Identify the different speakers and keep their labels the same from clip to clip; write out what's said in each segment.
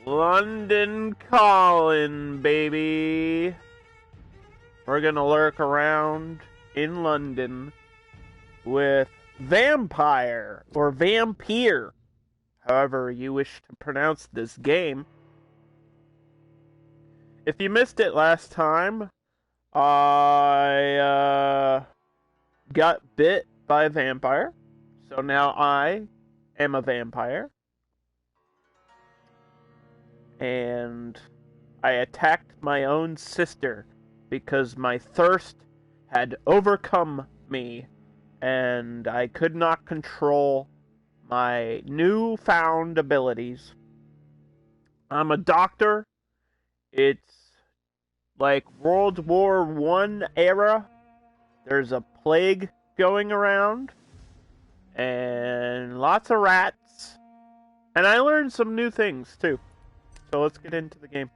Speaker 1: London calling, baby. We're gonna lurk around in London with Vampire or Vampire, however you wish to pronounce this game. If you missed it last time, I got bit by a vampire, so now I am a vampire. And I attacked my own sister because my thirst had overcome me and I could not control my newfound abilities. I'm a doctor. It's like World War I era. There's a plague going around and lots of rats. And I learned some new things too. So let's get into the game.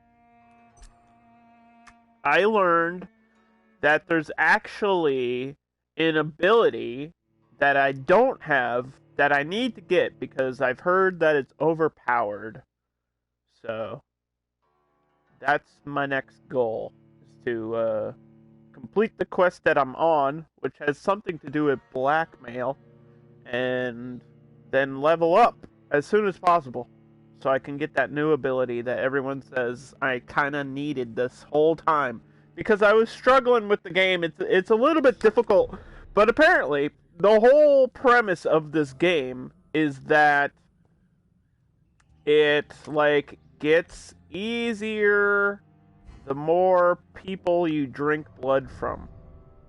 Speaker 1: I learned that there's actually an ability that I don't have that I need to get because I've heard that it's overpowered. So that's my next goal, is to complete the quest that I'm on, which has something to do with blackmail, and then level up as soon as possible so I can get that new ability that everyone says I kind of needed this whole time. Because I was struggling with the game. It's a little bit difficult, but apparently the whole premise of this game is that it like gets easier the more people you drink blood from.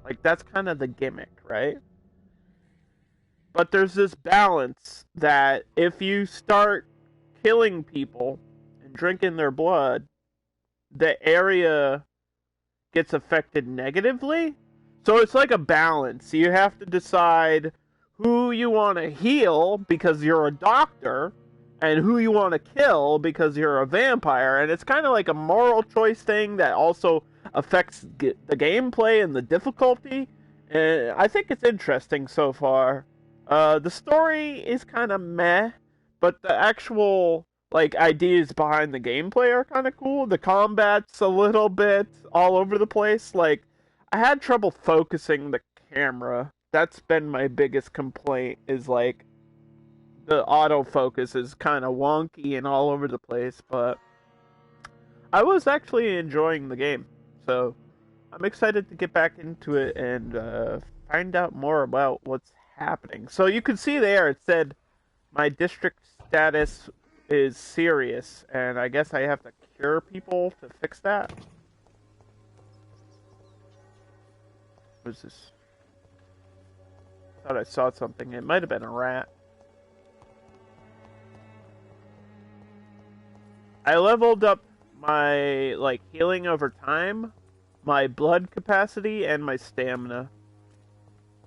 Speaker 1: Like that's kind of the gimmick, right? But there's this balance that if you start killing people and drinking their blood, the area gets affected negatively. So it's like a balance. You have to decide who you want to heal because you're a doctor and who you want to kill because you're a vampire. And it's kind of like a moral choice thing that also affects the gameplay and the difficulty. And I think it's interesting so far. The story is kind of meh, but the actual like ideas behind the gameplay are kind of cool. The combat's a little bit all over the place. Like I had trouble focusing the camera. That's been my biggest complaint, is like the autofocus is kind of wonky and all over the place, but I was actually enjoying the game. So I'm excited to get back into it and find out more about what's happening. So you can see there it said my district status is serious, and I guess I have to cure people to fix that. What is this? I thought I saw something. It might have been a rat. I leveled up my like healing over time, my blood capacity, and my stamina,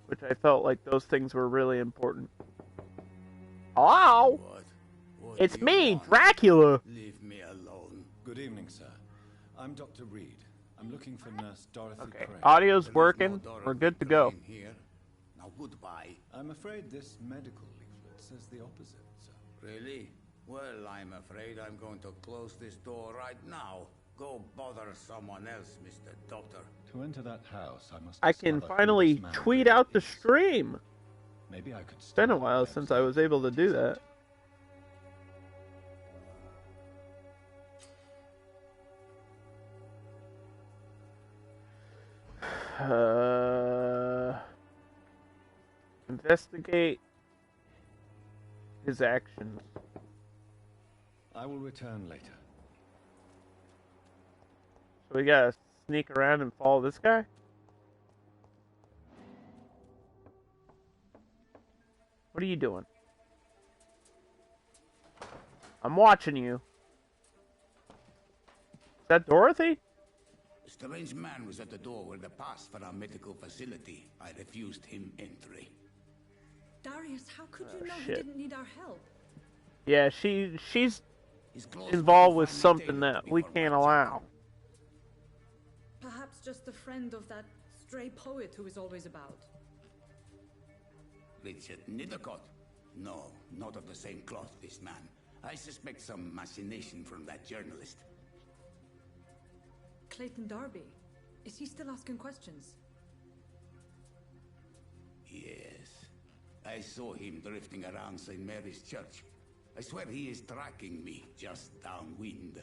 Speaker 1: which I felt like those things were really important. Hello?
Speaker 2: What
Speaker 1: It's
Speaker 2: do you
Speaker 1: me,
Speaker 2: want?
Speaker 1: Dracula.
Speaker 2: Leave me alone.
Speaker 3: Good evening, sir. I'm Dr. Reed. I'm looking for Nurse Dorothy
Speaker 1: Okay,
Speaker 3: Crane.
Speaker 1: audio's
Speaker 2: There is
Speaker 1: working.
Speaker 2: no Dorothy
Speaker 1: We're good to go.
Speaker 2: Crane here. Now goodbye.
Speaker 3: I'm afraid this medical leaflet says the opposite, sir.
Speaker 2: Really? Well, I'm afraid I'm going to close this door right now. Go bother someone else, Mr. Doctor.
Speaker 3: To enter that house, I must.
Speaker 1: I can
Speaker 3: discover who
Speaker 1: finally
Speaker 3: this man
Speaker 1: tweet
Speaker 3: really
Speaker 1: out the
Speaker 3: is.
Speaker 1: stream.
Speaker 3: Maybe I could.
Speaker 1: It's been a while since I was able to do that. Investigate his actions.
Speaker 3: I will return later.
Speaker 1: So we gotta sneak around and follow this guy? What are you doing? I'm watching you. Is that Dorothy?
Speaker 2: A strange man was at the door with a pass for our medical facility. I refused him entry.
Speaker 4: Darius, how could you know he
Speaker 1: shit.
Speaker 4: didn't need our help?
Speaker 1: Yeah, she's
Speaker 2: His clothes
Speaker 1: involved
Speaker 2: were
Speaker 1: with
Speaker 2: finely
Speaker 1: something
Speaker 2: tailored
Speaker 1: that we
Speaker 2: before
Speaker 1: can't
Speaker 2: my
Speaker 1: allow.
Speaker 4: Perhaps just a friend of that stray poet who is always about.
Speaker 2: Richard Nithercott? No, not of the same cloth, this man. I suspect some machination from that journalist.
Speaker 4: Clayton Darby. Is he still asking questions?
Speaker 2: Yes. I saw him drifting around St. Mary's Church. I swear he is tracking me just downwind.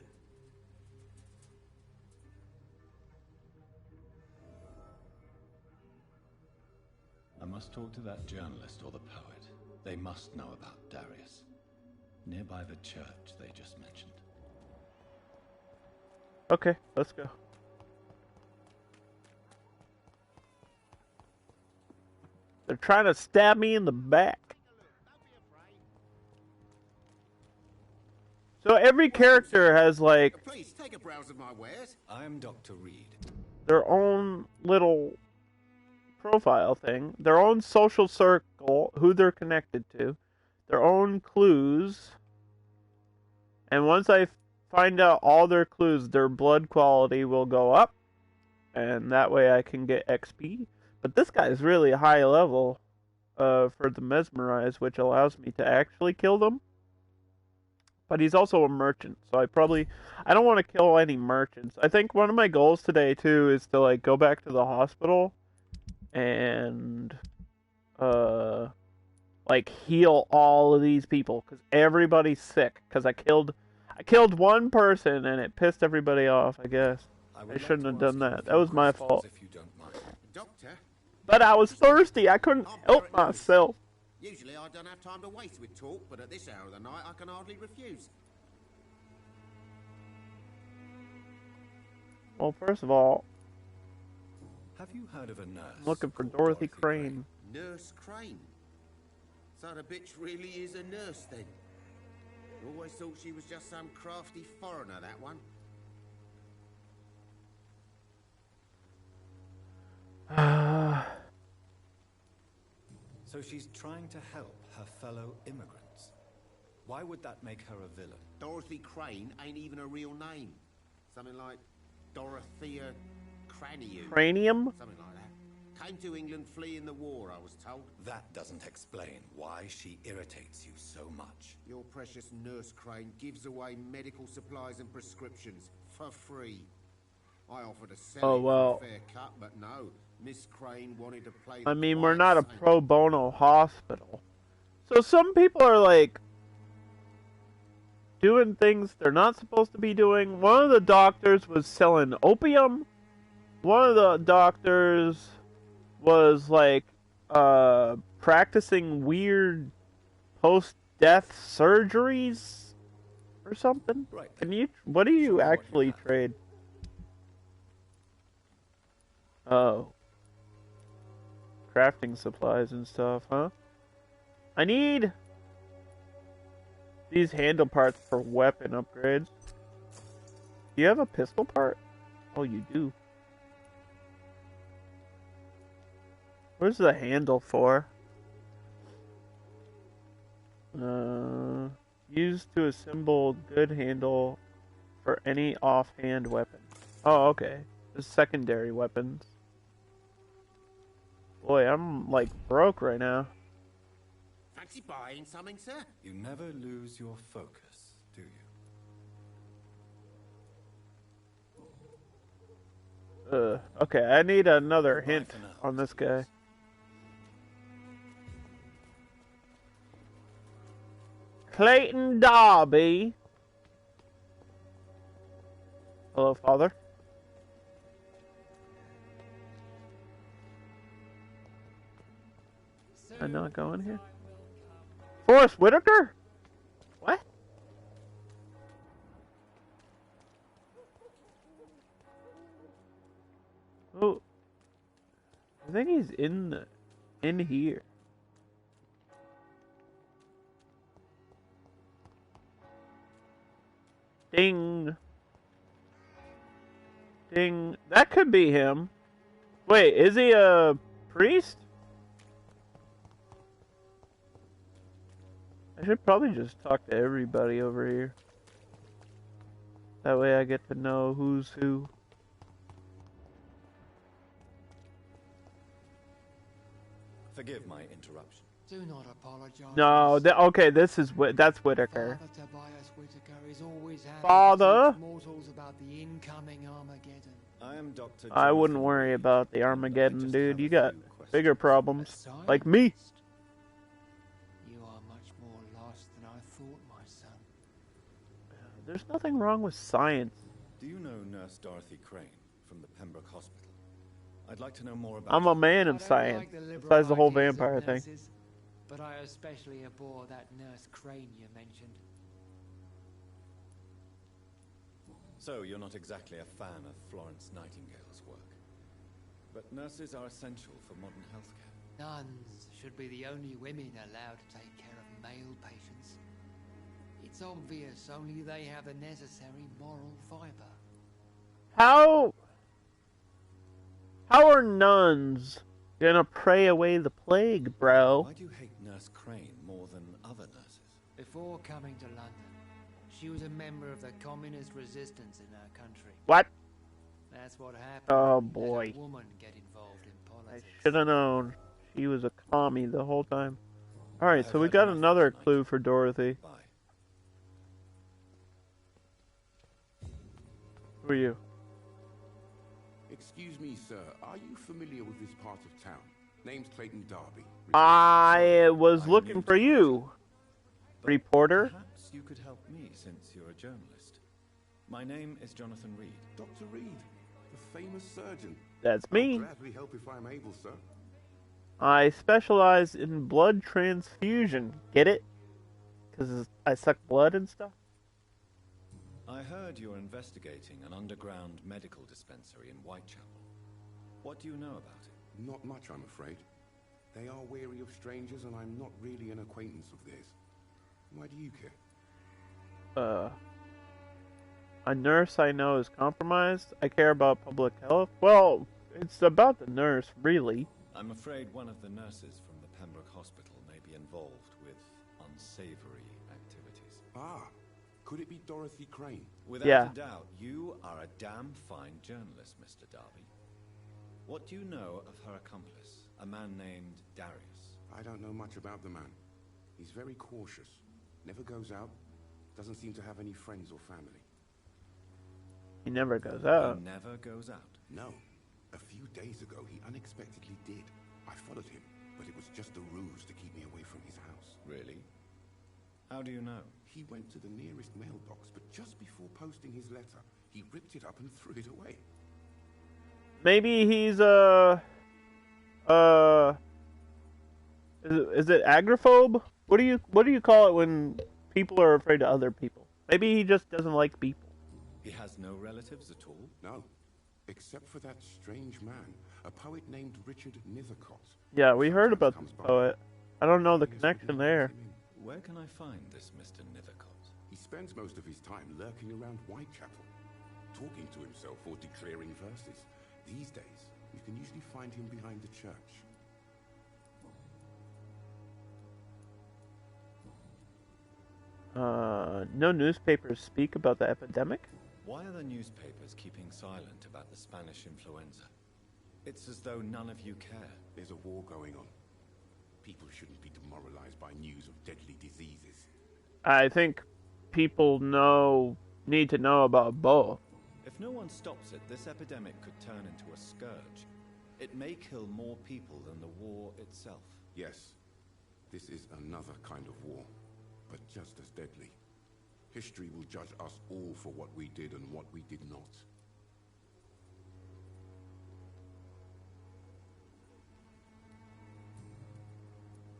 Speaker 3: I must talk to that journalist or the poet. They must know about Darius. Nearby the church they just mentioned.
Speaker 1: Okay, let's go. They're trying to stab me in the back. So every character has like
Speaker 5: Please take a browse of my wares.
Speaker 3: I am Dr. Reed.
Speaker 1: their own little profile thing, their own social circle, who they're connected to, their own clues. And once I find out all their clues, their blood quality will go up. And that way I can get XP. But this guy is really high level for the mesmerize, which allows me to actually kill them. But he's also a merchant, so I don't want to kill any merchants. I think one of my goals today too is to like go back to the hospital and like heal all of these people because everybody's sick. Because I killed one person and it pissed everybody off. I guess I shouldn't have done that. That was my fault.
Speaker 3: If you don't mind.
Speaker 5: Doctor,
Speaker 1: But I was thirsty. I couldn't help myself.
Speaker 5: usually I don't have time to waste with talk, but at this hour of the night I can hardly refuse.
Speaker 1: Well, first of all,
Speaker 3: Have you heard of a nurse?
Speaker 1: I'm looking for
Speaker 3: called
Speaker 1: Dorothy Crane.
Speaker 5: Nurse Crane. So the bitch really is a nurse then. Always thought she was just some crafty foreigner, that one.
Speaker 3: So she's trying to help her fellow immigrants. Why would that make her a villain?
Speaker 5: Dorothy Crane ain't even a real name. Something like Dorothea Cranium.
Speaker 1: Cranium?
Speaker 5: Something like that. Came to England fleeing the war, I was told.
Speaker 3: That doesn't explain why she irritates you so much.
Speaker 5: Your precious Nurse Crane gives away medical supplies and prescriptions for free. I offered to sell it for a fair cut, but no. Miss Crane wanted to play the
Speaker 1: I mean, we're
Speaker 5: quiet
Speaker 1: not a
Speaker 5: saint.
Speaker 1: pro bono hospital. So some people are like doing things they're not supposed to be doing. One of the doctors was selling opium. One of the doctors was like practicing weird post-death surgeries or something.
Speaker 3: Right.
Speaker 1: What do you
Speaker 3: Show me what you
Speaker 1: actually
Speaker 3: have.
Speaker 1: trade? Oh. Crafting supplies and stuff, huh? I need these handle parts for weapon upgrades. Do you have a pistol part? Oh, you do. Where's the handle for? Used to assemble good handle for any offhand weapon. Oh, okay. The secondary weapons. Boy, I'm like broke right now.
Speaker 5: Fancy buying something, sir?
Speaker 3: You never lose your focus, do you?
Speaker 1: Okay, I need another
Speaker 3: Goodbye
Speaker 1: hint
Speaker 3: for now,
Speaker 1: on this guy. Clayton Darby. Hello, Father. I'm not going here. Forrest Whitaker? What? Oh, I think he's in here. Ding. Ding. That could be him. Wait, is he a priest? I should probably just talk to everybody over here. That way I get to know who's who.
Speaker 3: Forgive my interruption.
Speaker 6: Do not apologize.
Speaker 1: No, okay, that's Whitaker.
Speaker 6: Father Tobias Whitaker is always happy
Speaker 1: Father?
Speaker 6: to teach mortals about the incoming Armageddon.
Speaker 3: I am Dr.
Speaker 1: I wouldn't
Speaker 3: Jonathan
Speaker 1: worry
Speaker 3: Reed,
Speaker 1: about the
Speaker 3: and I
Speaker 1: Armageddon,
Speaker 3: just
Speaker 1: dude.
Speaker 3: have a
Speaker 1: You got
Speaker 3: few questions.
Speaker 1: bigger
Speaker 6: A
Speaker 1: problems. Like me.
Speaker 6: scientist? You are much more lost than I thought, my son.
Speaker 1: There's nothing wrong with science.
Speaker 3: Do you know Nurse Dorothy Crane from the Pembroke Hospital? I'd like to know more about
Speaker 1: I'm a
Speaker 3: her.
Speaker 1: man
Speaker 6: I
Speaker 1: of
Speaker 6: don't
Speaker 1: science.
Speaker 6: like the liberal
Speaker 1: Besides the whole
Speaker 6: ideas of
Speaker 1: vampire thing.
Speaker 6: nurses, but I especially abhor that Nurse Crane you mentioned.
Speaker 3: So, you're not exactly a fan of Florence Nightingale's work. But nurses are essential for modern healthcare.
Speaker 6: Nuns should be the only women allowed to take care of male patients. It's obvious only they have the necessary moral fiber.
Speaker 1: How are nuns gonna pray away the plague, bro?
Speaker 3: Why do you hate Nurse Crane more than other nurses?
Speaker 6: Before coming to London, she was a member of the communist resistance in our country.
Speaker 1: What?
Speaker 6: That's what happened.
Speaker 1: Oh,
Speaker 6: Let
Speaker 1: boy.
Speaker 6: a woman get involved in
Speaker 1: I
Speaker 6: politics.
Speaker 1: should have known. She was a commie the whole time. Alright,
Speaker 3: I've
Speaker 1: so we
Speaker 3: had
Speaker 1: got
Speaker 3: enough
Speaker 1: another
Speaker 3: tonight.
Speaker 1: clue for Dorothy.
Speaker 3: Bye.
Speaker 1: Who are you?
Speaker 5: Excuse me, sir. Are you familiar with this part of town? Name's Clayton Darby.
Speaker 1: I was
Speaker 3: I'm
Speaker 1: looking
Speaker 3: new
Speaker 1: for
Speaker 3: to
Speaker 1: you.
Speaker 3: But
Speaker 1: Reporter?
Speaker 3: Perhaps you could help me since you're a journalist. My name is Jonathan Reed.
Speaker 5: Dr. Reed, the famous surgeon.
Speaker 1: That's
Speaker 5: I'll
Speaker 1: me.
Speaker 5: gladly help if I'm able, sir.
Speaker 1: I specialize in blood transfusion. Get it? Because I suck blood and stuff?
Speaker 3: I heard you're investigating an underground medical dispensary in Whitechapel. What do you know about it?
Speaker 5: Not much, I'm afraid. They are wary of strangers, and I'm not really an acquaintance of theirs. Why do you care?
Speaker 1: A nurse I know is compromised. I care about public health. Well, it's about the nurse, really.
Speaker 3: I'm afraid one of the nurses from the Pembroke Hospital may be involved with unsavory activities.
Speaker 5: Ah, could it be Dorothy Crane?
Speaker 3: Without
Speaker 1: Yeah.
Speaker 3: a doubt, you are a damn fine journalist, Mr. Darby. What do you know of her accomplice, a man named Darius?
Speaker 5: I don't know much about the man. He's very cautious. Never goes out. Doesn't seem to have any friends or family.
Speaker 1: He never goes
Speaker 3: He
Speaker 1: out.
Speaker 3: never goes out.
Speaker 5: No. A few days ago, he unexpectedly did. I followed him, but it was just a ruse to keep me away from his house.
Speaker 3: Really? How do you know?
Speaker 5: He went to the nearest mailbox, but just before posting his letter, he ripped it up and threw it away.
Speaker 1: Maybe he's is it agoraphobe? What do you call it when people are afraid of other people? Maybe he just doesn't like people.
Speaker 3: He has no relatives at all?
Speaker 5: No, except for that strange man, a poet named Richard Nethercott.
Speaker 1: Yeah, we heard about
Speaker 5: Sometimes
Speaker 1: this
Speaker 5: comes by.
Speaker 1: poet. I don't know the
Speaker 5: Yes, we
Speaker 1: connection
Speaker 5: did
Speaker 1: there.
Speaker 5: let him in.
Speaker 3: Where can I find this Mr. Nethercott?
Speaker 5: He spends most of his time lurking around Whitechapel, talking to himself or declaring verses. These days, you can usually find him behind the church.
Speaker 1: No newspapers speak about the epidemic?
Speaker 3: Why are the newspapers keeping silent about the Spanish influenza? It's as though none of you care.
Speaker 5: There's a war going on. People shouldn't be demoralized by news of deadly diseases.
Speaker 1: I think people need to know about both.
Speaker 3: If no one stops it, this epidemic could turn into a scourge. It may kill more people than the war itself.
Speaker 5: Yes, this is another kind of war, but just as deadly. History will judge us all for what we did and what we did not.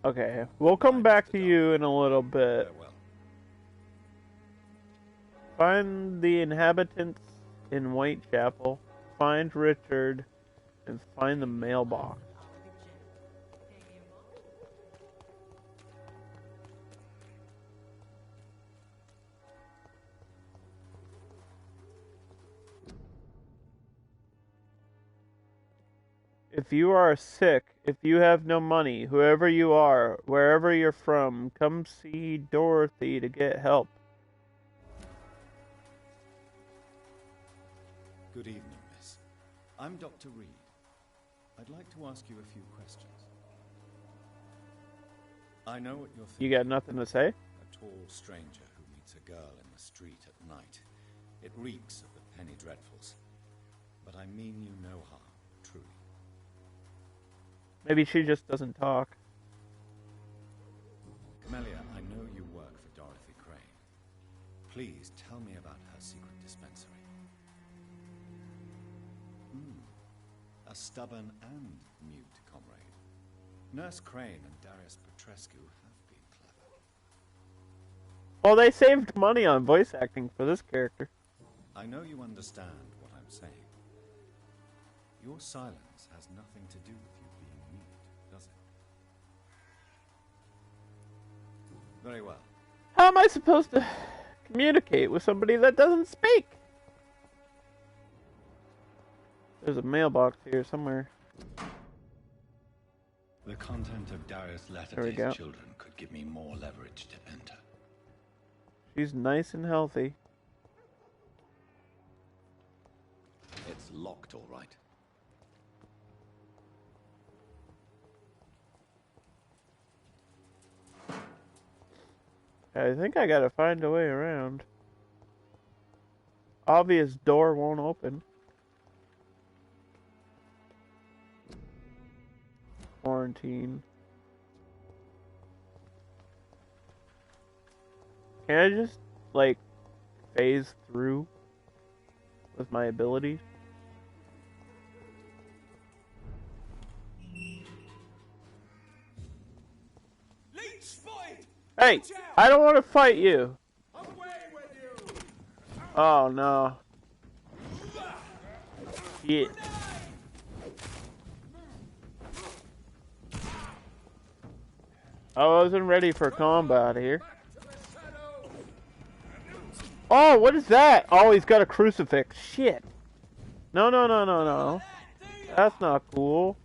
Speaker 1: Okay, we'll come back to you in a little bit.
Speaker 3: Farewell.
Speaker 1: Find the inhabitants in Whitechapel, find Richard, and find the mailbox. If you are sick, if you have no money, whoever you are, wherever you're from, come see Dorothy to get help.
Speaker 3: Good evening, miss. I'm Dr. Reed. I'd like to ask you a few questions. I know what you're thinking.
Speaker 1: You got nothing to say?
Speaker 3: A tall stranger who meets a girl in the street at night. It reeks of the penny dreadfuls. But I mean you no harm, truly.
Speaker 1: Maybe she just doesn't talk.
Speaker 3: Camellia, I know you work for Dorothy Crane. Please tell me about her secret dispensary. A stubborn and mute comrade. Nurse Crane and Darius Petrescu have been clever.
Speaker 1: Well, they saved money on voice acting for this character.
Speaker 3: I know you understand what I'm saying. Your silence has nothing to do with you being mute, does it? Very well.
Speaker 1: How am I supposed to communicate with somebody that doesn't speak? There's a mailbox here somewhere.
Speaker 3: The content of Darius' letter
Speaker 1: There we
Speaker 3: to
Speaker 1: go.
Speaker 3: his children could give me more leverage to enter.
Speaker 1: She's nice and healthy.
Speaker 3: It's locked, all right.
Speaker 1: I think I gotta find a way around. Obvious door won't open. Quarantine. Can I just, like, phase through with my abilities?
Speaker 5: Leech spotted!
Speaker 1: Hey! I don't want to fight you!
Speaker 5: Away with you!
Speaker 1: Oh no. Shit. I wasn't ready for combat here. Oh, what is that? Oh, he's got a crucifix. Shit. No, no, no, no, no. That's not cool.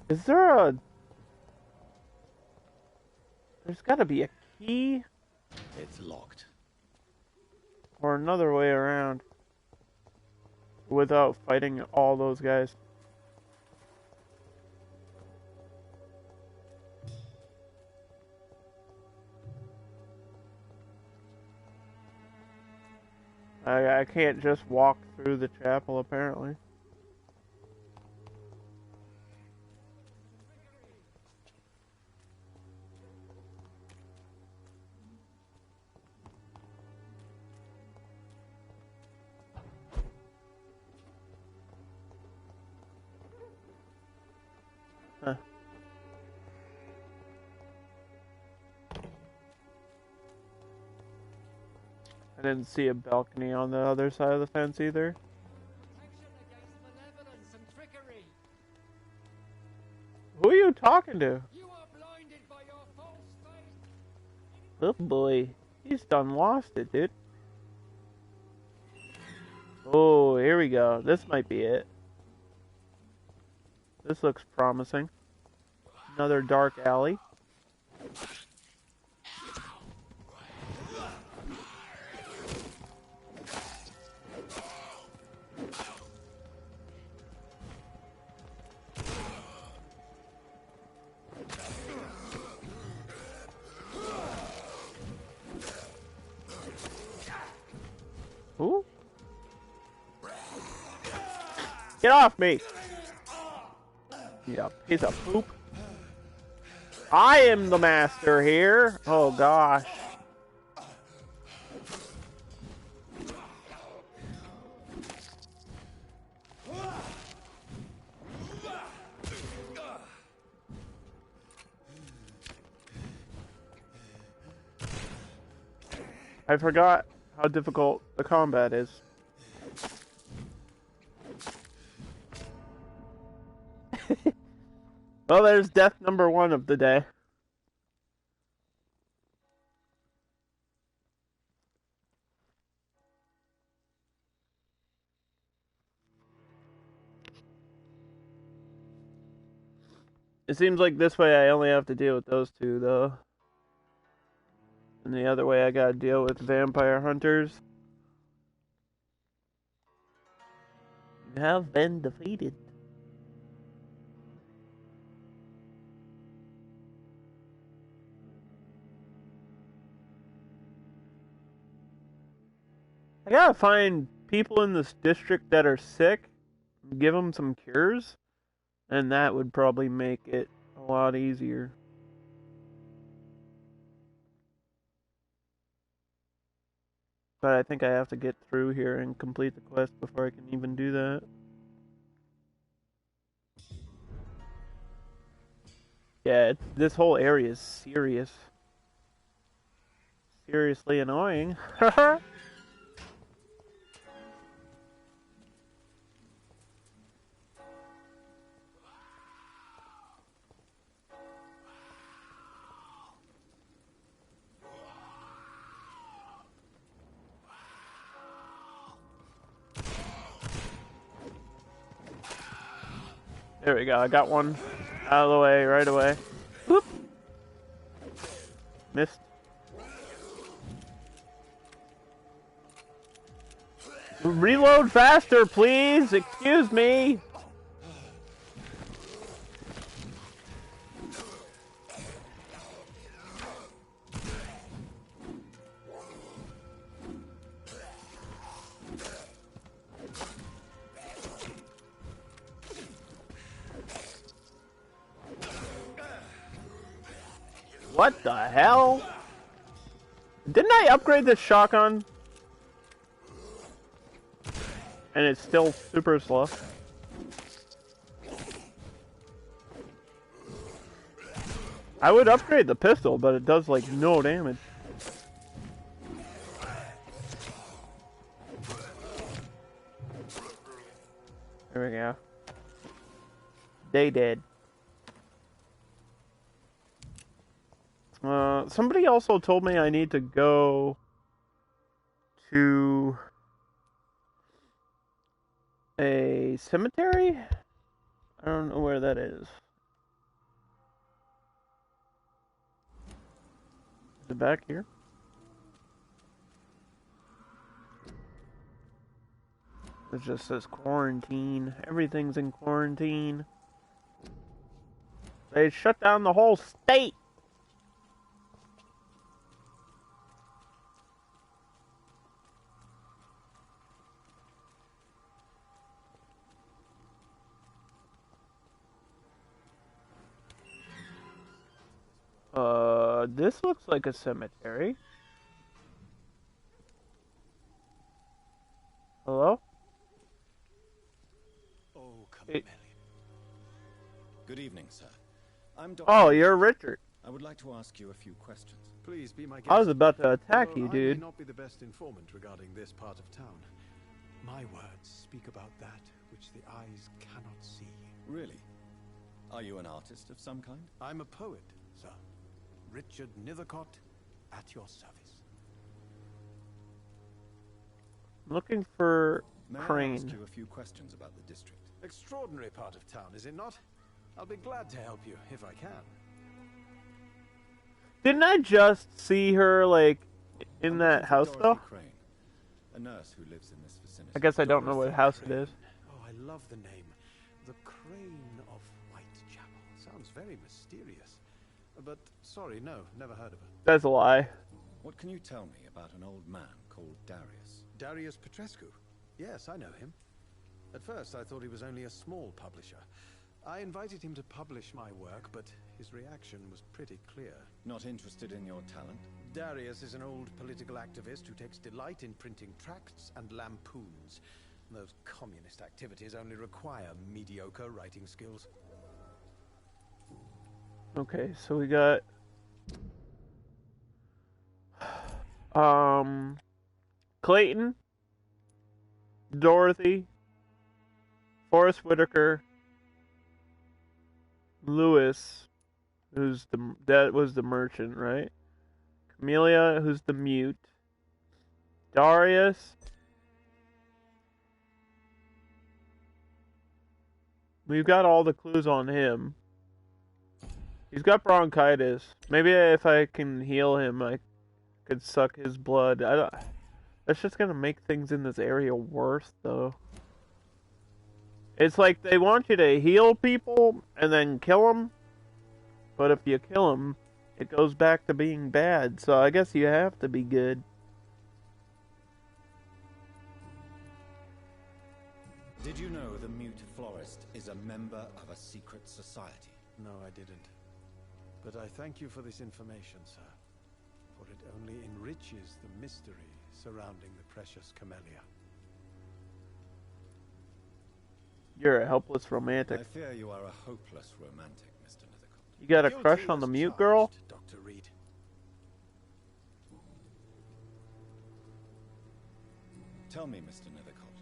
Speaker 1: Is there a... There's gotta be a key
Speaker 3: It's locked.
Speaker 1: or another way around without fighting all those guys. I can't just walk through the chapel, apparently. Huh. I didn't see a balcony on the other side of the fence either.
Speaker 6: Protection against malevolence and trickery.
Speaker 1: Who are you talking to?
Speaker 6: You are blinded by your false faith.
Speaker 1: Oh boy, he's done lost it, dude. Oh, here we go. This might be it. This looks promising. Another dark alley. Who? Get off me! Yeah, piece of poop. I am the master here. Oh gosh. I forgot how difficult the combat is. Well, there's death number 1 of the day. It seems like this way I only have to deal with those two, though. And the other way I gotta deal with vampire hunters. You have been defeated. I gotta find people in this district that are sick, give them some cures, and that would probably make it a lot easier. But I think I have to get through here and complete the quest before I can even do that. Yeah, this whole area is serious. Seriously annoying. There we go, I got one out of the way right away. Whoop! Missed. Reload faster, please! Excuse me! What the hell? Didn't I upgrade this shotgun? And it's still super slow. I would upgrade the pistol, but it does like no damage. There we go. They did. Somebody also told me I need to go to a cemetery? I don't know where that is. Is it back here? It just says quarantine. Everything's in quarantine. They shut down the whole state. This looks like a cemetery. Hello?
Speaker 3: Oh, come Good evening, sir. I'm Dr.
Speaker 1: Oh, you're Richard.
Speaker 3: I would like to ask you a few questions.
Speaker 7: Please be my guest.
Speaker 1: I was about to attack you, dude.
Speaker 7: I may not be the best informant regarding this part of town. My words speak about that which the eyes cannot see.
Speaker 3: Really? Are you an artist of some kind?
Speaker 7: I'm a poet, sir. Richard Nethercott, at your service.
Speaker 1: Looking for Crane.
Speaker 3: May I ask you a few questions about the district?
Speaker 7: Extraordinary part of town, is it not? I'll be glad to help you, if I can.
Speaker 1: Didn't I just see her, like, in that house, though?
Speaker 3: Crane, a nurse who lives in this vicinity.
Speaker 1: I guess I don't know what house it is.
Speaker 7: Oh, I love the name. The Crane of Whitechapel. Sounds very mysterious. But, sorry, no, never heard of it.
Speaker 1: That's a lie.
Speaker 3: What can you tell me about an old man called Darius?
Speaker 7: Darius Petrescu? Yes, I know him. At first, I thought he was only a small publisher. I invited him to publish my work, but his reaction was pretty clear.
Speaker 3: Not interested in your talent?
Speaker 7: Darius is an old political activist who takes delight in printing tracts and lampoons. Those communist activities only require mediocre writing skills.
Speaker 1: Okay, so we got Clayton, Dorothy, Forrest Whitaker, Lewis, that was the merchant, right? Camellia, who's the mute. Darius. We've got all the clues on him. He's got bronchitis. Maybe if I can heal him, I could suck his blood. That's just gonna make things in this area worse, though. It's like they want you to heal people and then kill them. But if you kill them, it goes back to being bad. So I guess you have to be good.
Speaker 3: Did you know the Mute Florist is a member of a secret society?
Speaker 7: No, I didn't. But I thank you for this information, sir. For it only enriches the mystery surrounding the precious camellia.
Speaker 1: You're a helpless romantic.
Speaker 3: I fear you are a hopeless romantic, Mr. Nethercott.
Speaker 1: You got a crush on the mute girl?
Speaker 7: Dr. Reed.
Speaker 3: Tell me, Mr. Nethercott,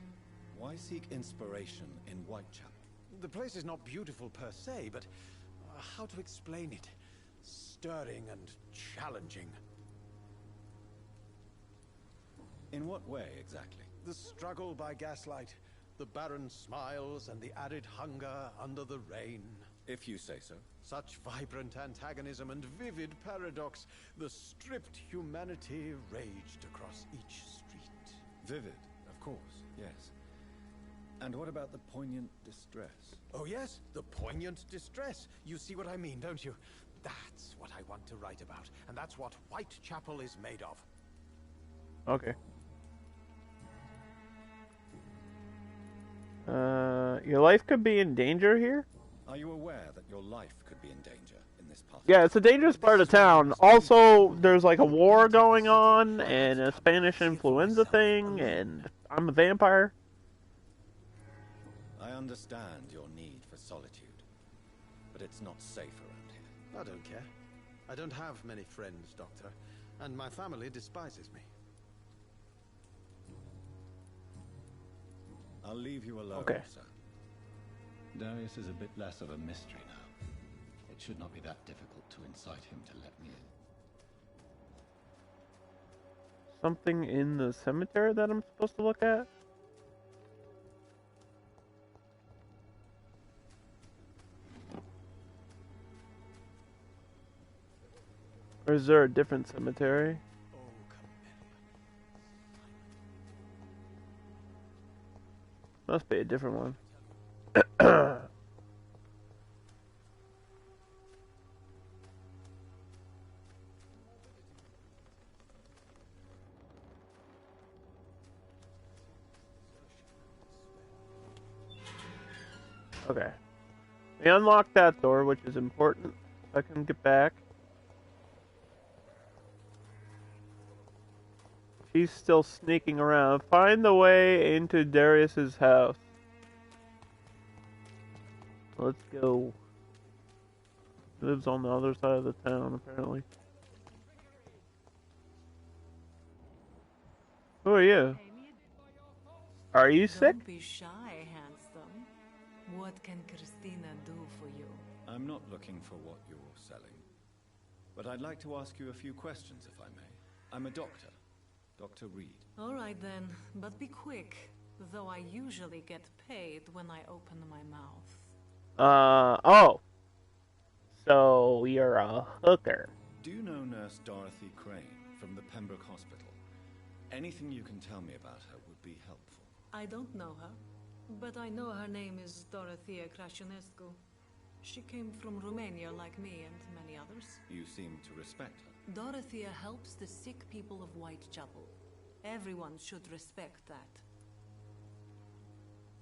Speaker 3: why seek inspiration in Whitechapel?
Speaker 7: The place is not beautiful per se, but how to explain it? Stirring and challenging.
Speaker 3: In what way, exactly?
Speaker 7: The struggle by gaslight, the barren smiles, and the added hunger under the rain.
Speaker 3: If you say so.
Speaker 7: Such vibrant antagonism and vivid paradox. The stripped humanity raged across each street.
Speaker 3: Vivid, of course, yes. And what about the poignant distress?
Speaker 7: Oh yes, the poignant distress. You see what I mean, don't you? That's what I want to write about, and that's what Whitechapel is made of.
Speaker 1: Okay. Your life could be in danger here?
Speaker 3: Are you aware that your life could be in danger in this part?
Speaker 1: Yeah, it's a dangerous part of town. Also, there's like a war going on, and a Spanish influenza thing, and I'm a vampire.
Speaker 3: I understand your need for solitude, but it's not safe around here.
Speaker 7: I don't care. I don't have many friends, Doctor, and my family despises me.
Speaker 3: I'll leave you alone,
Speaker 1: Okay.
Speaker 3: sir.
Speaker 8: Darius is a bit less of a mystery now. It should not be that difficult to incite him to let me in.
Speaker 1: Something in the cemetery that I'm supposed to look at? Or is there a different cemetery? Must be a different one. Okay. We unlocked that door, which is important. So I can get back. She's still sneaking around. Find the way into Darius's house. Let's go. He lives on the other side of the town, apparently. Who are you? Are you sick?
Speaker 4: Don't be shy, handsome. What can Christina do for you?
Speaker 3: I'm not looking for what you're selling, but I'd like to ask you a few questions, if I may. I'm a doctor, Dr. Reed.
Speaker 4: All right then, but be quick, though I usually get paid when I open my mouth.
Speaker 1: Oh. So you're a hooker.
Speaker 3: Do you know Nurse Dorothy Crane from the Pembroke Hospital? Anything you can tell me about her would be helpful.
Speaker 4: I don't know her, but I know her name is Dorothea Crasionescu. She came from Romania like me and many others.
Speaker 3: You seem to respect her.
Speaker 4: Dorothea helps the sick people of Whitechapel. Everyone should respect that.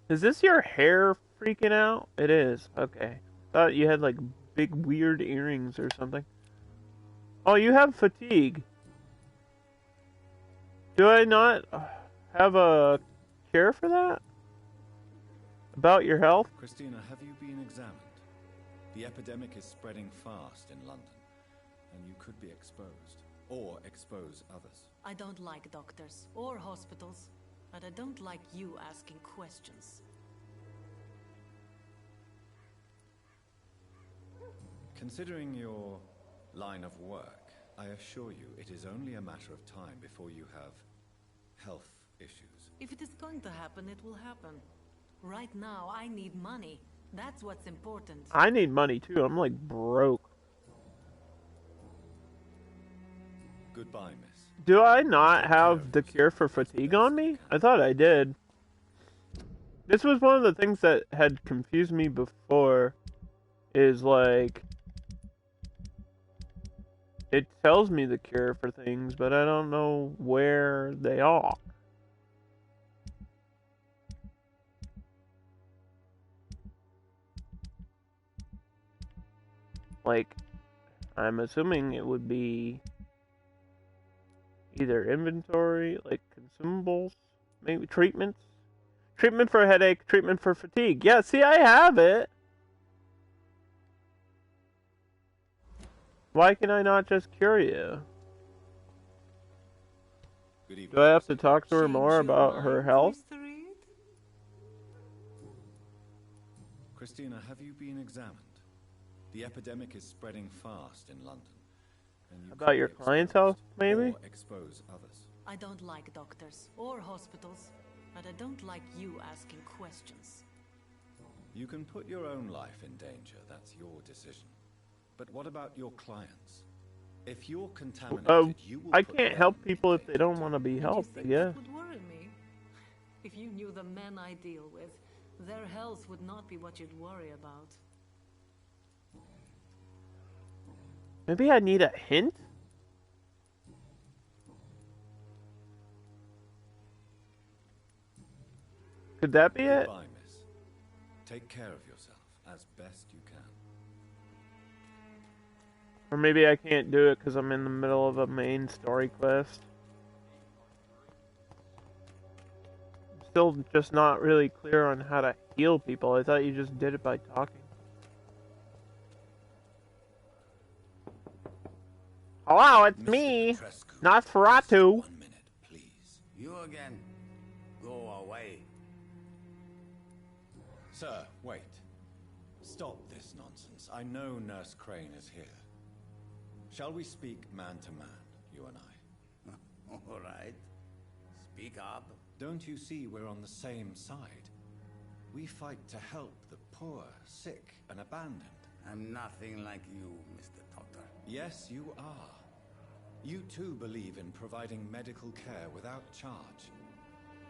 Speaker 1: Is this your hair freaking out? It is. Okay. Thought you had like big weird earrings or something. Oh, you have fatigue. Do I not have a cure for that? About your health?
Speaker 3: Christina, have you been examined? The epidemic is spreading fast in London, and you could be exposed, or expose others.
Speaker 4: I don't like doctors or hospitals, but I don't like you asking questions.
Speaker 3: Considering your line of work, I assure you it is only a matter of time before you have health issues.
Speaker 4: If it is going to happen, it will happen. Right now, I need money. That's what's important.
Speaker 1: I need money too. I'm like broke.
Speaker 3: Goodbye, miss.
Speaker 1: Do I not have the cure for fatigue on me? I thought I did. This was one of the things that had confused me before, is like, it tells me the cure for things, but I don't know where they are. Like, I'm assuming it would be either inventory, like consumables, maybe treatments. Treatment for headache, treatment for fatigue. Yeah, see, I have it. Why can I not just cure you?
Speaker 3: Good evening.
Speaker 1: Do I have to talk to her more about her health?
Speaker 3: Christina, have you been examined? The epidemic is spreading fast in London. And you
Speaker 1: About your client's health, maybe?
Speaker 3: Or expose others.
Speaker 4: I don't like doctors or hospitals, but I don't like you asking questions.
Speaker 3: You can put your own life in danger. That's your decision. But what about your clients? If you're contaminated, you will
Speaker 1: I can't help people if they don't want to be helped, I guess.
Speaker 4: That would worry me. If you knew the men I deal with, their health would not be what you'd worry about.
Speaker 1: Maybe I need a hint? Could that be it?
Speaker 3: Goodbye, miss. Take care of yourself as best you can.
Speaker 1: Or maybe I can't do it because I'm in the middle of a main story quest. Still just not really clear on how to heal people. I thought you just did it by talking. Hello, it's me, Nosferatu.
Speaker 2: 1 minute, please. You again. Go away.
Speaker 3: Sir, wait. Stop this nonsense. I know Nurse Crane is here. Shall we speak man to man, you and I?
Speaker 2: All right. Speak up.
Speaker 3: Don't you see we're on the same side? We fight to help the poor, sick, and abandoned.
Speaker 2: I'm nothing like you, Mr. Doctor.
Speaker 3: Yes, you are. You too believe in providing medical care without charge.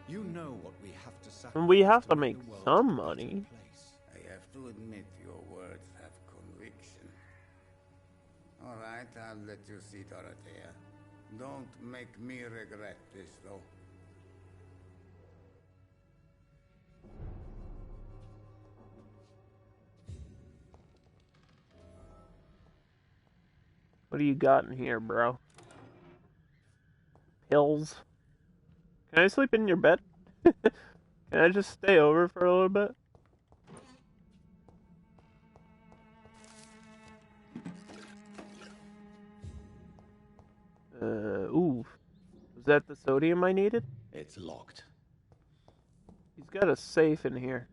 Speaker 3: You know what we have to sacrifice.
Speaker 1: And we have to make some money.
Speaker 2: I have to admit your words have conviction. All right, I'll let you see Dorothea. Don't make me regret this, though.
Speaker 1: What do you got in here, bro? Pills? Can I sleep in your bed? Can I just stay over for a little bit? Ooh. Was that the sodium I needed?
Speaker 3: It's locked.
Speaker 1: He's got a safe in here.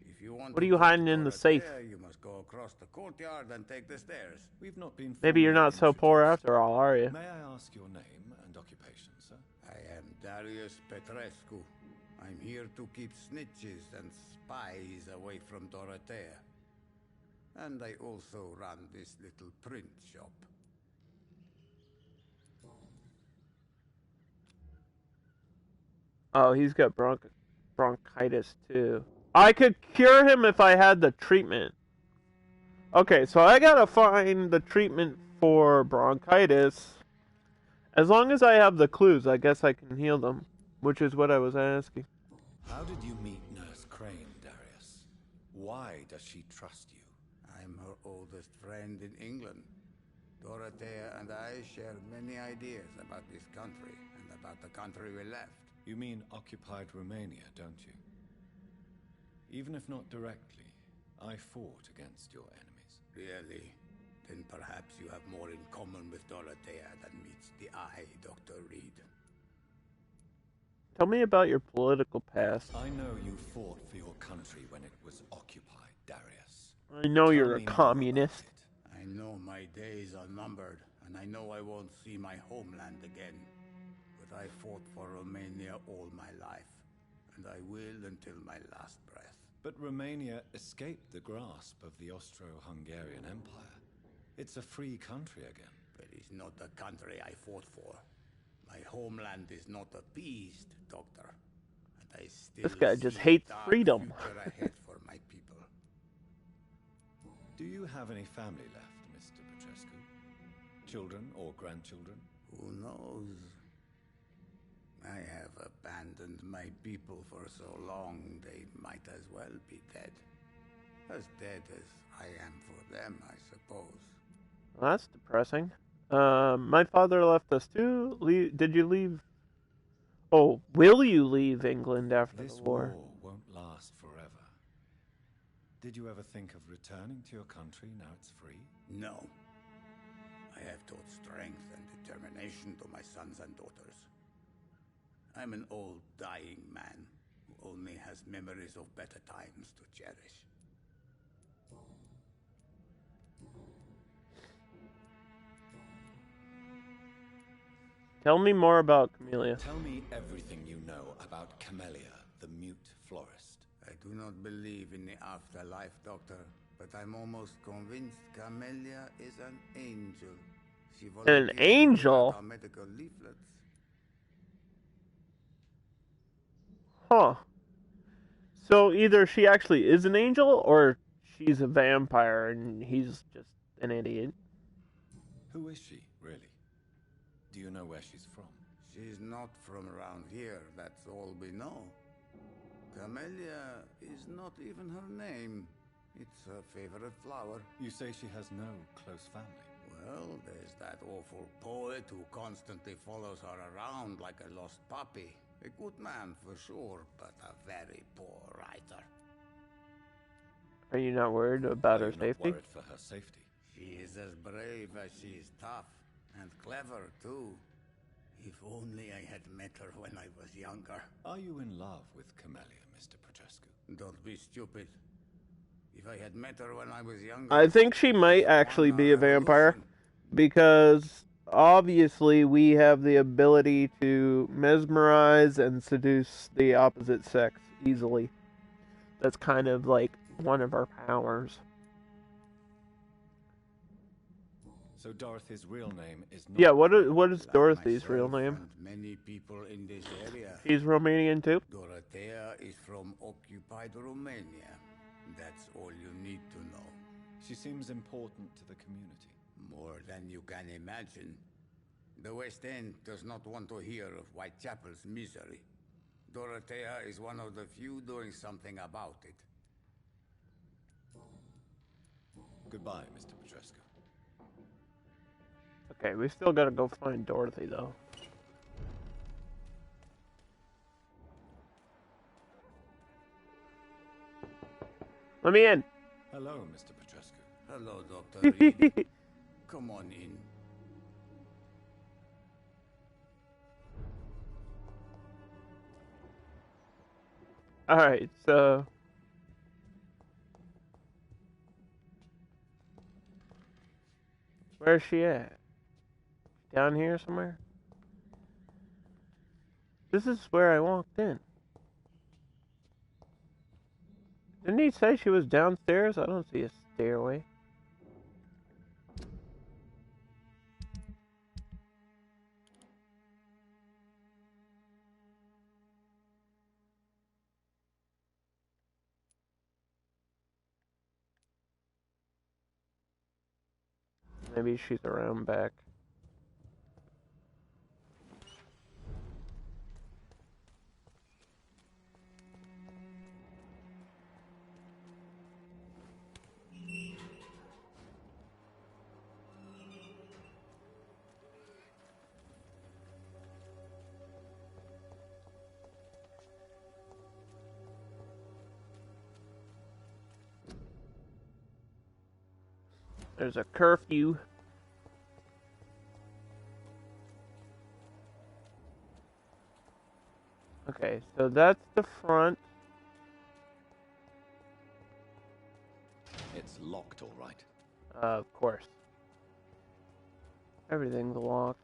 Speaker 2: If you want
Speaker 1: What are you hiding in the safe?
Speaker 2: You must go across the courtyard and take the stairs.
Speaker 3: We've not been.
Speaker 1: Maybe you're not so poor after all, are you?
Speaker 3: May I ask your name and occupation, sir?
Speaker 2: I am Darius Petrescu. I'm here to keep snitches and spies away from Dorothea. And I also run this little print shop.
Speaker 1: Oh, he's got bronchitis too. I could cure him if I had the treatment. Okay, so I gotta find the treatment for bronchitis. As long as I have the clues, I guess I can heal them. Which is what I was asking.
Speaker 3: How did you meet Nurse Crane, Darius? Why does she trust you?
Speaker 2: I'm her oldest friend in England. Dorothea and I share many ideas about this country and about the country we left.
Speaker 3: You mean occupied Romania, don't you? Even if not directly, I fought against your enemies.
Speaker 2: Really? Then perhaps you have more in common with Dorothea than meets the eye, Dr. Reed.
Speaker 1: Tell me about your political past.
Speaker 3: I know you fought for your country when it was occupied, Darius.
Speaker 1: I know you're a communist.
Speaker 2: I know my days are numbered, and I know I won't see my homeland again. But I fought for Romania all my life, and I will until my last breath.
Speaker 3: But Romania escaped the grasp of the Austro-Hungarian Empire. It's a free country again.
Speaker 2: But it's not the country I fought for. My homeland is not appeased, Doctor. And I still
Speaker 1: This guy just
Speaker 2: see a
Speaker 1: hates
Speaker 2: dark
Speaker 1: freedom.
Speaker 2: future ahead for my people.
Speaker 3: Do you have any family left, Mr. Petrescu? Children or grandchildren?
Speaker 2: Who knows? I have abandoned my people for so long, they might as well be dead. As dead as I am for them, I suppose.
Speaker 1: Well, that's depressing. My father left us too. Did you leave? Oh, will you leave England after
Speaker 3: This
Speaker 1: the war?
Speaker 3: war won't last forever. Did you ever think of returning to your country now it's free?
Speaker 2: No. I have taught strength and determination to my sons and daughters. I'm an old, dying man who only has memories of better times to cherish.
Speaker 1: Tell me more about Camellia.
Speaker 3: Tell me everything you know about Camellia, the mute florist.
Speaker 2: I do not believe in the afterlife, Doctor, but I'm almost convinced Camellia is an angel. She
Speaker 1: An angel?
Speaker 2: our medical leaflets.
Speaker 1: Huh. So either she actually is an angel, or she's a vampire and he's just an idiot.
Speaker 3: Who is she, really? Do you know where she's from?
Speaker 2: She's not from around here, that's all we know. Camellia is not even her name. It's her favorite flower.
Speaker 3: You say she has no close family.
Speaker 2: Well, there's that awful poet who constantly follows her around like a lost puppy. A good man for sure, but a very poor writer.
Speaker 1: Are you not worried about her
Speaker 3: Are you not
Speaker 1: safety?
Speaker 3: worried for her safety?
Speaker 2: She is as brave as she is tough, and clever too. If only I had met her when I was younger.
Speaker 3: Are you in love with Camellia, Mr. Petrescu?
Speaker 2: Don't be stupid. If I had met her when I was younger...
Speaker 1: I think she might actually be a vampire, because obviously we have the ability to mesmerize and seduce the opposite sex easily. That's kind of like one of our powers.
Speaker 3: So Dorothy's real name is not...
Speaker 1: Yeah, what is
Speaker 2: Like
Speaker 1: Dorothy's real
Speaker 2: myself
Speaker 1: name?
Speaker 2: and many people in this area.
Speaker 1: She's Romanian too?
Speaker 2: Dorothea is from occupied Romania. That's all you need to know.
Speaker 3: She seems important to the community.
Speaker 2: More than you can imagine. The West End does not want to hear of Whitechapel's misery. Dorothea is one of the few doing something about it.
Speaker 3: Goodbye, Mr. Petrescu.
Speaker 1: Okay, we still gotta go find Dorothy though. Let me in!
Speaker 3: Hello, Mr. Petrescu.
Speaker 2: Hello, Dr. Reed. Come on in.
Speaker 1: Alright, so... Where's she at? Down here somewhere? This is where I walked in. Didn't he say she was downstairs? I don't see a stairway. Maybe she's around back. There's a curfew. Okay, so that's the front.
Speaker 3: It's locked, all right.
Speaker 1: Of course. Everything's locked.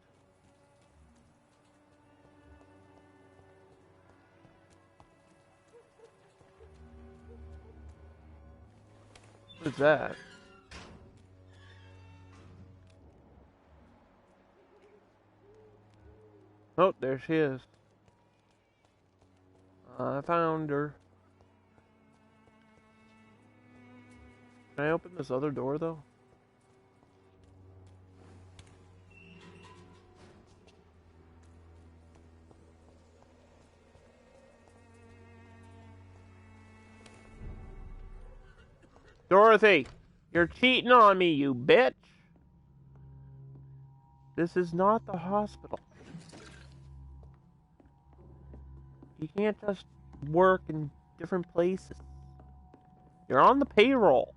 Speaker 1: What's that? Oh, there she is. I found her. Can I open this other door, though? Dorothy, you're cheating on me, you bitch. This is not the hospital. You can't just work in different places. You're on the payroll.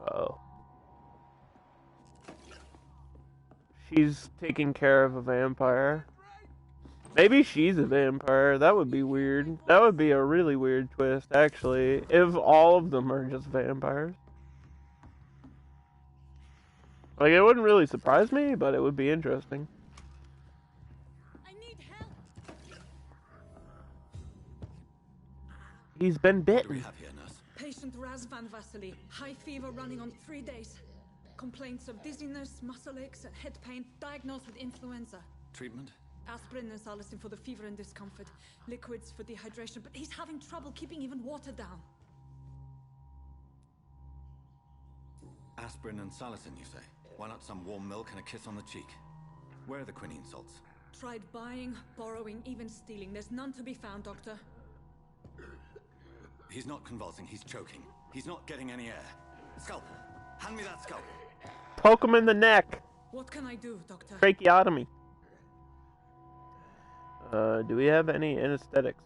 Speaker 1: Uh-oh. She's taking care of a vampire. Maybe she's a vampire. That would be weird. That would be a really weird twist, actually, if all of them are just vampires. Like, it wouldn't really surprise me, but it would be interesting.
Speaker 4: I need help.
Speaker 1: He's been bitten.
Speaker 3: What do we have here, nurse?
Speaker 4: Patient Raz Van Vasily. High fever running on 3 days. Complaints of dizziness, muscle aches, and head pain. Diagnosed with influenza.
Speaker 3: Treatment?
Speaker 4: Aspirin and salicin for the fever and discomfort. Liquids for dehydration, but he's having trouble keeping even water down.
Speaker 3: Aspirin and salicin, you say? Why not some warm milk and a kiss on the cheek? Where are the quinine salts?
Speaker 4: Tried buying, borrowing, even stealing. There's none to be found, Doctor.
Speaker 3: He's not convulsing, he's choking. He's not getting any air. Scalpel! Hand me that scalpel!
Speaker 1: Poke him in the neck.
Speaker 4: What can I do, Doctor?
Speaker 1: Tracheotomy. Do we have any anesthetics?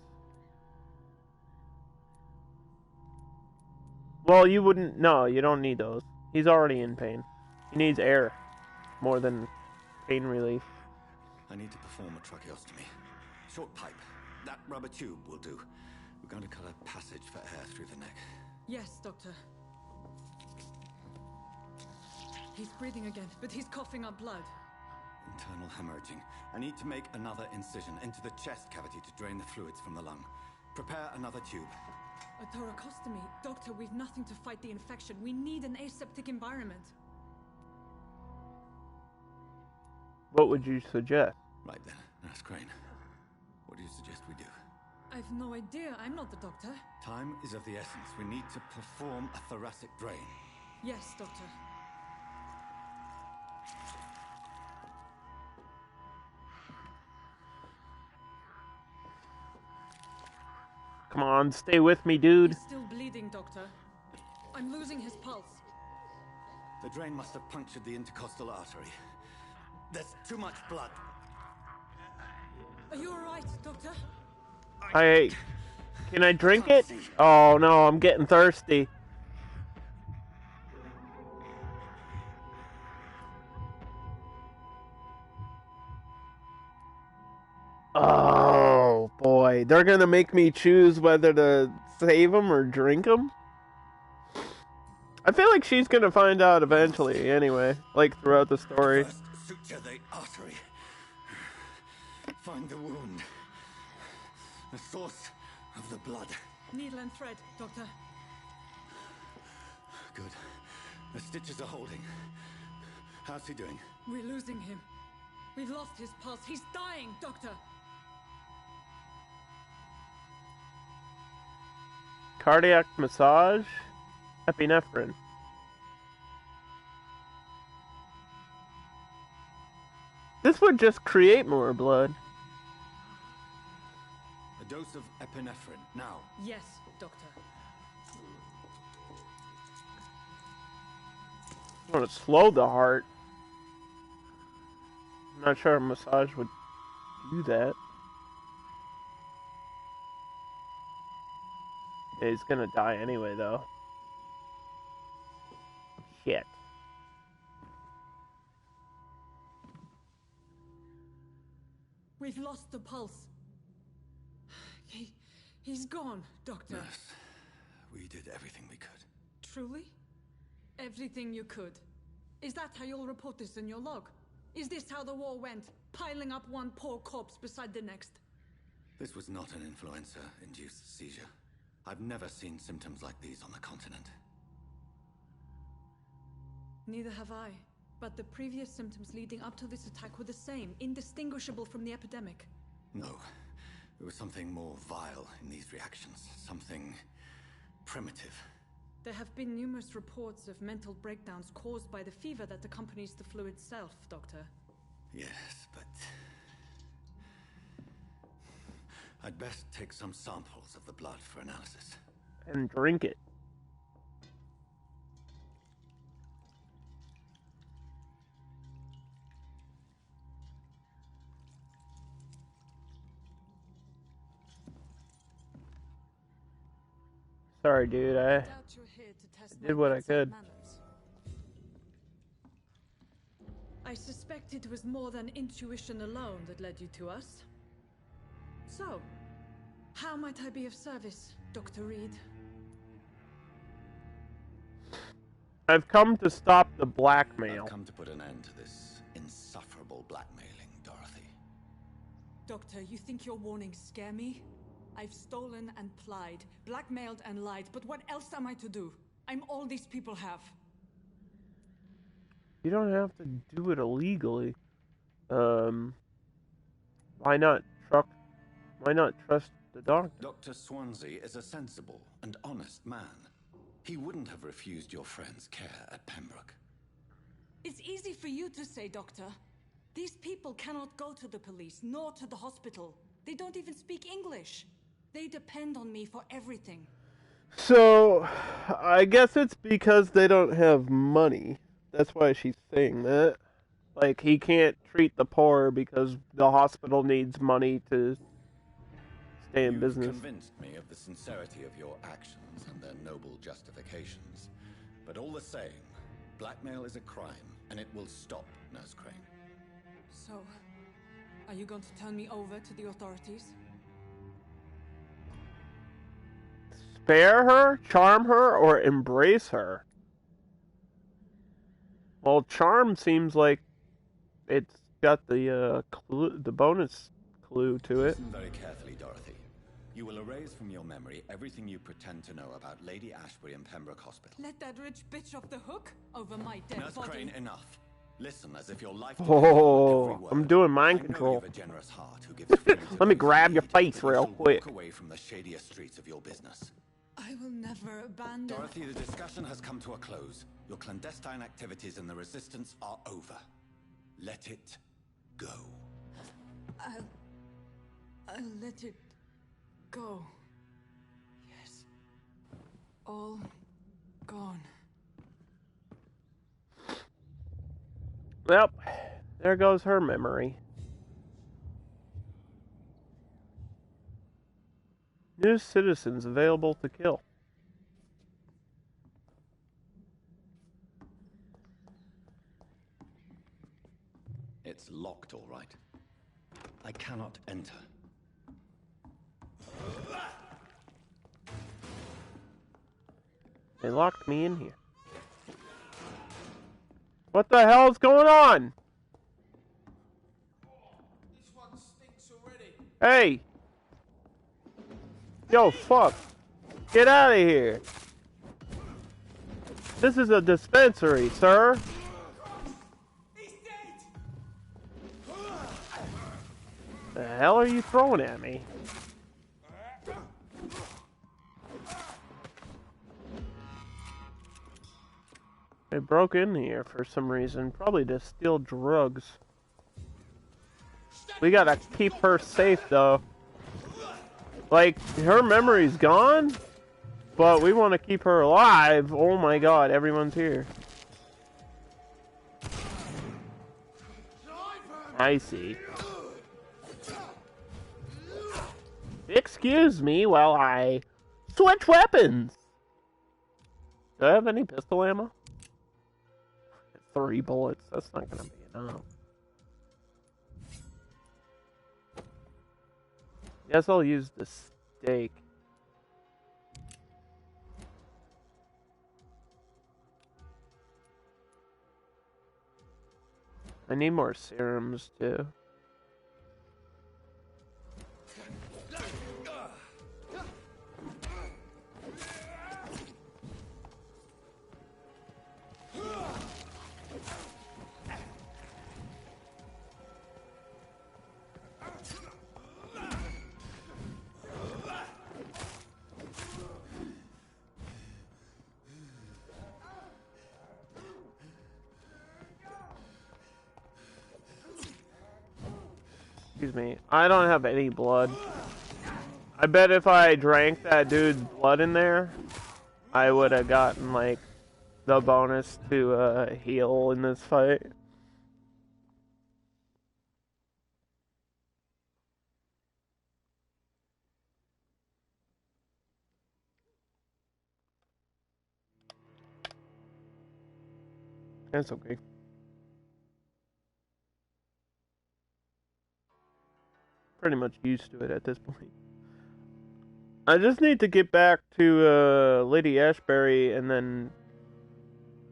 Speaker 1: Well, you wouldn't... No, you don't need those. He's already in pain. He needs air. More than pain relief.
Speaker 3: I need to perform a tracheostomy. Short pipe. That rubber tube will do. We're going to cut a passage for air through the neck.
Speaker 4: Yes, Doctor. He's breathing again, but he's coughing up blood.
Speaker 3: Internal hemorrhaging. I need to make another incision into the chest cavity to drain the fluids from the lung. Prepare another tube.
Speaker 4: A thoracostomy. Doctor, we've nothing to fight the infection. We need an aseptic environment.
Speaker 1: What would you suggest?
Speaker 3: Right then, Nurse Crane. What do you suggest we do?
Speaker 4: I've no idea. I'm not the doctor.
Speaker 3: Time is of the essence. We need to perform a thoracic drain.
Speaker 4: Yes, Doctor.
Speaker 1: Come on, stay with me, dude.
Speaker 4: He's still bleeding, Doctor. I'm losing his pulse.
Speaker 3: The drain must have punctured the intercostal artery. There's too much blood.
Speaker 4: Are you alright, Doctor?
Speaker 1: Can I drink it? Oh no, I'm getting thirsty. Oh boy, they're gonna make me choose whether to save him or drink him? I feel like she's gonna find out eventually anyway, like throughout the story.
Speaker 3: First, suture the artery. Find the wound. The source of the blood.
Speaker 4: Needle and thread, Doctor.
Speaker 3: Good. The stitches are holding. How's he doing?
Speaker 4: We're losing him. We've lost his pulse. He's dying, Doctor.
Speaker 1: Cardiac massage, epinephrine. This would just create more blood.
Speaker 3: A dose of epinephrine, now.
Speaker 4: Yes, Doctor.
Speaker 1: I want to slow the heart. I'm not sure a massage would do that. Yeah, he's gonna die anyway, though. Shit.
Speaker 4: We've lost the pulse. He's gone, Doctor.
Speaker 3: Nurse, we did everything we could.
Speaker 4: Truly? Everything you could. Is that how you'll report this in your log? Is this how the war went? Piling up one poor corpse beside the next?
Speaker 3: This was not an influenza-induced seizure. I've never seen symptoms like these on the continent.
Speaker 4: Neither have I. But the previous symptoms leading up to this attack were the same, indistinguishable from the epidemic.
Speaker 3: No. There was something more vile in these reactions. Something primitive.
Speaker 4: There have been numerous reports of mental breakdowns caused by the fever that accompanies the flu itself, Doctor.
Speaker 3: Yes, but... I'd best take some samples of the blood for analysis.
Speaker 1: And drink it. Sorry, dude. I did what I could.
Speaker 4: I suspect it was more than intuition alone that led you to us. So, how might I be of service, Dr. Reed?
Speaker 1: I've come to stop the blackmail.
Speaker 3: I've come to put an end to this insufferable blackmailing, Dorothy.
Speaker 4: Doctor, you think your warnings scare me? I've stolen and plied, blackmailed and lied, but what else am I to do? I'm all these people have.
Speaker 1: You don't have to do it illegally. Why not trust the doctor?
Speaker 3: Dr. Swansea is a sensible and honest man. He wouldn't have refused your friend's care at Pembroke.
Speaker 4: It's easy for you to say, Doctor. These people cannot go to the police, nor to the hospital. They don't even speak English. They depend on me for everything.
Speaker 1: So, I guess it's because they don't have money. That's why she's saying that. Like, he can't treat the poor because the hospital needs money to stay in business.
Speaker 3: You've convinced me of the sincerity of your actions and their noble justifications. But all the same, blackmail is a crime, and it will stop, Nurse Crane.
Speaker 4: So, are you going to turn me over to the authorities?
Speaker 1: Spare her, charm her, or embrace her? Well, charm seems like it's got the bonus clue to it.
Speaker 3: Listen very carefully, Dorothy. You will erase from your memory everything you pretend to know about Lady Ashbury and Pembroke Hospital.
Speaker 4: Let that rich bitch off the hook over my dead
Speaker 3: Nurse
Speaker 4: body.
Speaker 3: Crane, enough. Listen as if your life.
Speaker 1: Oh, I'm doing mind control.
Speaker 3: You have a generous heart who gives
Speaker 1: Let me grab your face real quick.
Speaker 3: Walk away from the shadiest streets of your business.
Speaker 4: I will never abandon...
Speaker 3: Dorothy, the discussion has come to a close. Your clandestine activities in the Resistance are over. Let it go.
Speaker 4: I'll let it go. Yes. All gone.
Speaker 1: Well, there goes her memory. New citizens available to kill.
Speaker 3: It's locked, all right. I cannot enter.
Speaker 1: They locked me in here. What the hell's going on?
Speaker 5: This one stinks already.
Speaker 1: Hey! Yo, fuck. Get out of here. This is a dispensary, sir.
Speaker 5: He's dead.
Speaker 1: The hell are you throwing at me? They broke in here for some reason, probably to steal drugs. We gotta keep her safe, though. Like, her memory's gone, but we want to keep her alive. Oh my god, everyone's here. I see. Excuse me while I switch weapons. Do I have any pistol ammo? 3 bullets. That's not gonna be enough. Guess I'll use the stake. I need more serums too. Excuse me. I don't have any blood. I bet if I drank that dude's blood in there, I would have gotten, like, the bonus to heal in this fight. That's okay. Pretty much used to it at this point. I just need to get back to Lady Ashbury, and then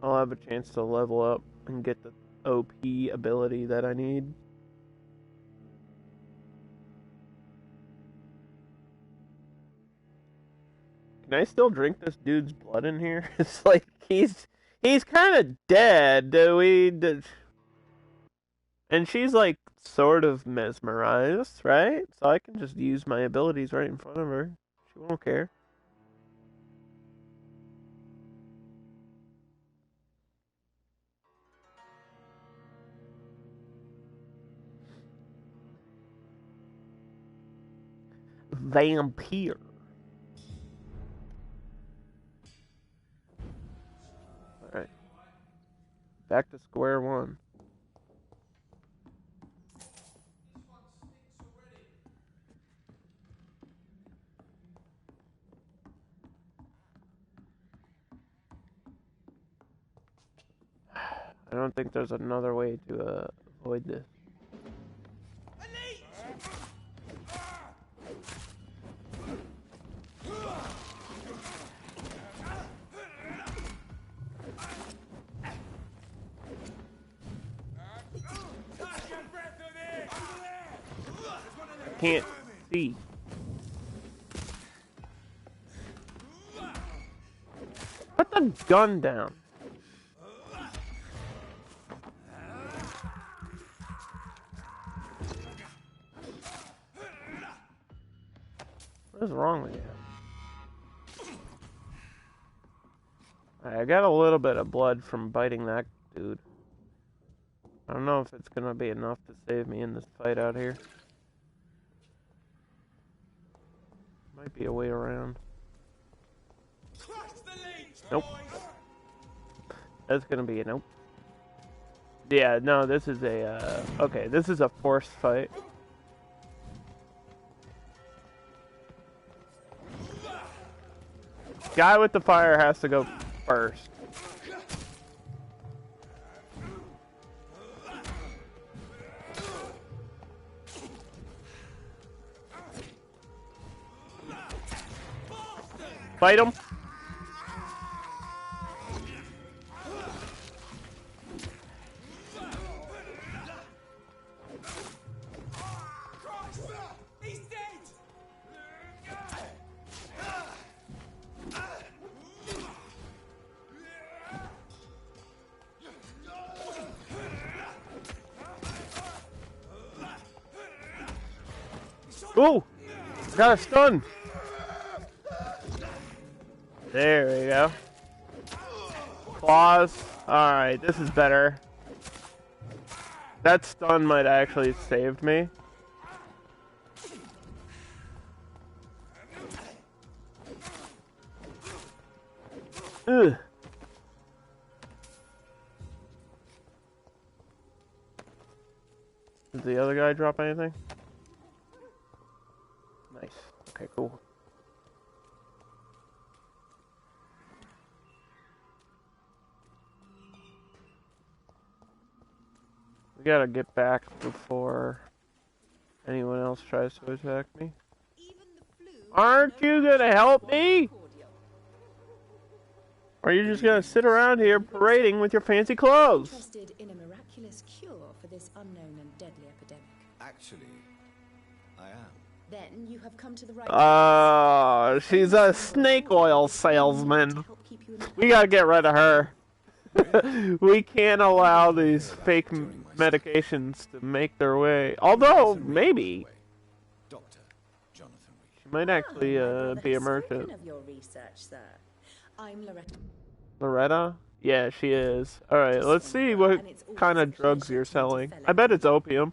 Speaker 1: I'll have a chance to level up and get the OP ability that I need. Can I still drink this dude's blood in here? It's like he's kind of dead. And she's like sort of mesmerized, right? So I can just use my abilities right in front of her. She won't care. Vampire. Alright. Back to square one. I don't think there's another way to avoid this. Can't see. Put the gun down. What is wrong with you? I got a little bit of blood from biting that dude. I don't know if it's gonna be enough to save me in this fight out here. Might be a way around. Nope. That's gonna be a nope. Yeah, no, this is a, okay, this is a forced fight. Guy with the fire has to go first. Fight him. Ooh! Got a stun! There we go. Claws. Alright, this is better. That stun might actually have saved me. Ugh. Did the other guy drop anything? Nice. Okay, cool. We gotta get back before anyone else tries to attack me. Aren't you gonna help me? Or are you just gonna sit around here parading with your fancy clothes?
Speaker 9: Interested in a miraculous cure for this unknown and deadly epidemic?
Speaker 3: Actually, I am.
Speaker 9: Then you have come to the right.
Speaker 1: Oh, she's a snake oil salesman. We gotta get rid of her. We can't allow these fake medications to make their way. Although, maybe.
Speaker 3: Dr. Jonathan Reed.
Speaker 1: She might actually be a merchant.
Speaker 9: Of your research, sir. I'm Loretta.
Speaker 1: Loretta? Yeah, she is. Alright, let's see what kind of drugs you're selling. I bet it's opium.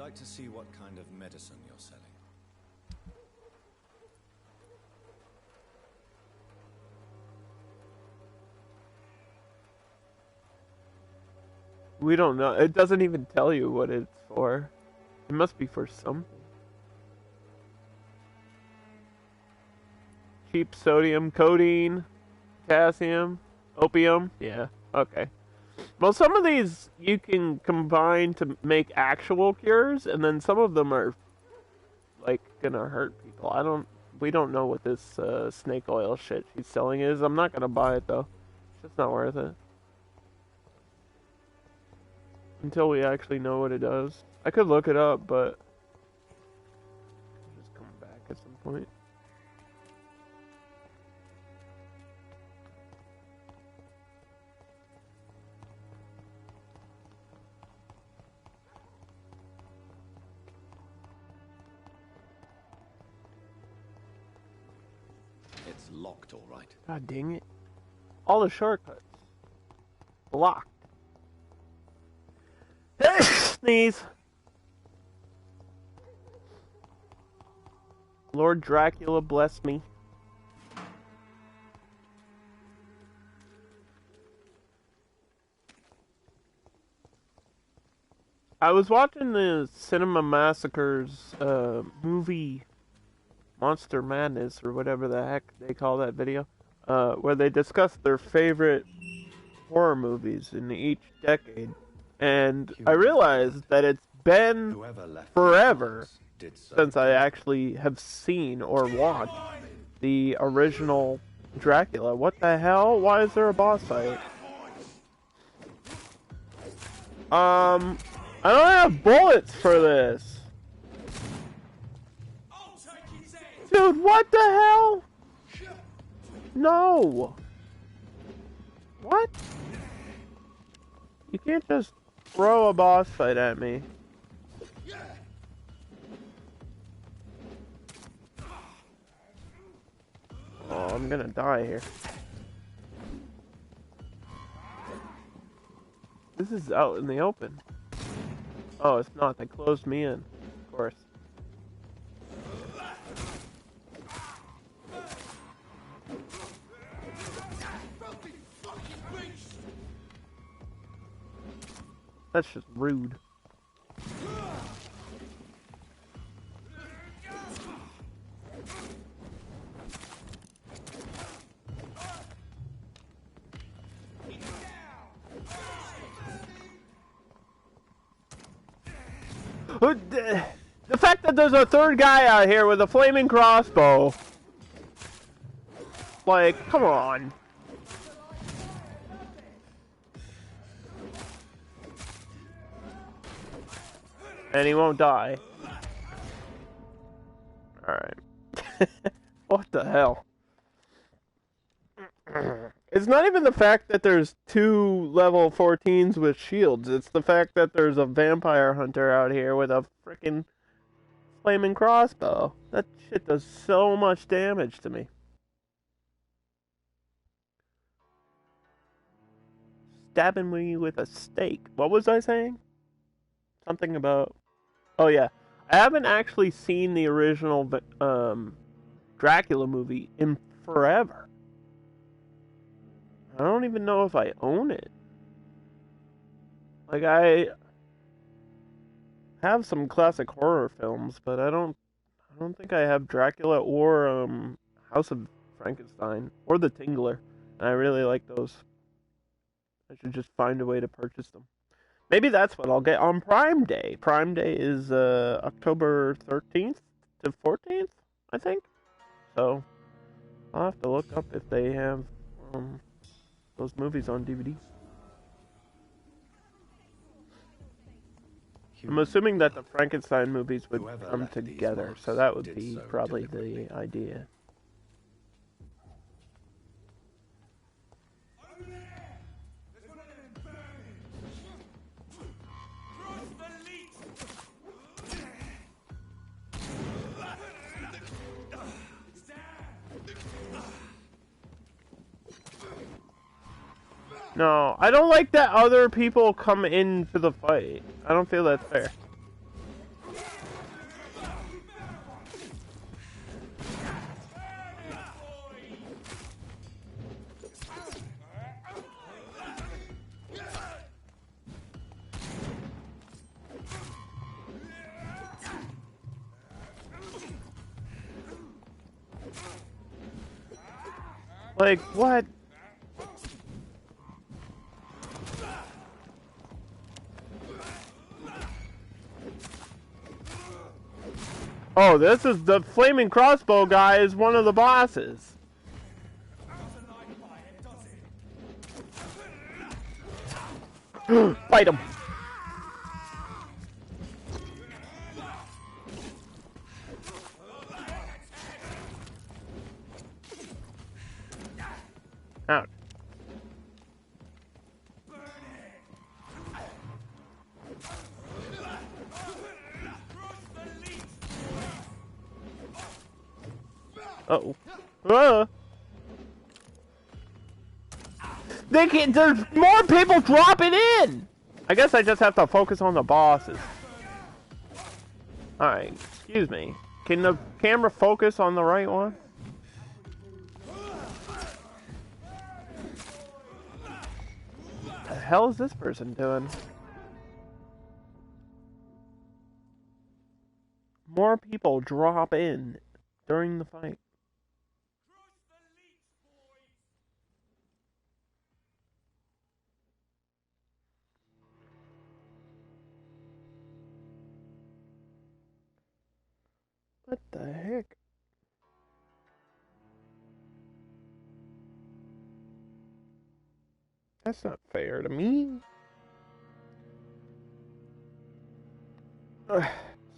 Speaker 3: like to see what kind of medicine you're selling.
Speaker 1: We don't know. It doesn't even tell you what it's for. It must be for something. Cheap sodium, codeine, potassium, opium. Yeah, okay. Well, some of these you can combine to make actual cures, and then some of them are, like, gonna hurt people. We don't know what this snake oil shit she's selling is. I'm not gonna buy it, though. It's just not worth it. Until we actually know what it does. I could look it up, but I'll just come back at some point.
Speaker 3: It's locked, all right.
Speaker 1: God dang it. All the shortcuts. Blocked. Sneeze. Lord Dracula bless me. I was watching the Cinema Massacres movie Monster Madness or whatever the heck they call that video, where they discuss their favorite horror movies in each decade. And I realized that it's been forever since I actually have seen or watched the original Dracula. What the hell? Why is there a boss fight? I don't have bullets for this. Dude, what the hell? No. What? You can't just throw a boss fight at me. Oh, I'm gonna die here. This is out in the open. Oh, it's not. They closed me in. Of course. That's just rude. The fact that there's a third guy out here with a flaming crossbow. Like, come on. And he won't die. Alright. What the hell? It's not even the fact that there's 2 level 14s with shields. It's the fact that there's a vampire hunter out here with a freaking flaming crossbow. That shit does so much damage to me. Stabbing me with a stake. What was I saying? Something about... Oh yeah. I haven't actually seen the original Dracula movie in forever. I don't even know if I own it. Like, I have some classic horror films, but I don't think I have Dracula or House of Frankenstein or The Tingler. And I really like those. I should just find a way to purchase them. Maybe that's what I'll get on Prime Day. Prime Day is October 13th to 14th, I think. So I'll have to look up if they have those movies on DVD. I'm assuming that the Frankenstein movies would come together, so that would be probably the idea. No, I don't like that other people come into the fight. I don't feel that's fair. Like, what? Oh, this is the flaming crossbow guy is one of the bosses. Fight him. Out. Uh-oh. There's more people dropping in! I guess I just have to focus on the bosses. Alright, excuse me. Can the camera focus on the right one? What the hell is this person doing? More people drop in during the fight. What the heck? That's not fair to me.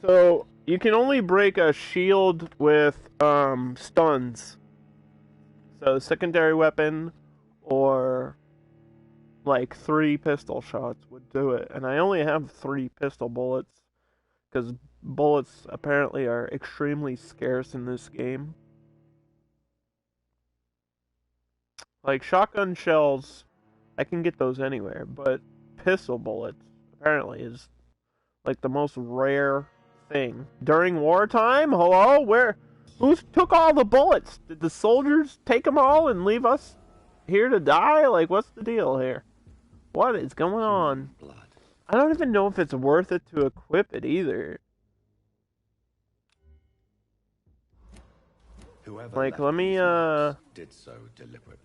Speaker 1: So, you can only break a shield with stuns. So, secondary weapon or like 3 pistol shots would do it. And I only have 3 pistol bullets because bullets apparently are extremely scarce in this game. Like shotgun shells, I can get those anywhere, but pistol bullets apparently is like the most rare thing. During wartime? Hello? Who took all the bullets? Did the soldiers take them all and leave us here to die? Like, what's the deal here? What is going on?
Speaker 8: Blood.
Speaker 1: I don't even know if it's worth it to equip it either.
Speaker 8: Whoever
Speaker 1: like,
Speaker 8: left
Speaker 1: let me,
Speaker 8: these marks did so deliberately.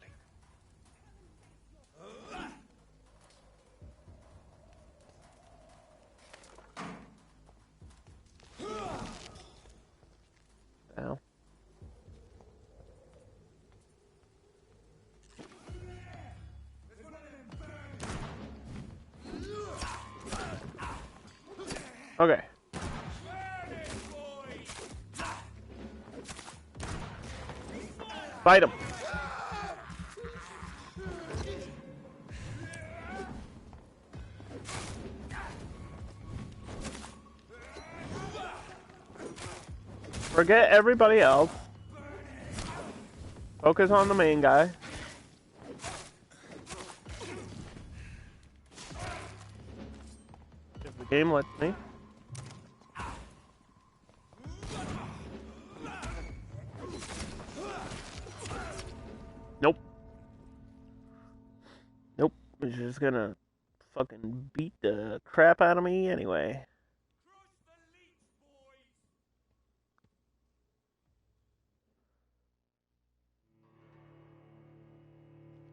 Speaker 8: Ow. Okay. Fight him. Forget everybody else. Focus on the main guy. If the game lets me. Nope. Nope. He's just gonna fucking beat the crap out of me anyway.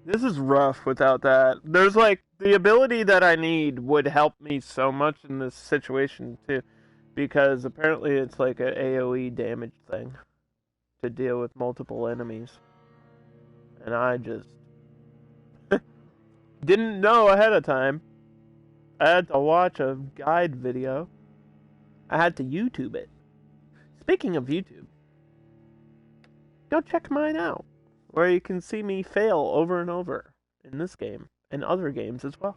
Speaker 8: This is rough without that. There's like, the ability that I need would help me so much in this situation too. Because apparently it's like an AoE damage thing to deal with multiple enemies. And I just didn't know ahead of time. I had to watch a guide video. I had to YouTube it. Speaking of YouTube, go check mine out, where you can see me fail over and over in this game and other games as well.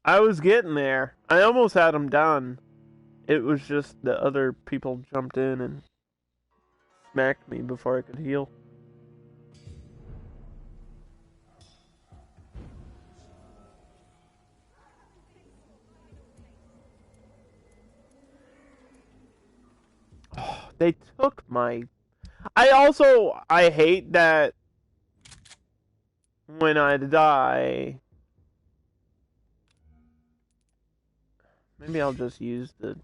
Speaker 8: I was getting there. I almost had them done. It was just the other people jumped in and smacked me before I could heal. Oh, they took my... I hate that when I die... Maybe I'll just use the...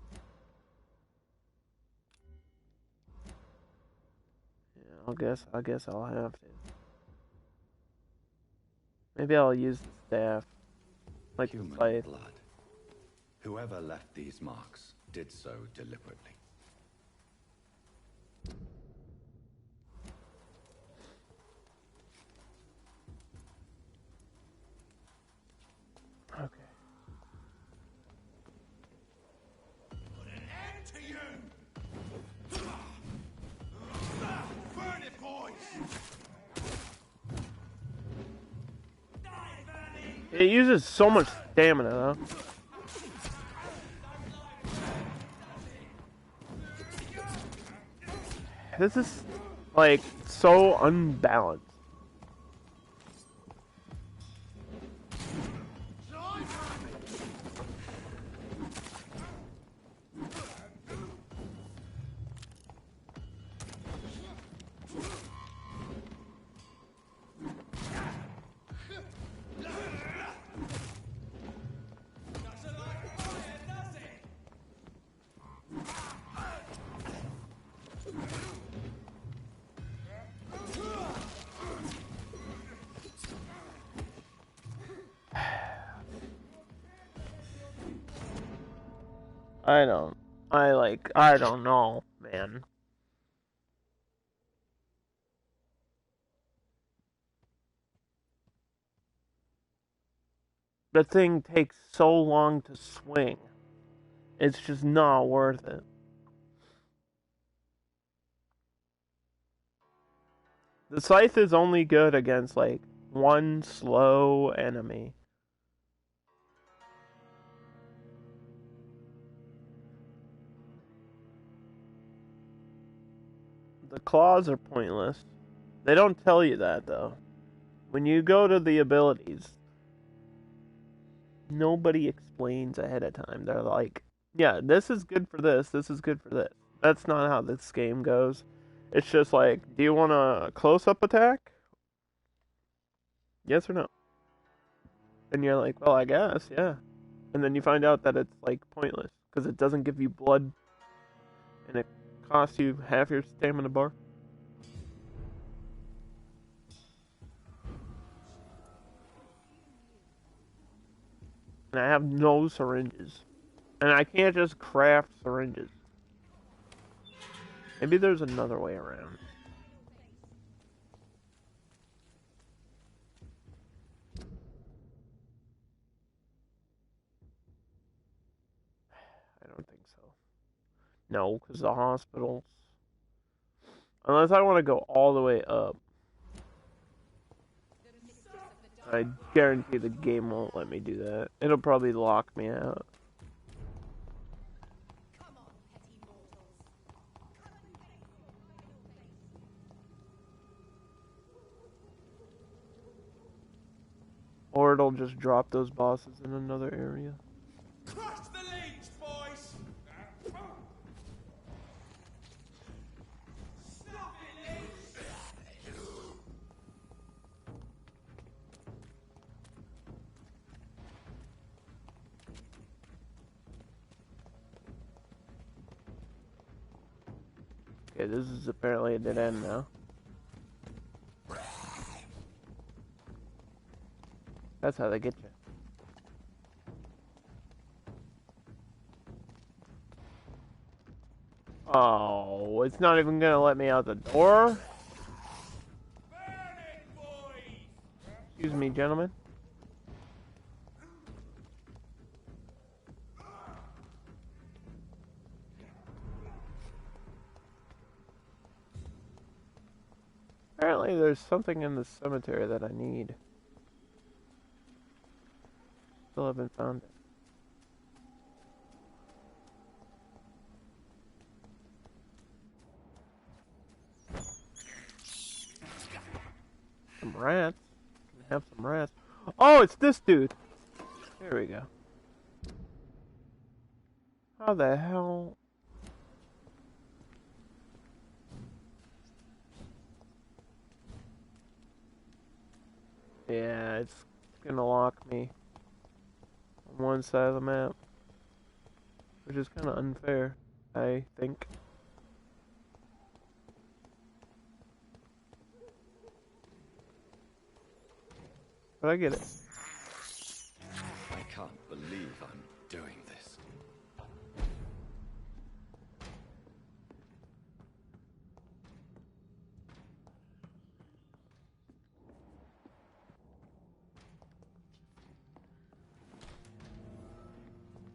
Speaker 8: I guess I'll have to. Maybe I'll use the staff. Like
Speaker 3: Human
Speaker 8: fight.
Speaker 3: blood. Whoever left these marks did so deliberately.
Speaker 8: Okay.
Speaker 5: Put an end to you! Burn it, boys!
Speaker 8: It uses so much stamina, though. This is, like, so unbalanced. I don't know, man. The thing takes so long to swing. It's just not worth it. The scythe is only good against, like, one slow enemy. The claws are pointless. They don't tell you that, though. When you go to the abilities, nobody explains ahead of time. They're like, yeah, this is good for this, this is good for this. That's not how this game goes. It's just like, do you want a close-up attack? Yes or no? And you're like, well, I guess, yeah. And then you find out that it's, like, pointless. Because it doesn't give you blood. And it costs you half your stamina bar. And I have no syringes. And I can't just craft syringes. Maybe there's another way around. I don't think so. No, because the hospitals... Unless I want to go all the way up. I guarantee the game won't let me do that. It'll probably lock me out. Or it'll just drop those bosses in another area.
Speaker 5: Crush the leech, boys! Stop it, leech!
Speaker 8: Okay, this is apparently a dead end now. That's how they get you. Oh, it's not even gonna let me out the door? Excuse me, gentlemen. Apparently there's something in the cemetery that I need. Still haven't found it. Some rats. Can I have some rats? Oh, it's this dude! There we go. How the hell? Yeah, it's gonna lock me on one side of the map, which is kind of unfair, I think.
Speaker 1: but I get it.
Speaker 3: I can't believe I'm doing this.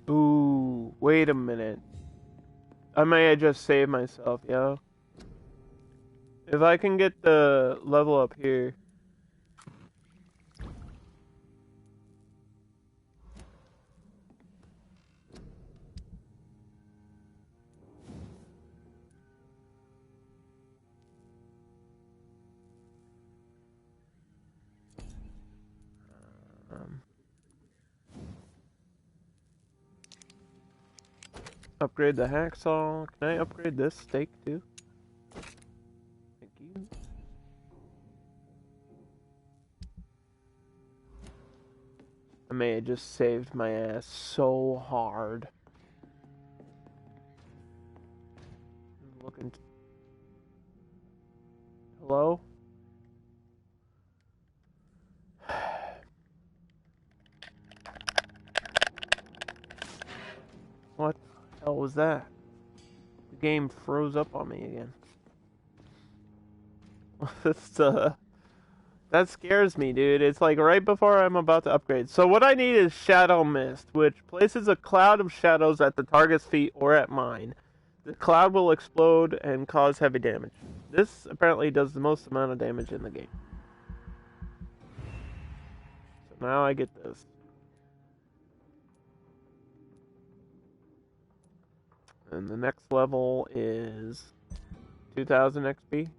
Speaker 1: Ooh, wait a minute. I may have just saved myself, yo. If I can get the level up here. Upgrade the hacksaw. Can I upgrade this steak too? Thank you. I may have just saved my ass so hard. I'm looking. Hello? What the hell was that? The game froze up on me again. That scares me, dude. It's like right before I'm about to upgrade. So what I need is Shadow Mist, which places a cloud of shadows at the target's feet or at mine. The cloud will explode and cause heavy damage. This apparently does the most amount of damage in the game. So now I get this. And the next level is 2000 XP.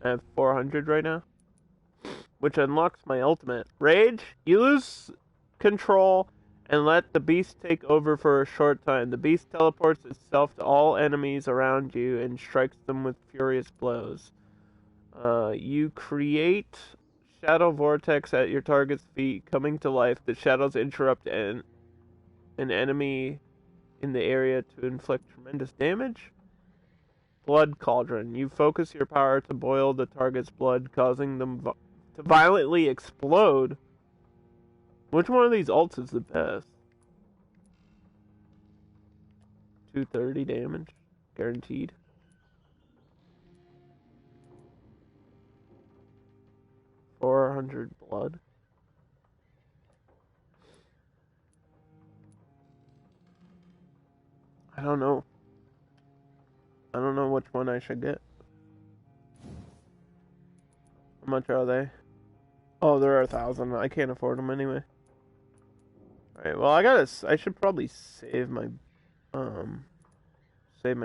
Speaker 1: I have 400 right now, which unlocks my ultimate. Rage, you lose control and let the beast take over for a short time. The beast teleports itself to all enemies around you and strikes them with furious blows. You create shadow vortex at your target's feet, coming to life. The shadows interrupt an enemy in the area to inflict tremendous damage. Blood Cauldron. You focus your power to boil the target's blood, causing them to violently explode. Which one of these ults is the best? 230 damage. Guaranteed. $400 blood. I don't know. I don't know which one I should get. How much are they? Oh, they're 1,000. I can't afford them anyway. Alright, well, I should probably save my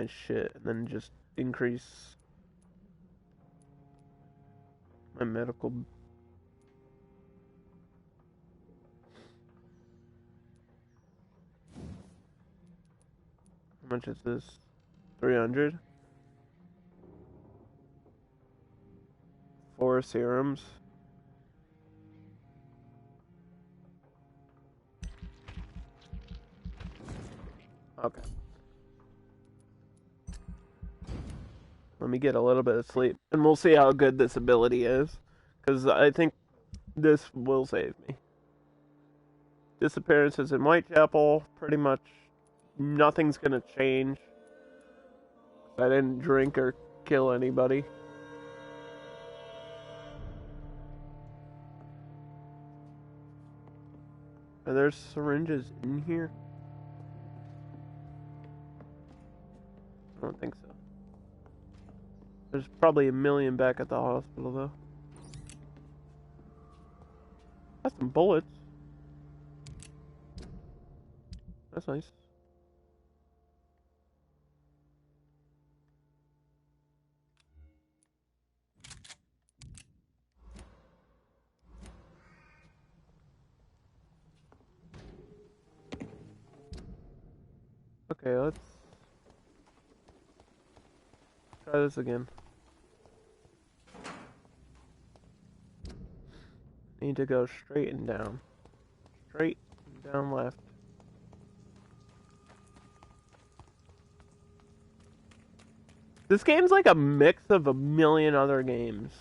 Speaker 1: shit and then just increase my medical. How much is this? 300? 4 serums. Okay. Let me get a little bit of sleep, and we'll see how good this ability is, because I think this will save me. Disappearances in Whitechapel, pretty much nothing's gonna change. I didn't drink or kill anybody. Are there syringes in here? I don't think so. There's probably a million back at the hospital, though. Got some bullets. That's nice. Okay, let's try this again. Need to go straight and down. Straight and down left. This game's like a mix of a million other games.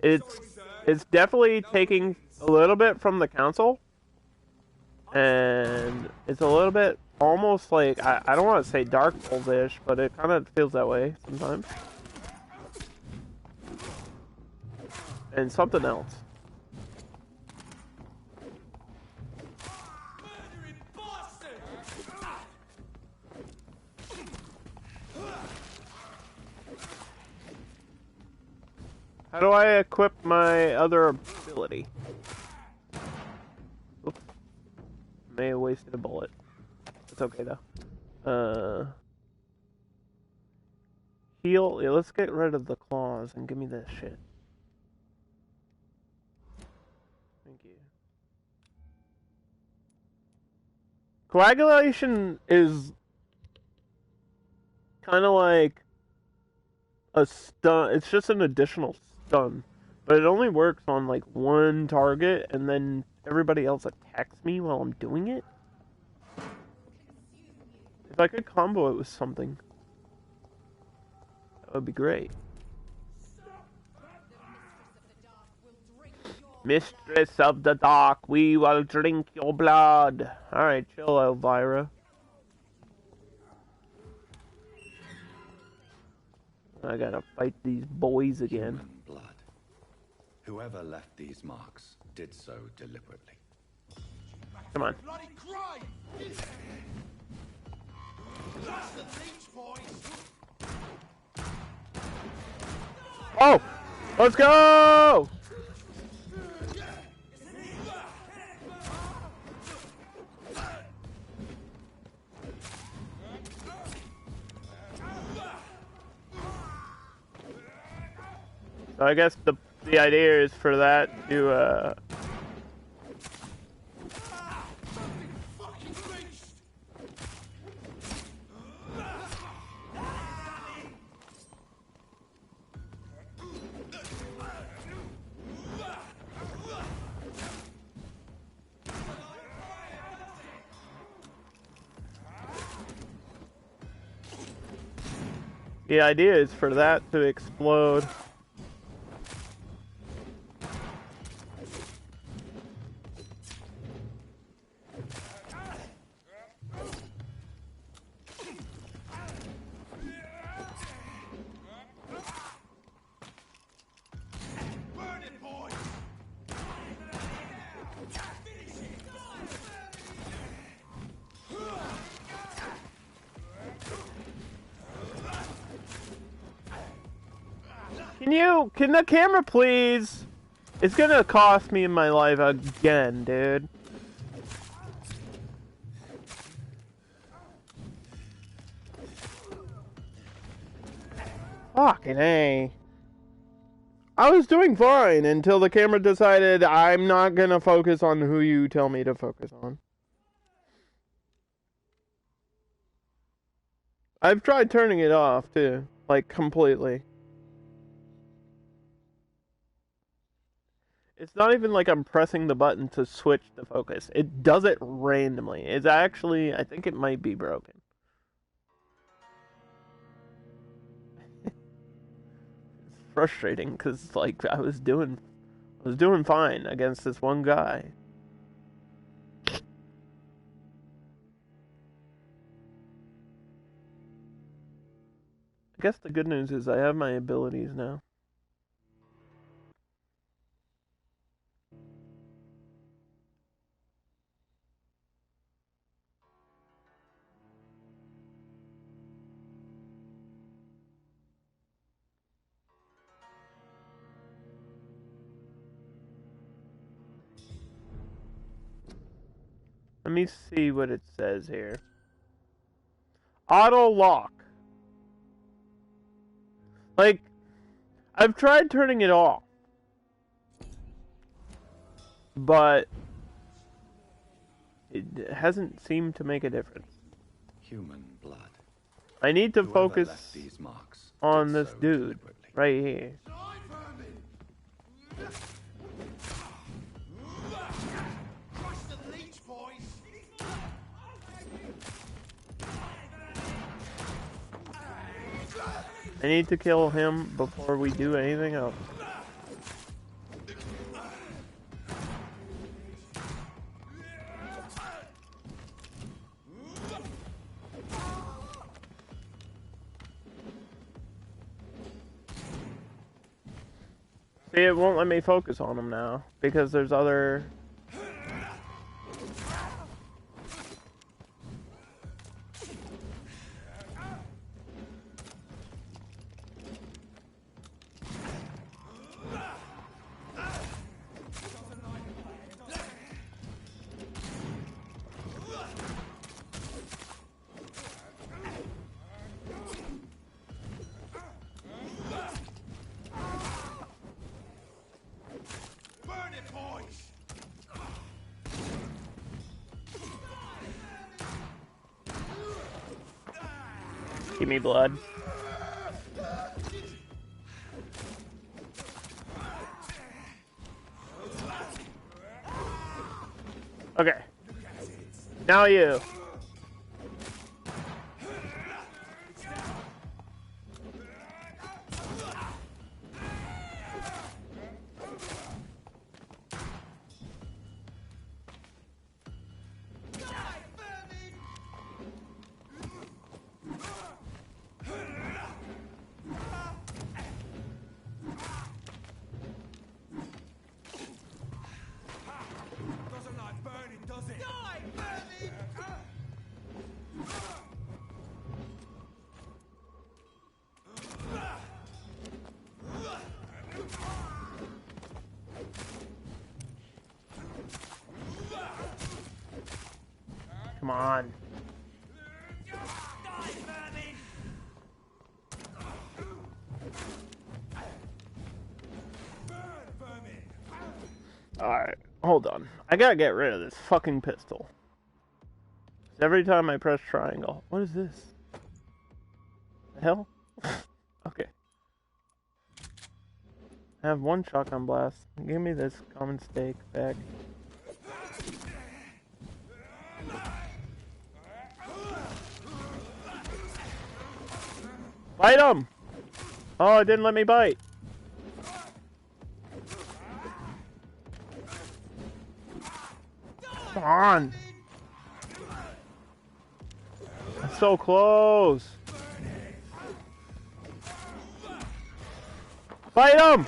Speaker 1: It's It's definitely taking a little bit from the council. And it's a little bit almost like, I don't want to say Dark Souls-ish, but it kind of feels that way sometimes. And something else. How do I equip my other ability? Oops. May have wasted a bullet. It's okay though. Heal. Yeah, let's get rid of the claws and give me this shit. Thank you. Coagulation is kind of like a stun. It's just an additional stun, but it only works on like one target, and then everybody else attacks me while I'm doing it. If I could combo it with something, that would be great. Mistress of the Dark, we will drink your blood. Alright, chill, Elvira. I gotta fight these boys again.
Speaker 3: Human blood. Whoever left these marks did so deliberately.
Speaker 1: Come on. Oh! Let's go! So I guess the idea is for that to the idea is for that to explode. Can the camera please? It's gonna cost me in my life again, dude. Fucking A. I was doing fine until the camera decided I'm not gonna focus on who you tell me to focus on. I've tried turning it off too, like completely. It's not even like I'm pressing the button to switch the focus. It does it randomly. It's actually, I think it might be broken. It's frustrating because like I was doing fine against this one guy. I guess the good news is I have my abilities now. Let me see what it says here. Auto lock. Like, I've tried turning it off, but it hasn't seemed to make a difference.
Speaker 3: Human blood.
Speaker 1: I need to focus
Speaker 3: these marks
Speaker 1: on this dude right here. I need to kill him before we do anything else. See, it won't let me focus on them now because there's other. Give me blood. Okay. Now you. Come on. Alright, hold on. I gotta get rid of this fucking pistol. Every time I press triangle. What is this? The hell? Okay. I have one shotgun blast. Give me this common steak back. Bite him! Oh, it didn't let me bite. Come on! That's so close! Bite him!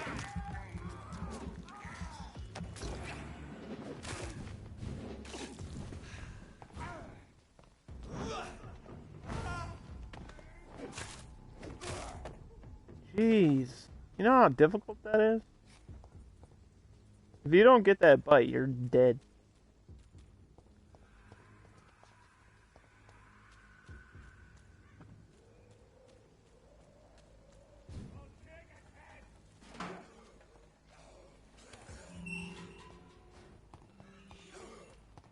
Speaker 1: Jeez. You know how difficult that is? If you don't get that bite, you're dead.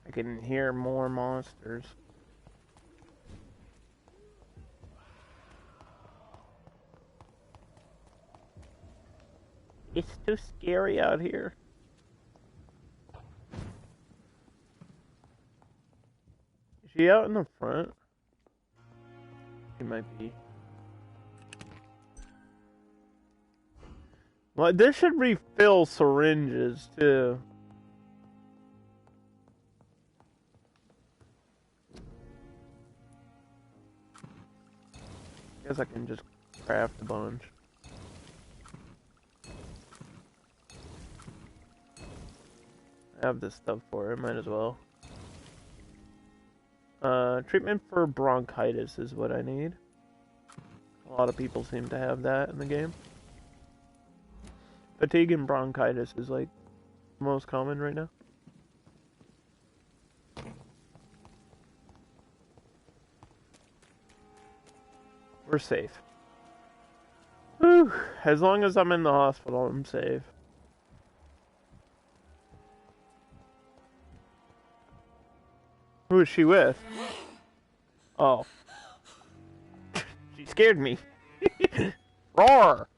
Speaker 1: I can hear more monsters. It's too scary out here. Is she out in the front? She might be. Well, this should refill syringes too. Guess I can just craft a bunch. I have this stuff for it, might as well. Treatment for bronchitis is what I need. A lot of people seem to have that in the game. Fatigue and bronchitis is like most common right now. We're safe. Whew. As long as I'm in the hospital, I'm safe. Who is she with? Oh. She scared me. Roar!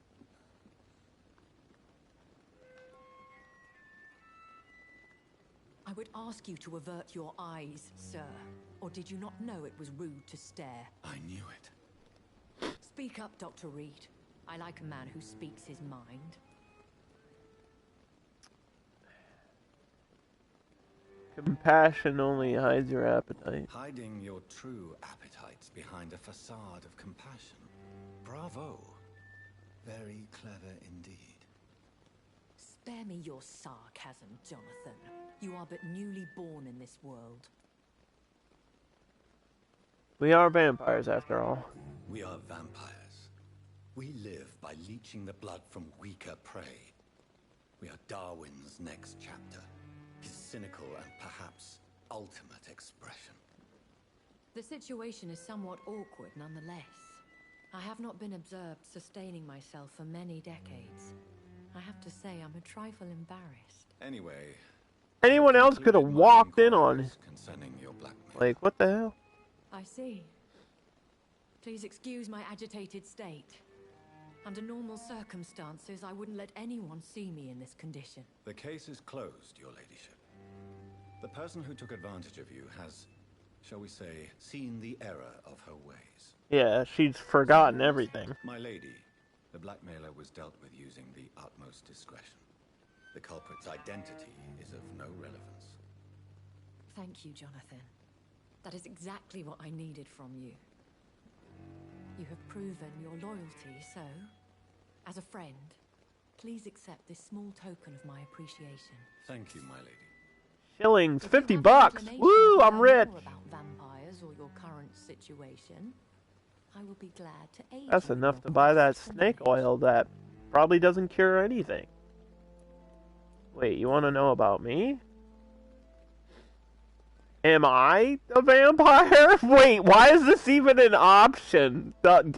Speaker 10: I would ask you to avert your eyes, sir. Or did you not know it was rude to stare?
Speaker 3: I knew it.
Speaker 10: Speak up, Dr. Reed. I like a man who speaks his mind.
Speaker 1: Compassion only hides your appetite.
Speaker 3: Hiding your true appetites behind a facade of compassion. Bravo. Very clever indeed.
Speaker 10: Spare me your sarcasm, Jonathan. You are but newly born in this world.
Speaker 8: We are vampires, after all.
Speaker 3: We are vampires. We live by leeching the blood from weaker prey. We are Darwin's next chapter. His cynical and perhaps ultimate expression.
Speaker 10: The situation is somewhat awkward nonetheless. I have not been observed sustaining myself for many decades. I have to say I'm a trifle embarrassed.
Speaker 3: Anyway,
Speaker 8: anyone else could have walked in on it.
Speaker 3: Concerning your blackmail.
Speaker 8: Like, what the hell?
Speaker 10: I see. Please excuse my agitated state. Under normal circumstances, I wouldn't let anyone see me in this condition.
Speaker 3: The case is closed, your ladyship. The person who took advantage of you has, shall we say, seen the error of her ways.
Speaker 8: Yeah, she's forgotten everything.
Speaker 3: My lady, the blackmailer was dealt with using the utmost discretion. The culprit's identity is of no relevance.
Speaker 10: Thank you, Jonathan. That is exactly what I needed from you. You have proven your loyalty, so, as a friend, please accept this small token of my appreciation.
Speaker 3: Thank you, my lady.
Speaker 8: Shillings, $50. Woo, I'm rich.
Speaker 10: About vampires or your current situation, I will be glad to aid.
Speaker 8: That's enough to buy that snake oil that probably doesn't cure anything. Wait, you want to know about me? Am I a vampire? Wait, why is this even an option?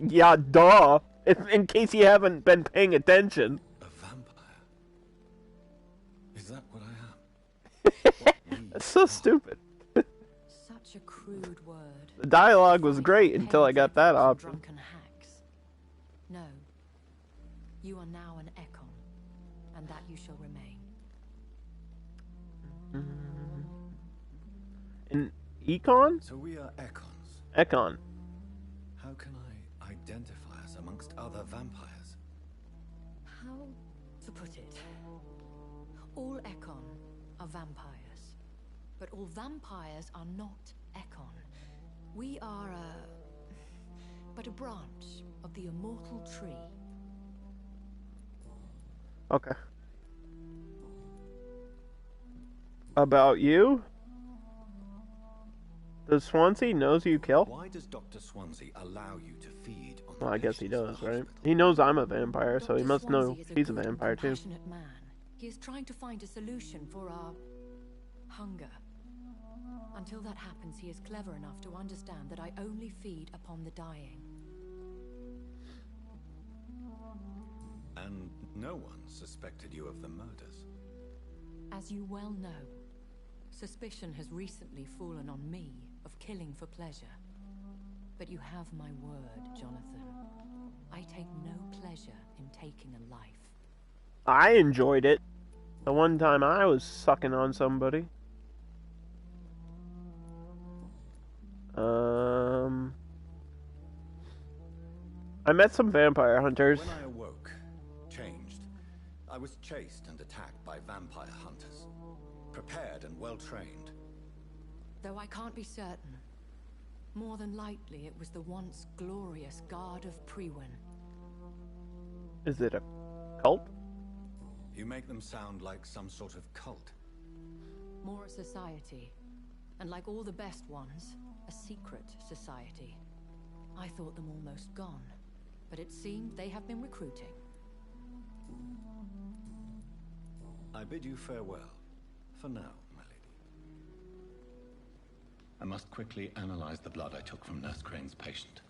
Speaker 8: Yeah, duh. In case you haven't been paying attention.
Speaker 3: A vampire? Is that what I am?
Speaker 8: That's so stupid.
Speaker 10: Such a crude word.
Speaker 8: The dialogue was great until I got that option.
Speaker 10: Drunken hacks. No. You are now an Ekon, and that you shall remain.
Speaker 8: An Econ?
Speaker 3: So we are Ekons.
Speaker 8: Ekon.
Speaker 3: How can I identify us amongst other vampires?
Speaker 10: How to put it? All Ekon are vampires, but all vampires are not Ekon. We are but a branch of the immortal tree.
Speaker 8: Okay. About you? Does Swansea knows you kill?
Speaker 3: Why does Dr. Swansea allow you to feed on
Speaker 8: Well, I guess he does, right? He knows I'm a vampire, so he must know he's a vampire too.
Speaker 10: Man. He is trying to find a solution for our hunger. Until that happens, he is clever enough to understand that I only feed upon the dying.
Speaker 3: And no one suspected you of the murders.
Speaker 10: As you well know, suspicion has recently fallen on me of killing for pleasure. But you have my word, Jonathan. I take no pleasure in taking a life.
Speaker 8: I enjoyed it. The one time I was sucking on somebody. I met some vampire hunters.
Speaker 3: When I awoke, changed, I was chased and attacked by vampire hunters. Prepared and well-trained.
Speaker 10: Though I can't be certain. More than likely, it was the once glorious Guard of Priwen.
Speaker 8: Is it a cult?
Speaker 3: You make them sound like some sort of cult.
Speaker 10: More a society. And like all the best ones, a secret society. I thought them almost gone. But it seemed they have been recruiting.
Speaker 3: I bid you farewell. For now, my lady. I must quickly analyze the blood I took from Nurse Crane's patient.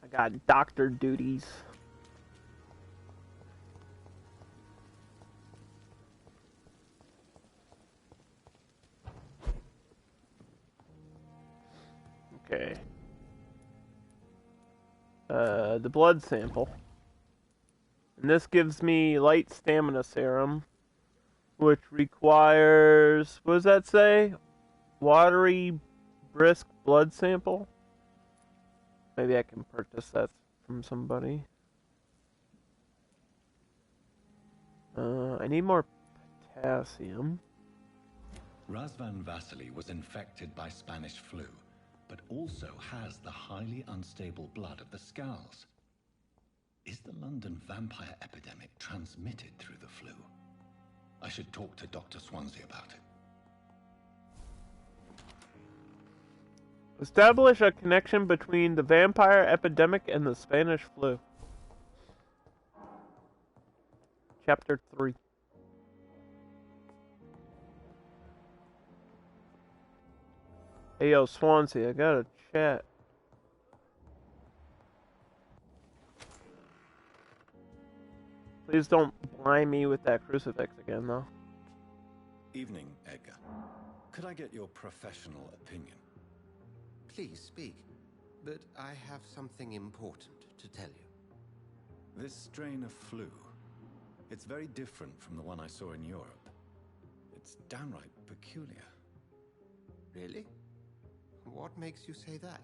Speaker 8: I got doctor duties. Okay. The blood sample. And this gives me light stamina serum, which requires, what does that say? Watery, brisk blood sample? Maybe I can purchase that from somebody. I need more potassium.
Speaker 3: Razvan Vasily was infected by Spanish flu. but also has the highly unstable blood of the Skulls. Is the London vampire epidemic transmitted through the flu? I should talk to Dr. Swansea about it.
Speaker 8: Establish a connection between the vampire epidemic and the Spanish flu. Chapter 3. Hey yo, Swansea, I got a chat. Please don't blind me with that crucifix again, though.
Speaker 3: Evening, Edgar. Could I get your professional opinion?
Speaker 5: Please speak, but I have something important to tell you.
Speaker 3: This strain of flu, it's very different from the one I saw in Europe. It's downright peculiar.
Speaker 5: Really? What makes you say that?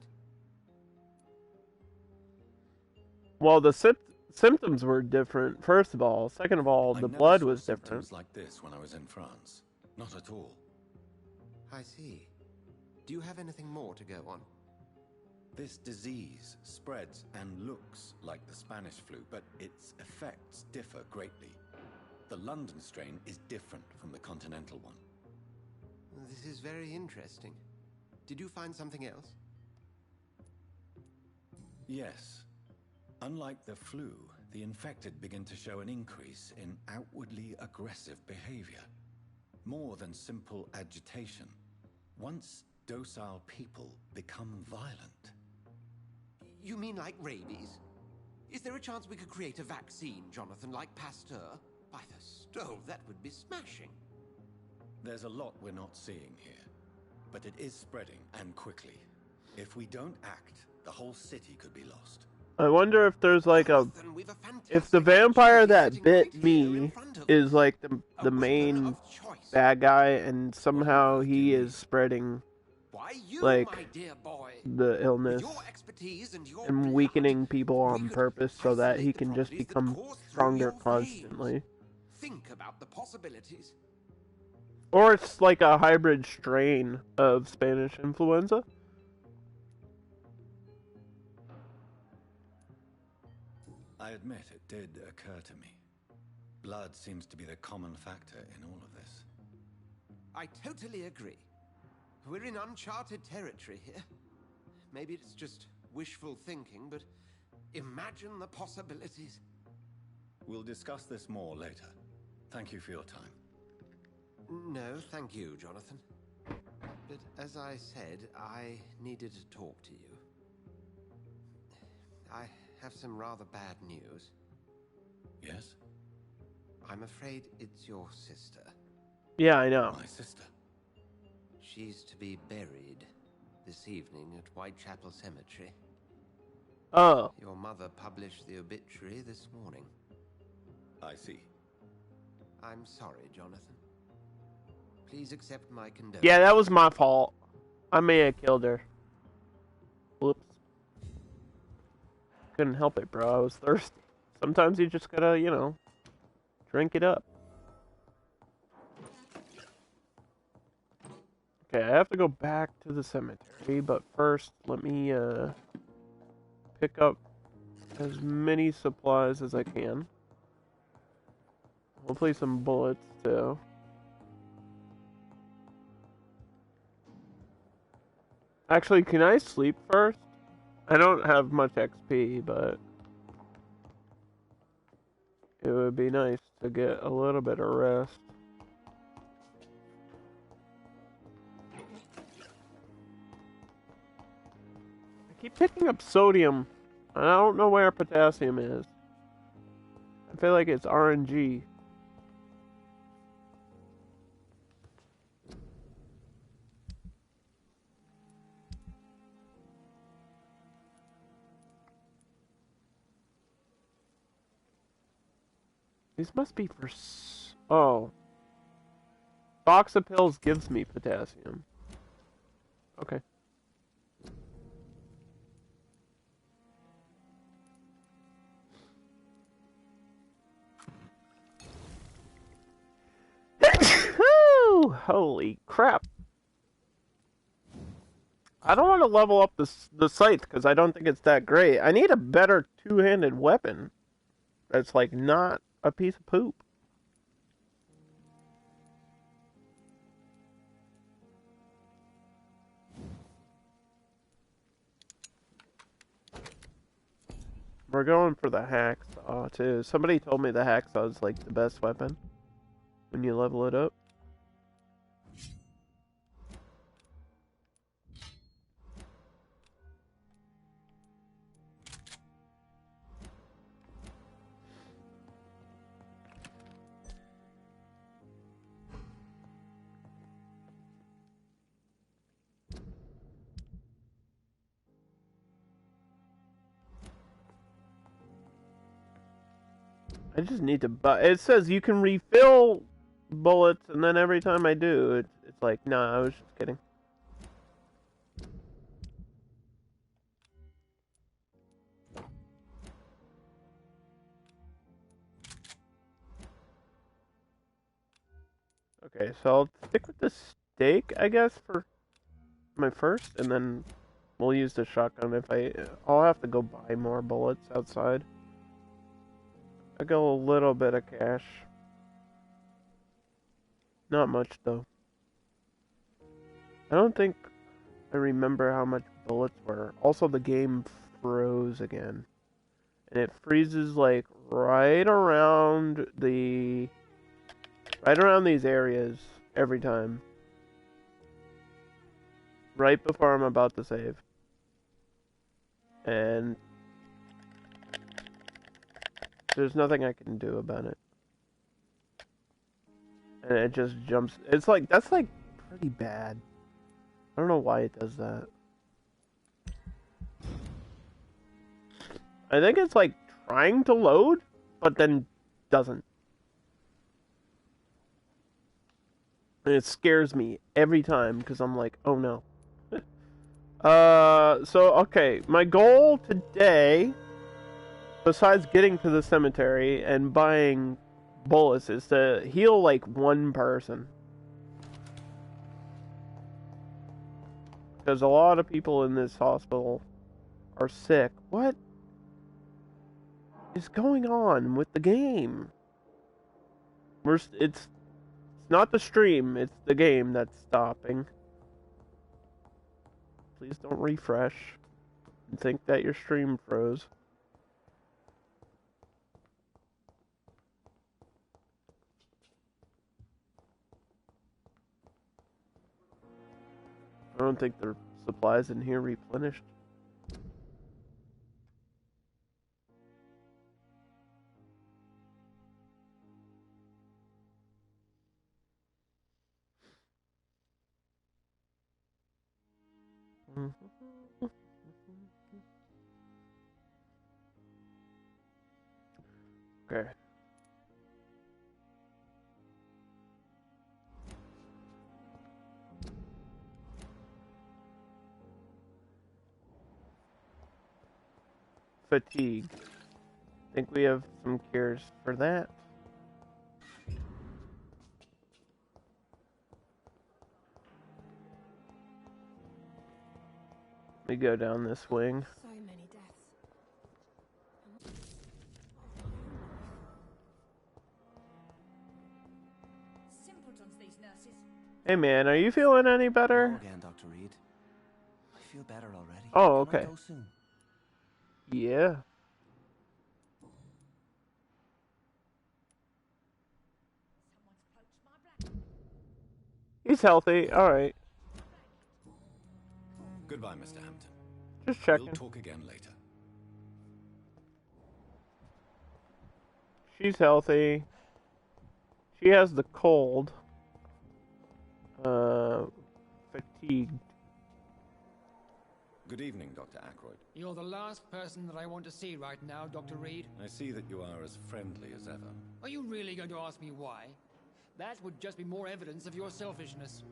Speaker 8: Well, the symptoms were different, first of all. Second of all, the blood was different.
Speaker 3: Symptoms like this when I was in France. Not at all.
Speaker 5: I see. Do you have anything more to go on?
Speaker 3: This disease spreads and looks like the Spanish flu, but its effects differ greatly. The London strain is different from the continental one.
Speaker 5: This is very interesting. Did you find something else?
Speaker 3: Yes. Unlike the flu, the infected begin to show an increase in outwardly aggressive behavior. More than simple agitation. Once docile people become violent.
Speaker 5: You mean like rabies? Is there a chance we could create a vaccine, Jonathan, like Pasteur? By the stove, that would be smashing.
Speaker 3: There's a lot we're not seeing here. But it is spreading, and quickly. If we don't act, the whole city could be lost.
Speaker 8: I wonder if there's like if the vampire that bit me is like the main bad guy, and somehow he is spreading like the illness and weakening people on purpose so that he can just become stronger constantly.
Speaker 5: Think about the possibilities.
Speaker 8: Or it's like a hybrid strain of Spanish influenza.
Speaker 3: I admit it did occur to me. Blood seems to be the common factor in all of this.
Speaker 5: I totally agree. We're in uncharted territory here. Maybe it's just wishful thinking, but imagine the possibilities.
Speaker 3: We'll discuss this more later. Thank you for your time.
Speaker 5: No, thank you, Jonathan. But as I said, I needed to talk to you. I have some rather bad news.
Speaker 3: Yes?
Speaker 5: I'm afraid it's your sister.
Speaker 8: Yeah, I know.
Speaker 3: My sister?
Speaker 5: She's to be buried this evening at Whitechapel Cemetery.
Speaker 8: Oh.
Speaker 5: Your mother published the obituary this morning.
Speaker 3: I see.
Speaker 5: I'm sorry, Jonathan. Please accept my condolences.
Speaker 8: Yeah, that was my fault. I may have killed her. Whoops. Couldn't help it, bro. I was thirsty. Sometimes you just gotta, you know, drink it up. Okay, I have to go back to the cemetery, but first, let me, pick up as many supplies as I can. Hopefully some bullets, too. Actually, can I sleep first? I don't have much XP, but it would be nice to get a little bit of rest. I keep picking up sodium, and I don't know where potassium is. I feel like it's RNG. These must be for... Oh. Box of pills gives me potassium. Okay. Holy crap.
Speaker 1: I don't want to level up the scythe because I don't think it's that great. I need a better two-handed weapon that's like not a piece of poop. We're going for the hacksaw too. Somebody told me the hacksaw is like the best weapon when you level it up. I just need to buy. It says you can refill bullets, and then every time I do, it's like, nah, I was just kidding. Okay, so I'll stick with the stake, I guess, for my first, and then we'll use the shotgun if I'll have to go buy more bullets outside. I got a little bit of cash. Not much, though. I don't think I remember how much bullets were. Also, the game froze again. And it freezes, like, right around these areas every time. Right before I'm about to save. And there's nothing I can do about it. And it just jumps. It's like, that's like pretty bad. I don't know why it does that. I think it's like trying to load, but then doesn't. And it scares me every time because I'm like, oh no. So, okay. My goal today, besides getting to the cemetery and buying bullets, is to heal like one person. Because a lot of people in this hospital are sick. What is going on with the game? It's not the stream, it's the game that's stopping. Please don't refresh and think that your stream froze. I don't think the supplies in here replenished. Okay. Fatigue. I think we have some cures for that. We go down this wing.
Speaker 9: So many deaths.
Speaker 4: Simpletons, these nurses.
Speaker 1: Hey man, are you feeling any better?
Speaker 11: Hello again, Dr. Reed. I feel better already.
Speaker 1: Oh, okay.
Speaker 11: Can I go soon?
Speaker 1: Yeah. He's healthy. All right.
Speaker 3: Goodbye, Mr. Hampton.
Speaker 1: Just checking.
Speaker 3: We'll talk again later.
Speaker 1: She's healthy. She has the cold. Fatigued.
Speaker 3: Good evening, Dr. Ackroyd.
Speaker 6: You're the last person that I want to see right now, Dr. Reed.
Speaker 3: I see that you are as friendly as ever.
Speaker 6: Are you really going to ask me why? That would just be more evidence of your selfishness.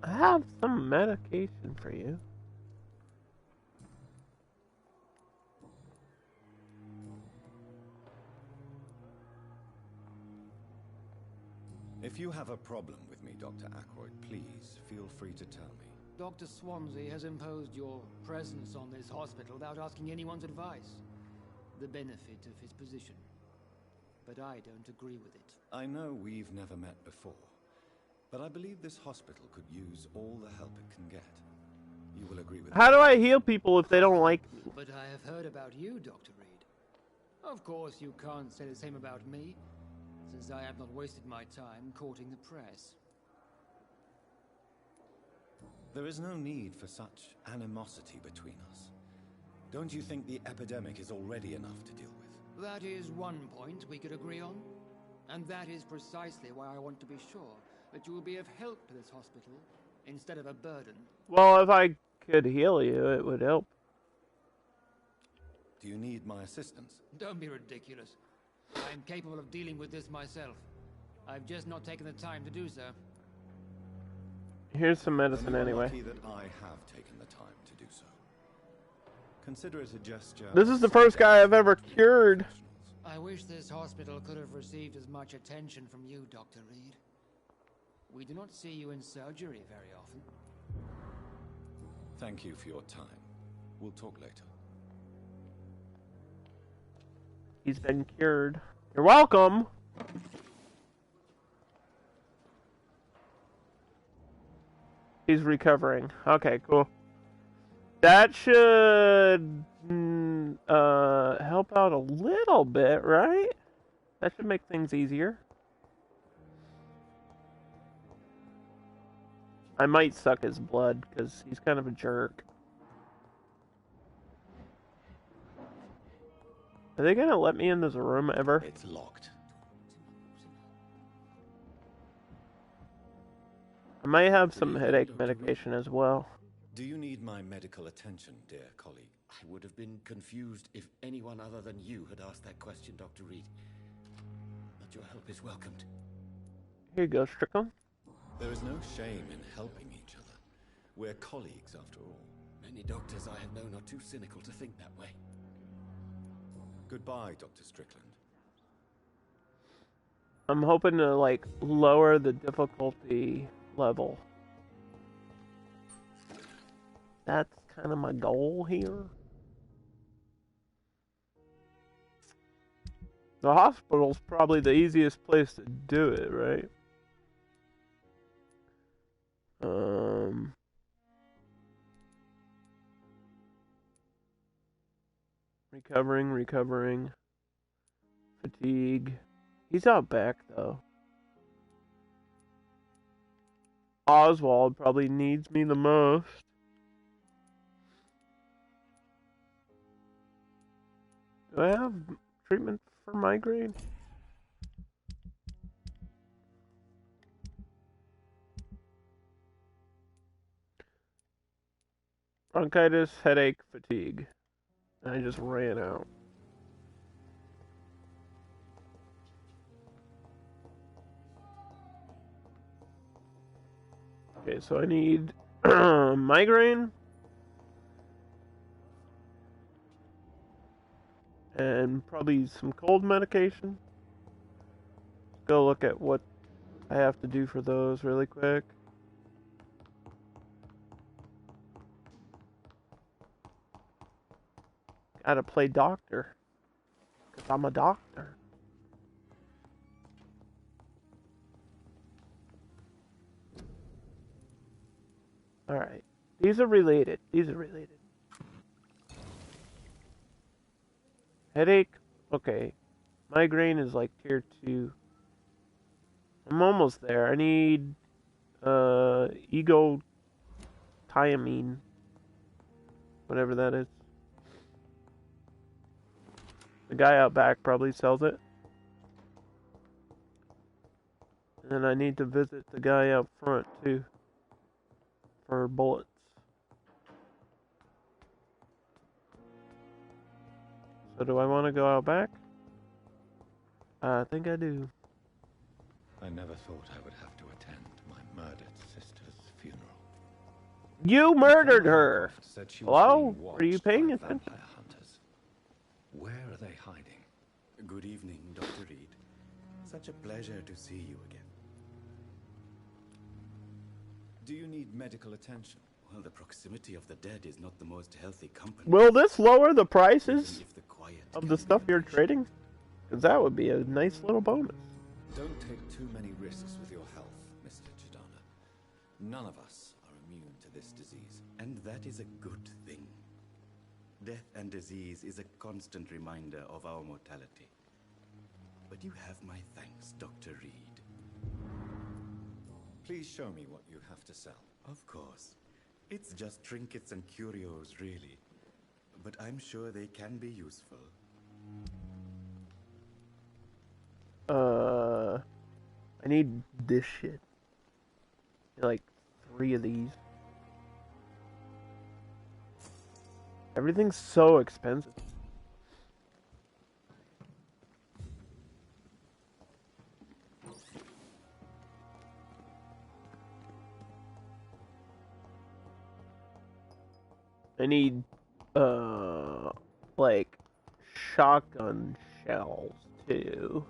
Speaker 1: I have some medication for you.
Speaker 3: If you have a problem with me, Dr. Ackroyd, please feel free to tell me.
Speaker 6: Dr. Swansea has imposed your presence on this hospital without asking anyone's advice. The benefit of his position. But I don't agree with it.
Speaker 3: I know we've never met before, but I believe this hospital could use all the help it can get. You will agree with
Speaker 8: How do I heal people if they don't like me?
Speaker 6: But I have heard about you, Dr. Reed. Of course, you can't say the same about me, since I have not wasted my time courting the press.
Speaker 3: There is no need for such animosity between us. Don't you think the epidemic is already enough to deal with?
Speaker 6: That is one point we could agree on. And that is precisely why I want to be sure that you will be of help to this hospital instead of a burden.
Speaker 8: Well, if I could heal you, it would help.
Speaker 3: Do you need my assistance?
Speaker 6: Don't be ridiculous. I am capable of dealing with this myself. I've just not taken the time to do so.
Speaker 8: Here's some medicine
Speaker 3: I'm
Speaker 8: anyway.
Speaker 3: lucky that I have taken the time to do so. Consider it a gesture.
Speaker 8: This is the first guy I've ever cured.
Speaker 6: I wish this hospital could have received as much attention from you, Dr. Reed. We do not see you in surgery very often.
Speaker 3: Thank you for your time. We'll talk later.
Speaker 8: He's been cured. You're welcome. He's recovering. Okay, cool. That should help out a little bit, right? That should make things easier. I might suck his blood because he's kind of a jerk. Are they gonna let me in this room ever?
Speaker 3: It's locked.
Speaker 8: I might have some headache medication as well.
Speaker 3: Do you need my medical attention, dear colleague?
Speaker 12: I would have been confused if anyone other than you had asked that question, Dr. Reed. But your help is welcomed.
Speaker 8: Here you go, Strickland.
Speaker 3: There is no shame in helping each other. We're colleagues, after all.
Speaker 12: Many doctors I have known are too cynical to think that way.
Speaker 3: Goodbye, Dr. Strickland.
Speaker 8: I'm hoping to, like, lower the difficulty level. That's kind of my goal here. The hospital's probably the easiest place to do it, right? Recovering. Fatigue. He's out back, though. Oswald probably needs me the most. Do I have treatment for migraine? Bronchitis, headache, fatigue. I just ran out. Okay, so I need migraine and probably some cold medication. Go look at what I have to do for those really quick. Gotta play doctor, 'cause I'm a doctor. Alright. These are related. Headache. Okay. Migraine is like tier 2. I'm almost there. I need egotiamine. Whatever that is. The guy out back probably sells it. And then I need to visit the guy out front too. For bullets. So do I want to go out back? I think I do.
Speaker 3: I never thought I would have to attend my murdered sister's funeral.
Speaker 8: You murdered her!
Speaker 3: Said she was
Speaker 8: Hello?
Speaker 3: being
Speaker 8: Are you
Speaker 3: watched
Speaker 8: paying
Speaker 3: by
Speaker 8: attention?
Speaker 3: vampire hunters. Where are they hiding?
Speaker 11: Good evening, Dr. Reed. Such a pleasure to see you again.
Speaker 3: Do you need medical attention?
Speaker 11: Well, the proximity of the dead is not the most healthy company.
Speaker 1: Will this lower the prices of the stuff you're trading? Because that would be a nice little bonus.
Speaker 3: Don't take too many risks with your health, Mr. Chidana. None of us are immune to this disease.
Speaker 11: And that is a good thing. Death and disease is a constant reminder of our mortality. But you have my thanks, Dr. Reed.
Speaker 3: Please show me what you have to sell.
Speaker 11: Of course. It's just trinkets and curios, really. But I'm sure they can be useful.
Speaker 1: I need this shit. Like 3 of these. Everything's so expensive. I need, like, shotgun shells, too.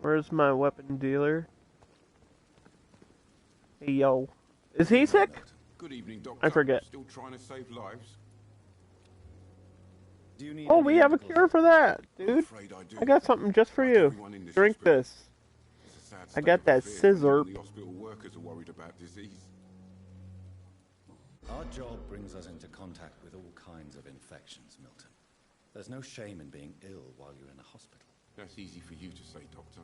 Speaker 1: Where's my weapon dealer? Hey, yo. Is he sick?
Speaker 13: Good evening, Doctor.
Speaker 1: I forget.
Speaker 13: Still trying to save lives?
Speaker 3: Do you need
Speaker 1: Oh, we have a cure for that, dude. I got something just for you. Drink this. I got that scissor.
Speaker 13: The hospital workers are worried about disease.
Speaker 3: Our job brings us into contact with all kinds of infections, Milton. There's no shame in being ill while you're in a hospital.
Speaker 13: That's easy for you to say, Doctor.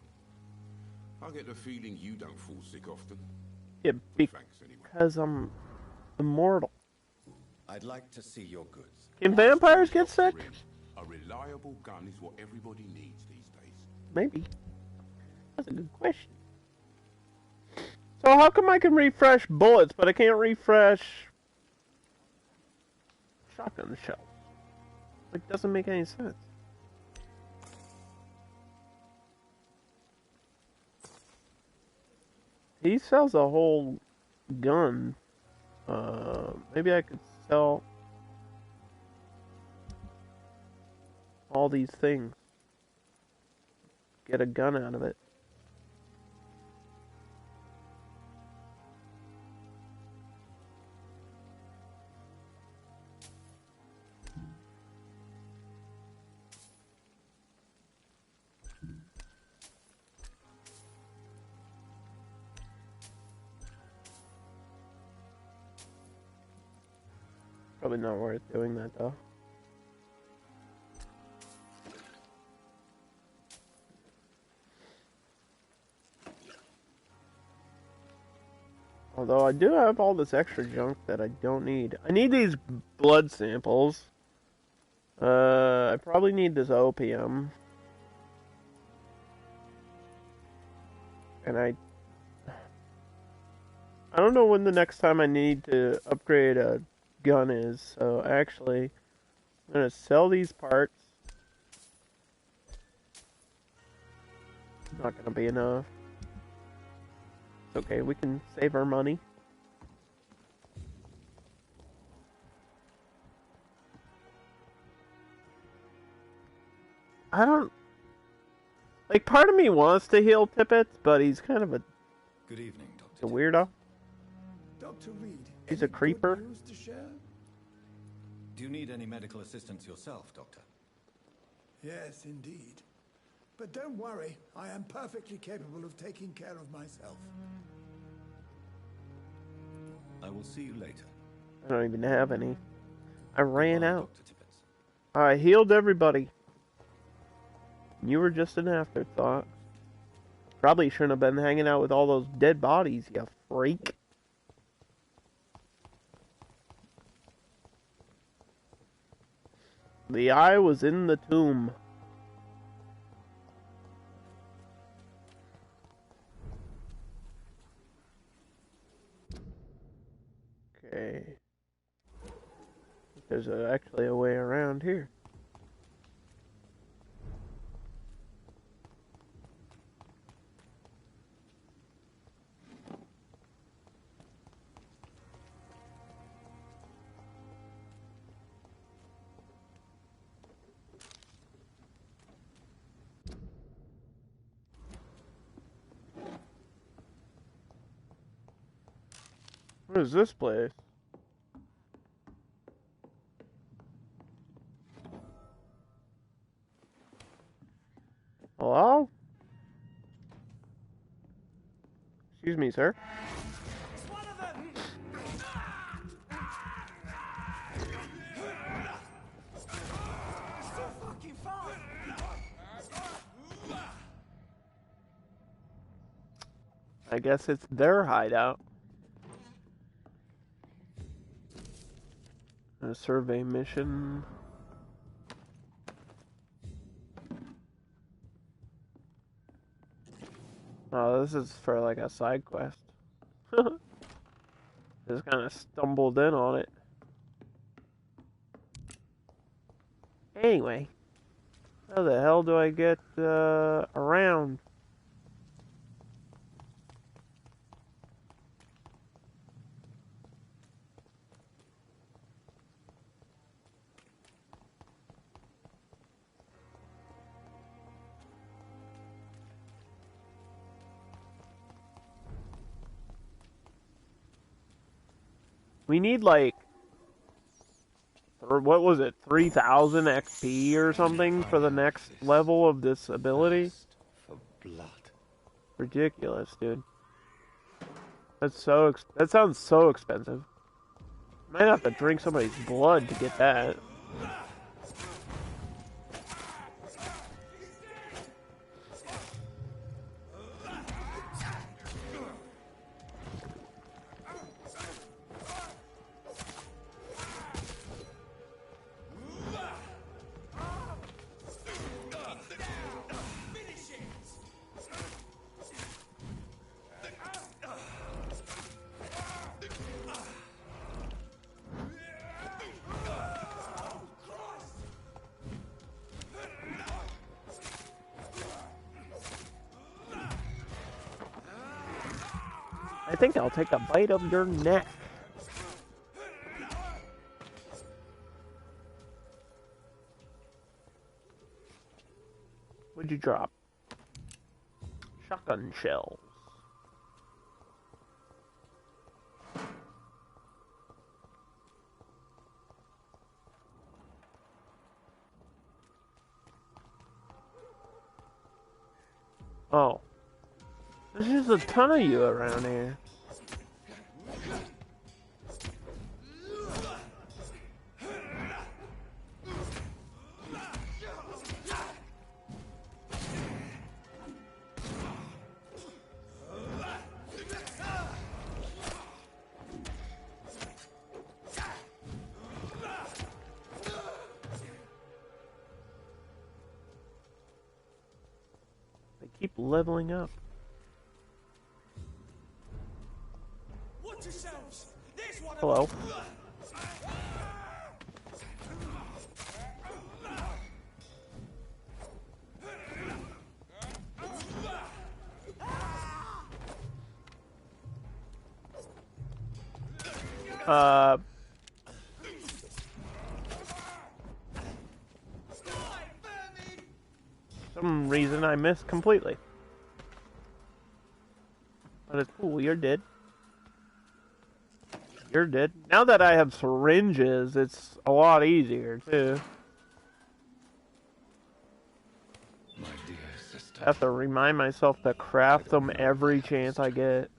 Speaker 13: I get the feeling you don't fall sick often.
Speaker 1: Yeah,
Speaker 13: Thanks, anyway.
Speaker 1: because I'm immortal.
Speaker 3: I'd like to see your goods.
Speaker 1: Can vampires get sick?
Speaker 13: A reliable gun is what everybody needs these days.
Speaker 1: Maybe. That's a good question. So how come I can refresh bullets, but I can't refresh shotgun shells? Like, doesn't make any sense. He sells a whole gun. Maybe I could sell all these things. Get a gun out of it. Probably not worth doing that though. Although I do have all this extra junk that I don't need. I need these blood samples. I probably need this opium. And I don't know when the next time I need to upgrade a gun is, so actually I'm gonna sell these parts. Not gonna be enough. It's okay, we can save our money. I don't like, part of me wants to heal Tippett, but he's kind of a
Speaker 3: Good evening, Dr.
Speaker 1: a weirdo.
Speaker 2: Dr. Reed,
Speaker 1: He's a creeper.
Speaker 2: news to share?
Speaker 3: Do you need any medical assistance yourself, Doctor?
Speaker 2: Yes, indeed. But don't worry, I am perfectly capable of taking care of myself.
Speaker 3: I will see you later.
Speaker 1: I don't even have any. I ran out.
Speaker 3: Dr. Tippett.
Speaker 1: I healed everybody. You were just an afterthought. Probably shouldn't have been hanging out with all those dead bodies, you freak. The eye was in the tomb. Okay. There's actually a way around here. I'm What is this place? Hello? Excuse me, sir. I guess it's their hideout. A survey mission. Oh, this is for like a side quest. Just kind of stumbled in on it. Anyway, how the hell do I get around? We need like, or what was it, 3,000 XP or something for the next level of this ability?
Speaker 3: For blood.
Speaker 1: Ridiculous, dude. That's so, that sounds so expensive. Might have to drink somebody's blood to get that. I think I'll take a bite of your neck. What'd you drop? Shotgun shells. Oh. There's just a ton of you around here. They keep leveling up. Hello. Some reason I missed completely. But it's cool, you're dead. You're dead. Now that I have syringes, it's a lot easier, too.
Speaker 3: My dear sister.
Speaker 1: I have to remind myself to craft them every chance I get.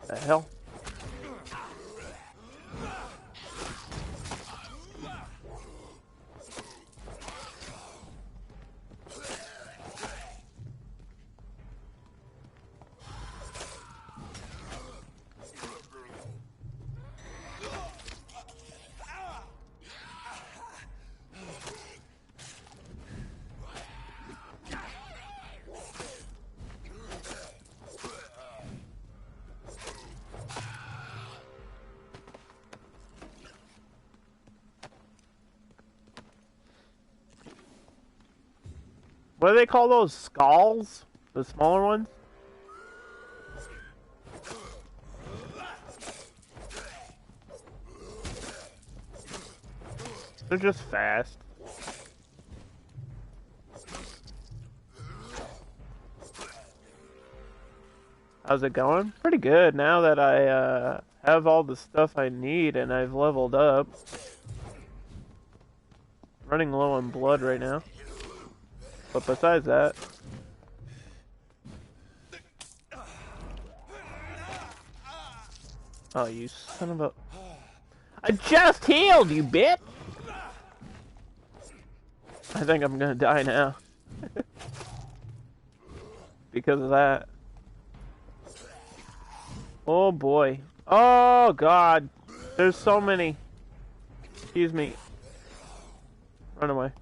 Speaker 1: The hell? What do they call those? Skulls? The smaller ones? They're just fast. How's it going? Pretty good now that I have all the stuff I need and I've leveled up. Running low on blood right now. But besides that... Oh, you son of a... I just healed, you bitch! I think I'm gonna die now. Because of that. Oh boy. Oh god. There's so many. Excuse me. Run away.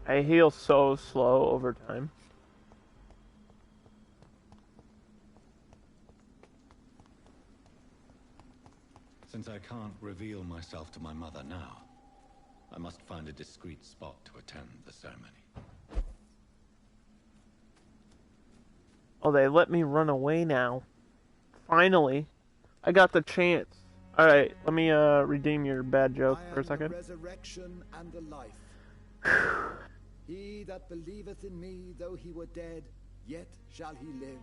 Speaker 1: I heal so slow over time.
Speaker 3: Since I can't reveal myself to my mother now, I must find a discreet spot to attend the ceremony.
Speaker 1: Oh, they let me run away now. Finally. I got the chance. Alright, let me redeem your bad joke for a second.
Speaker 14: The resurrection and the life. He that believeth in me, though he were dead, yet shall he live.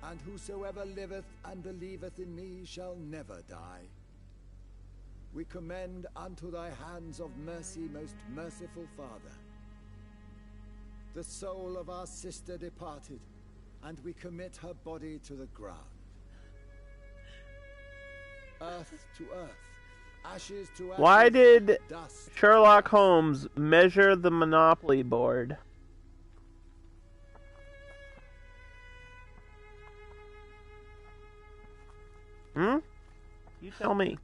Speaker 14: And whosoever liveth and believeth in me shall never die. We commend unto thy hands of mercy, most merciful Father, the soul of our sister departed, and we commit her body to the ground. Earth to earth. Ashes to ashes.
Speaker 1: Why did Sherlock Holmes measure the Monopoly board? Hmm? You tell me.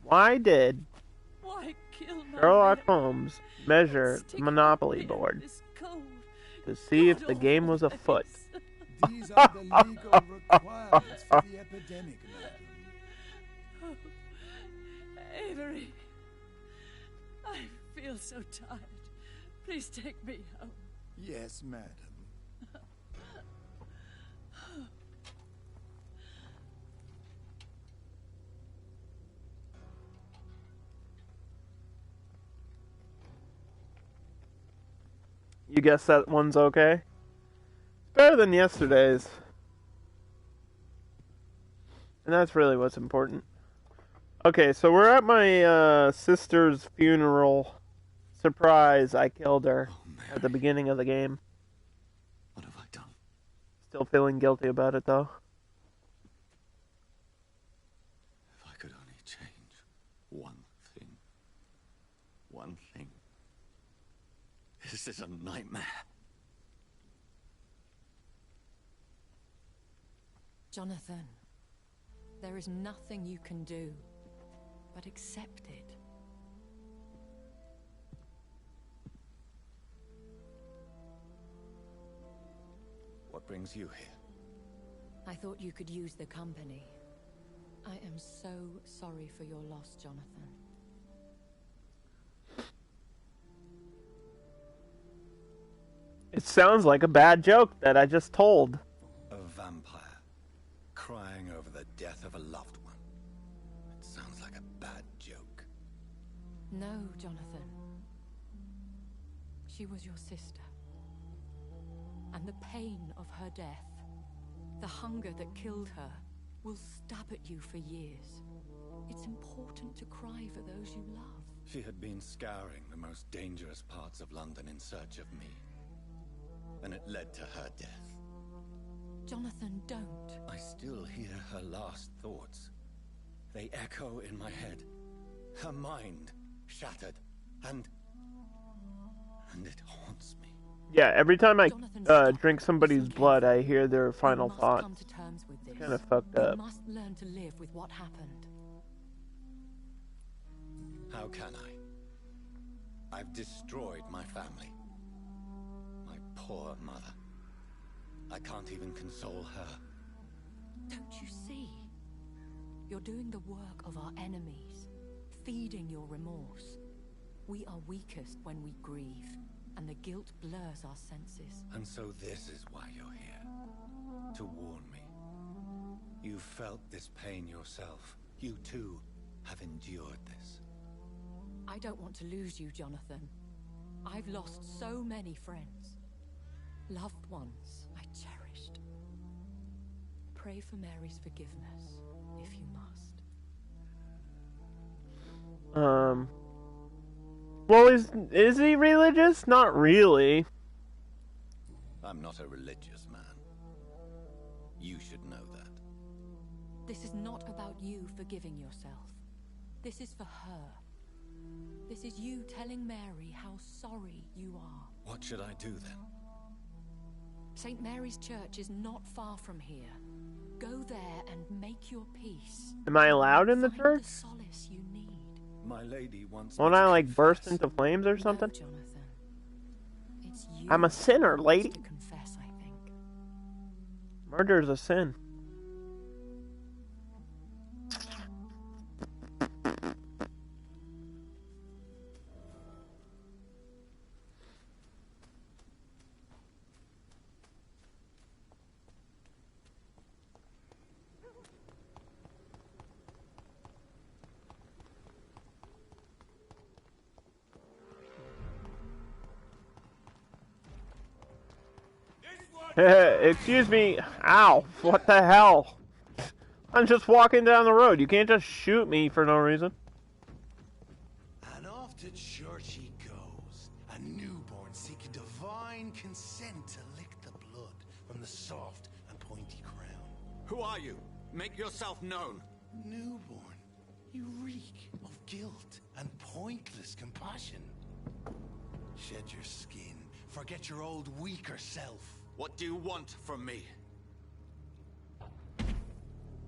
Speaker 1: Why did Sherlock Holmes measure the Monopoly board to see if the game was afoot?
Speaker 14: These are the legal requirements for the epidemic, madam.
Speaker 15: Avery, I feel so tired. Please take me home.
Speaker 14: Yes, madam.
Speaker 1: You guess that one's okay? It's better than yesterday's. And that's really what's important. Okay, so we're at my sister's funeral. Surprise, I killed her at the beginning of the game.
Speaker 3: What have I done?
Speaker 1: Still feeling guilty about it, though.
Speaker 3: If I could only change one thing. One thing. This is a nightmare.
Speaker 10: Jonathan, there is nothing you can do but accept it.
Speaker 3: What brings you here?
Speaker 10: I thought you could use the company. I am so sorry for your loss, Jonathan.
Speaker 1: It sounds like a bad joke that I just told.
Speaker 3: A vampire crying over the death of a loved one. It sounds like a bad joke.
Speaker 10: No, Jonathan. She was your sister. And the pain of her death, the hunger that killed her, will stab at you for years. It's important to cry for those you love.
Speaker 3: She had been scouring the most dangerous parts of London in search of me. And it led to her death.
Speaker 10: Jonathan, don't.
Speaker 3: I still hear her last thoughts. They echo in my head. Her mind shattered, and it haunts me.
Speaker 1: Yeah, every time I drink somebody's blood, I hear their final thoughts. It's kind of fucked up.
Speaker 10: You must learn to live with what happened.
Speaker 3: How can I? I've destroyed my family. poor mother. I can't even console her.
Speaker 10: Don't you see? You're doing the work of our enemies, feeding your remorse. We are weakest when we grieve, and the guilt blurs our senses.
Speaker 3: And so this is why you're here. To warn me. You've felt this pain yourself. You too have endured this.
Speaker 10: I don't want to lose you, Jonathan. I've lost so many friends. Loved ones I cherished. Pray for Mary's forgiveness, if you must.
Speaker 1: Well, is he religious? Not really.
Speaker 3: I'm not a religious man. You should know that.
Speaker 10: This is not about you forgiving yourself. This is for her. This is you telling Mary how sorry you are.
Speaker 3: What should I do then?
Speaker 10: St. Mary's Church is not far from here. Go there and make your peace.
Speaker 1: Am I allowed in the church?
Speaker 10: The solace you need.
Speaker 3: My lady wants
Speaker 1: Won't I like burst into flames or something?
Speaker 10: No, Jonathan. It's you.
Speaker 1: I'm a sinner, lady.
Speaker 10: To confess, I think.
Speaker 1: Murder is a sin. Excuse me. Ow. What the hell? I'm just walking down the road. You can't just shoot me for no reason.
Speaker 16: And off to church he goes, a newborn seeking divine consent to lick the blood from the soft and pointy crown.
Speaker 12: Who are you? Make yourself known.
Speaker 16: Newborn, you reek of guilt and pointless compassion. Shed your skin, forget your old weaker self.
Speaker 12: What do you want from me?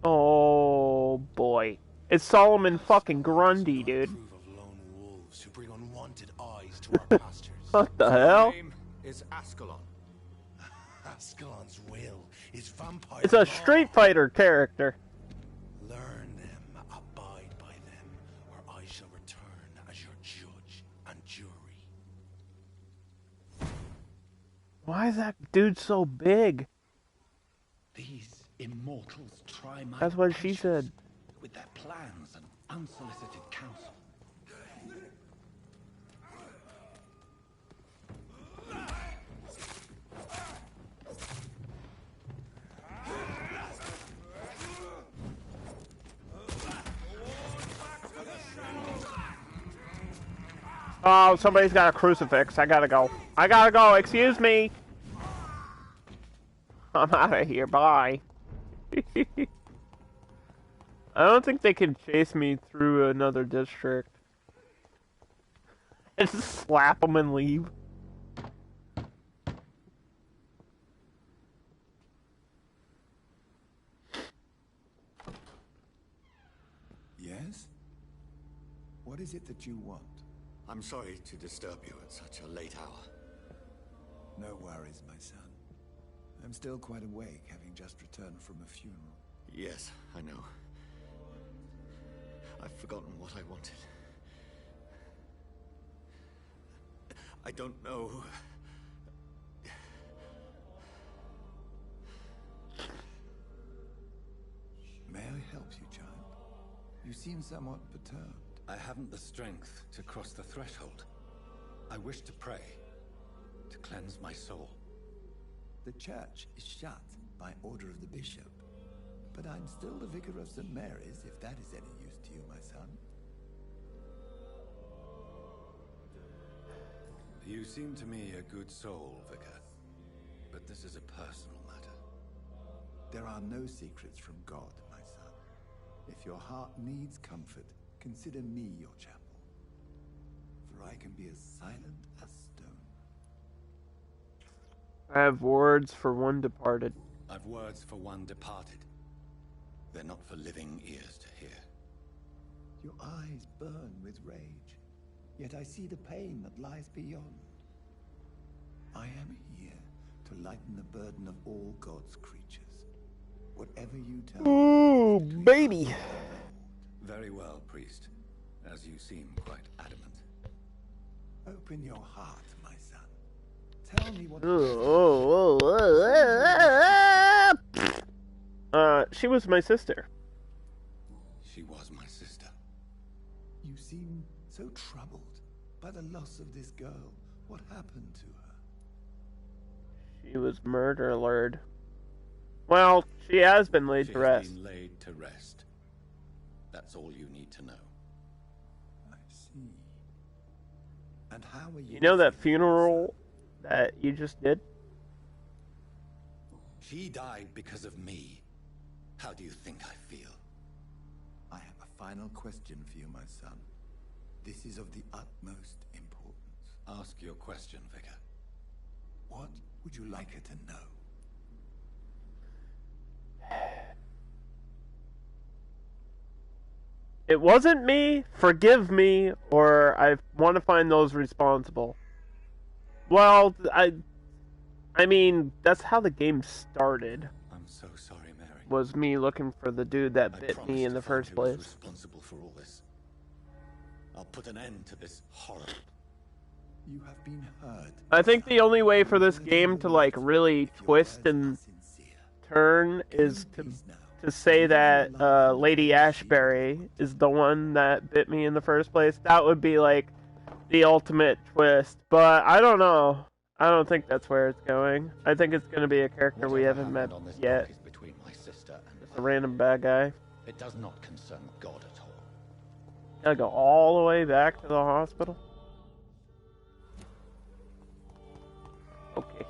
Speaker 1: Oh boy. It's Solomon fucking Grundy, dude.
Speaker 16: Of lone wolves who bring unwanted eyes to our pastures.
Speaker 1: What the hell?
Speaker 12: My name is Ascalon.
Speaker 16: Ascalon's will is vampire.
Speaker 1: It's a Street Fighter character.
Speaker 16: Learn them, abide by them, or I shall return as your judge and jury.
Speaker 1: Why is that dude so big?
Speaker 16: These immortals try my
Speaker 1: That's what she said.
Speaker 16: with their plans and unsolicited counsel.
Speaker 1: Oh, somebody's got a crucifix. I gotta go. I gotta go. Excuse me. I'm out of here. Bye. I don't think they can chase me through another district. Just slap them and leave.
Speaker 14: Yes? What is it that you want?
Speaker 3: I'm sorry to disturb you at such a late hour.
Speaker 14: No worries, my son. I'm still quite awake, having just returned from a funeral.
Speaker 3: Yes, I know. I've forgotten what I wanted. I don't know.
Speaker 14: May I help you, child? You seem somewhat perturbed.
Speaker 3: I haven't the strength to cross the threshold. I wish to pray, to cleanse my soul.
Speaker 14: The church is shut by order of the bishop. But I'm still the vicar of St. Mary's, if that is any use to you, my son.
Speaker 3: You seem to me a good soul, Vicar. But this is a personal matter.
Speaker 14: There are no secrets from God, my son. If your heart needs comfort, consider me your chapel. For I can be as silent as stone.
Speaker 1: I have words for one departed.
Speaker 3: I've words for one departed. They're not for living ears to hear.
Speaker 14: Your eyes burn with rage, yet I see the pain that lies beyond. I am here
Speaker 2: lighten the burden of all God's creatures. Whatever you tell
Speaker 8: Ooh, baby.
Speaker 3: Very well, priest. As you seem quite adamant.
Speaker 2: Open your heart, my son. Tell me what...
Speaker 8: She was my sister.
Speaker 3: She was my sister.
Speaker 2: You seem so troubled by the loss of this girl. What happened to her?
Speaker 8: She was murdered. Well, she has been laid to rest.
Speaker 3: She has been laid to rest. That's all you need to know.
Speaker 2: I see. And how are you...
Speaker 8: You know that funeral that you just did?
Speaker 3: She died because of me. How do you think I feel?
Speaker 2: I have a final question for you, my son. This is of the utmost importance.
Speaker 3: Ask your question, Vicar.
Speaker 2: What would you like her to know?
Speaker 8: It wasn't me, forgive me, or I want to find those responsible. Well, I mean, that's how the game started.
Speaker 3: I'm so sorry, Mary.
Speaker 8: Was me looking for the dude that bit me in the first place.
Speaker 3: Responsible for all this. I'll put an end to this horror.
Speaker 2: You have been heard.
Speaker 8: I think the only way for this game to like really twist and turn is to say that Lady Ashbury is the one that bit me in the first place. That would be like the ultimate twist. But I don't know. I don't think that's where it's going. I think it's going to be a character we haven't met yet.
Speaker 12: Between my sister and
Speaker 8: a random bad guy.
Speaker 12: It does not concern God at all.
Speaker 8: Gotta go all the way back to the hospital? Okay.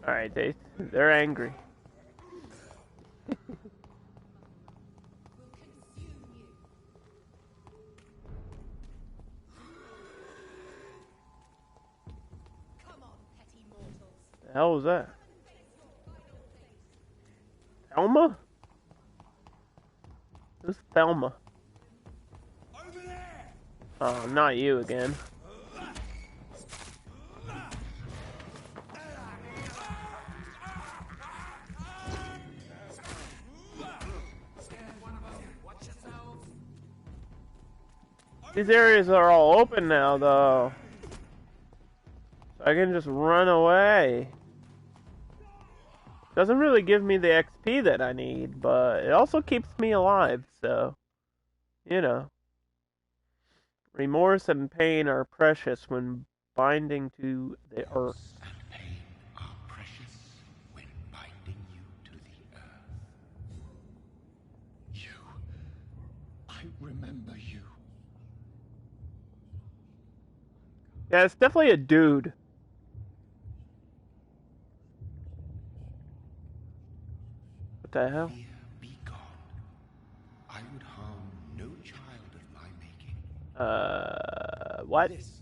Speaker 8: Alright, they're angry. The hell was that? Thelma? Who's Thelma? Oh, not you again. These areas are all open now, though. So I can just run away. Doesn't really give me the XP that I need, but it also keeps me alive, so... You know. Remorse and pain are precious when binding to the earth.
Speaker 16: And pain are precious when binding you to the earth. You... I remember you.
Speaker 8: Yeah, it's definitely a dude. What the hell?
Speaker 16: Here, be gone. I would harm no child of my making.
Speaker 8: What?
Speaker 3: This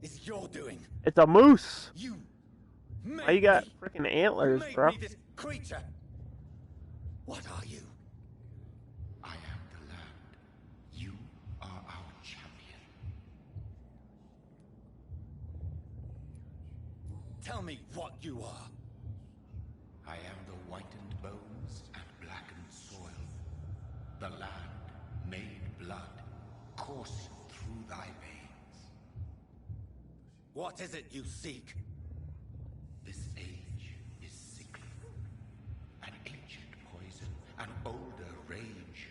Speaker 3: is your doing.
Speaker 8: It's a moose.
Speaker 3: You
Speaker 8: Why you got freaking antlers,
Speaker 3: made
Speaker 8: bro?
Speaker 3: me this creature. What are you?
Speaker 16: I am the land. You are our champion.
Speaker 3: Tell me what you are.
Speaker 16: I am the whitened bones and blackened soil. The land made blood coursing through thy veins.
Speaker 3: What is it you seek?
Speaker 16: This age is sickly. An ancient poison, an older rage,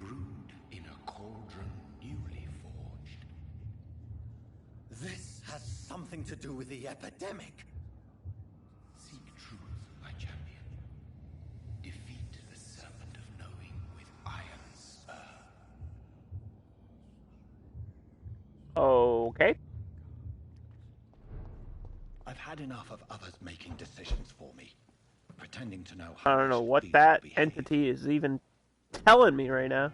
Speaker 16: brewed in a cauldron newly forged.
Speaker 3: This has something to do with the epidemic.
Speaker 16: Seek truth, my champion. Defeat the serpent of knowing with iron spur.
Speaker 8: Okay.
Speaker 12: I've had enough of others making decisions for me, pretending to know
Speaker 8: I
Speaker 12: how
Speaker 8: don't know what that entity is even telling me right now.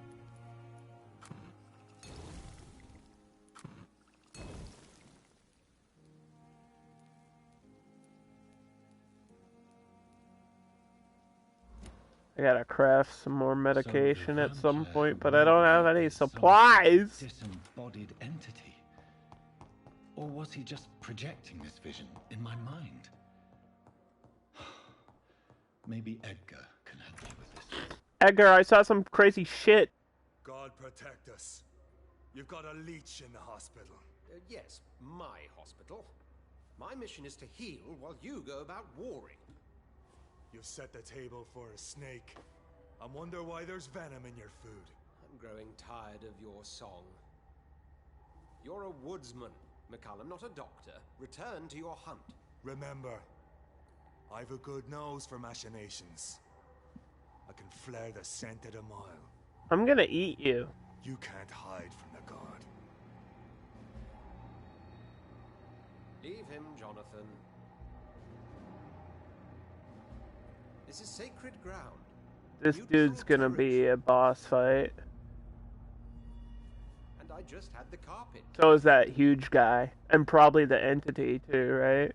Speaker 1: I gotta craft some more medication at some point, but I don't have any supplies.
Speaker 12: Disembodied entity. Or was he just projecting this vision in my mind? Maybe Edgar can help me with this.
Speaker 1: Edgar, I saw some crazy shit.
Speaker 17: God protect us. You've got a leech in the hospital.
Speaker 5: Yes, my hospital. My mission is to heal while you go about warring.
Speaker 17: You've set the table for a snake. I wonder why there's venom in your food.
Speaker 5: I'm growing tired of your song. You're a woodsman, McCullum, not a doctor. Return to your hunt.
Speaker 17: Remember, I've a good nose for machinations. I can flare the scent at a mile.
Speaker 1: I'm gonna eat you.
Speaker 17: You can't hide from the god.
Speaker 5: Leave him, Jonathan. This is sacred ground.
Speaker 1: This dude's gonna be a boss fight.
Speaker 5: And I just had the carpet.
Speaker 1: So is that huge guy. And probably the entity too, right?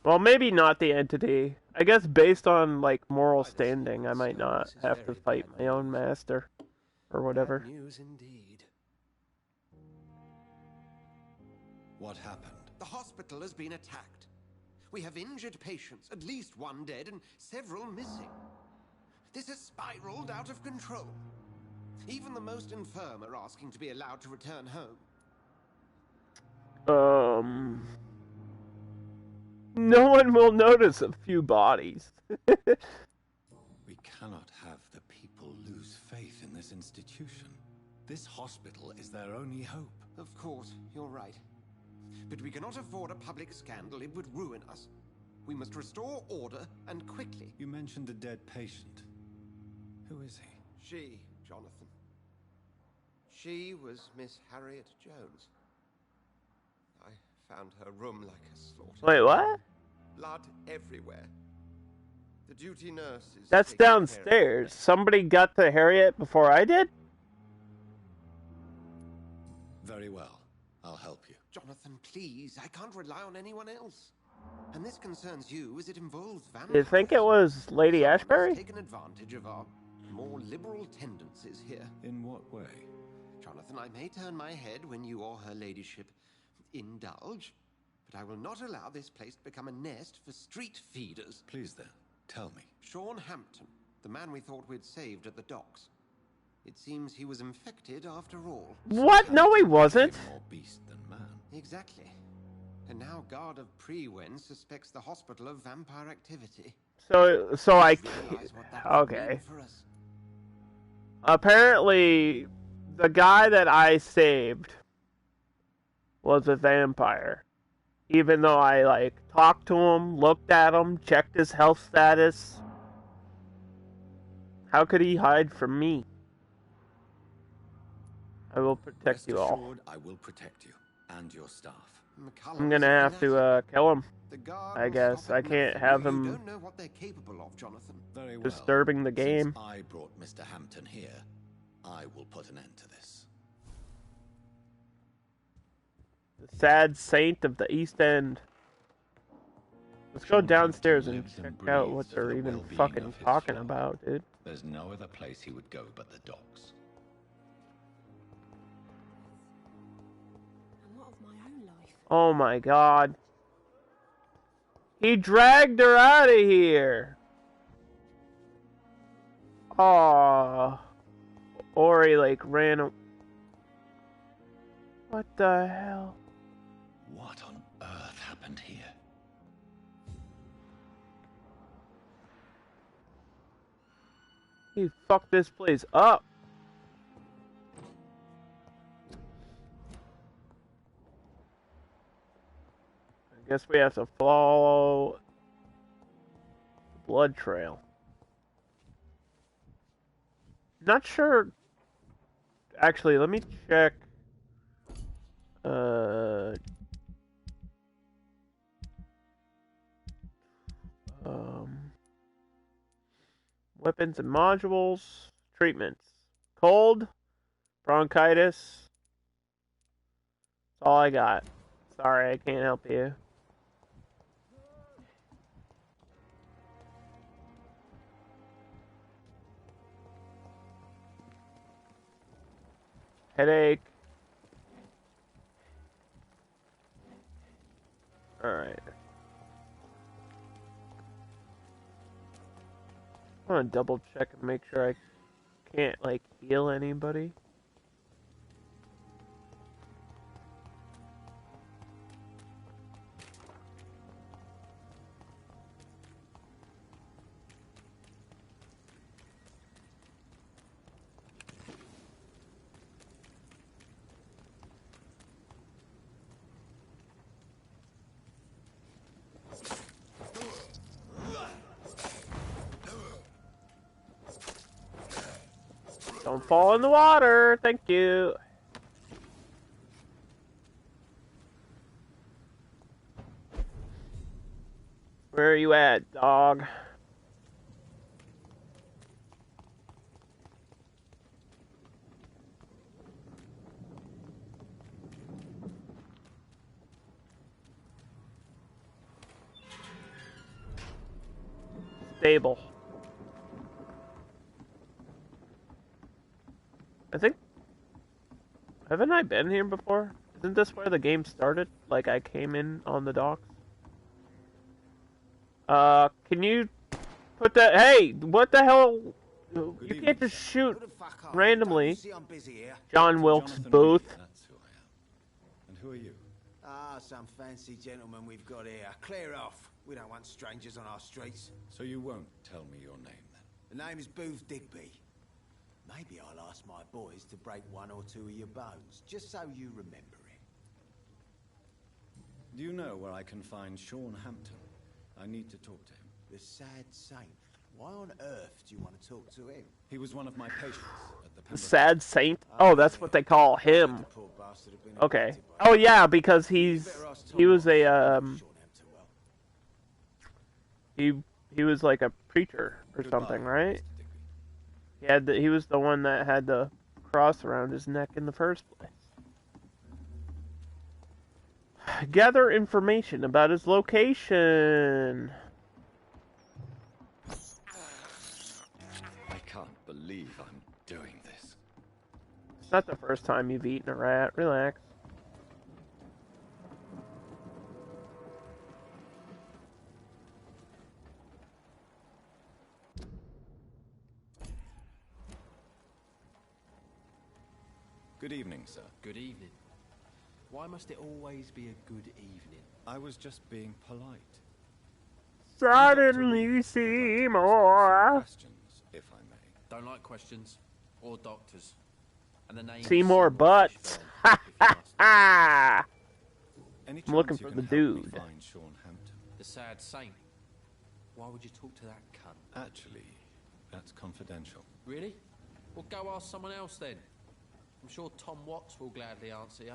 Speaker 1: Well, maybe not the entity. I guess based on, like, moral standing, I might not have to fight my own master. Or whatever.
Speaker 5: Bad news indeed.
Speaker 3: What happened?
Speaker 5: The hospital has been attacked. We have injured patients, at least one dead and several missing. This has spiraled out of control. Even the most infirm are asking to be allowed to return home.
Speaker 1: No one will notice a few bodies.
Speaker 12: We cannot have the people lose faith in this institution. This hospital is their only hope.
Speaker 5: Of course, you're right. But we cannot afford a public scandal. It would ruin us. We must restore order, and quickly.
Speaker 12: You mentioned a dead patient. Who is he?
Speaker 5: She, Jonathan. She was Miss Harriet Jones. I found her room like a slaughter.
Speaker 1: Wait, what?
Speaker 5: Blood everywhere. The duty nurse is...
Speaker 1: That's downstairs. Somebody got to Harriet before I did?
Speaker 12: Very well. I'll help you.
Speaker 5: Jonathan, please. I can't rely on anyone else. And this concerns you as it involves vampires.
Speaker 1: You think it was Lady Ashbury?
Speaker 5: Taken advantage of our more liberal tendencies here.
Speaker 12: In what way?
Speaker 5: Jonathan, I may turn my head when you or her ladyship indulge, but I will not allow this place to become a nest for street feeders.
Speaker 12: Please then, tell me.
Speaker 5: Sean Hampton, the man we thought we'd saved at the docks. It seems he was infected after all.
Speaker 1: What? No, he wasn't.
Speaker 12: More beast than man.
Speaker 5: Exactly. And now Guard of Prewen suspects the hospital of vampire activity.
Speaker 1: So I... Okay. Apparently, the guy that I saved was a vampire. Even though I, like, talked to him, looked at him, checked his health status. How could he hide from me? I will protect you all.
Speaker 12: Assured, I will protect you and your staff.
Speaker 1: I'm gonna have to kill him. I guess I can't have him
Speaker 5: don't know what they're capable of, Jonathan.
Speaker 12: Very well.
Speaker 1: disturbing the game.
Speaker 12: Since I brought Mr. Hampton here, I will put an end to this.
Speaker 1: The sad saint of the East End. Let's go downstairs and check out what they're even fucking talking about, dude.
Speaker 12: There's no other place he would go but the docks.
Speaker 9: And what of my own life?
Speaker 1: Oh my god. He dragged her out of here. Aww. Ori, like, ran. What the hell?
Speaker 12: What on earth happened here?
Speaker 1: He fucked this place up. I guess we have to follow the blood trail. Not sure. Actually, let me check. Weapons and modules. Treatments. Cold. Bronchitis. That's all I got. Sorry, I can't help you. Headache. Alright. I want to double check and make sure I can't, like, heal anybody. Don't fall in the water, thank you. Where are you at, dog? Stable. I think... Haven't I been here before? Isn't this where the game started? Like, I came in on the docks? Can you put that... Hey! What the hell? You can't just shoot randomly. John Wilkes Booth.
Speaker 11: That's who I am. And who are you?
Speaker 2: Ah, some fancy gentleman we've got here. Clear off. We don't want strangers on our streets.
Speaker 11: So you won't tell me your name, then?
Speaker 2: The name is Booth Digby. Maybe I'll ask my boys to break one or two of your bones, just so you remember it.
Speaker 11: Do you know where I can find Sean Hampton? I need to talk to him.
Speaker 2: The sad saint. Why on earth do you want to talk to him?
Speaker 11: He was one of my patients at the
Speaker 1: The
Speaker 11: Pembroke.
Speaker 1: sad saint? Oh, that's what they call him. Okay. Oh yeah, because he was a he was like a preacher or something, right? He was the one that had the cross around his neck in the first place. Gather information about his location.
Speaker 11: I can't believe I'm doing this.
Speaker 1: It's not the first time you've eaten a rat. Relax.
Speaker 11: Good evening, sir.
Speaker 18: Good evening. Why must it always be a good evening?
Speaker 11: I was just being polite.
Speaker 1: Suddenly Seymour.
Speaker 11: Questions, if I may.
Speaker 18: Don't like questions or doctors. And the name
Speaker 1: Seymour Butts. Ha ha ha!
Speaker 11: Any
Speaker 1: I'm looking
Speaker 11: chance you
Speaker 1: for the
Speaker 11: can help me
Speaker 1: dude.
Speaker 11: Find Sean Hampton.
Speaker 18: The sad saint. Why would you talk to that cunt?
Speaker 11: Actually, that's confidential.
Speaker 18: Really? Well, go ask someone else then. I'm sure Tom Watts will gladly answer you.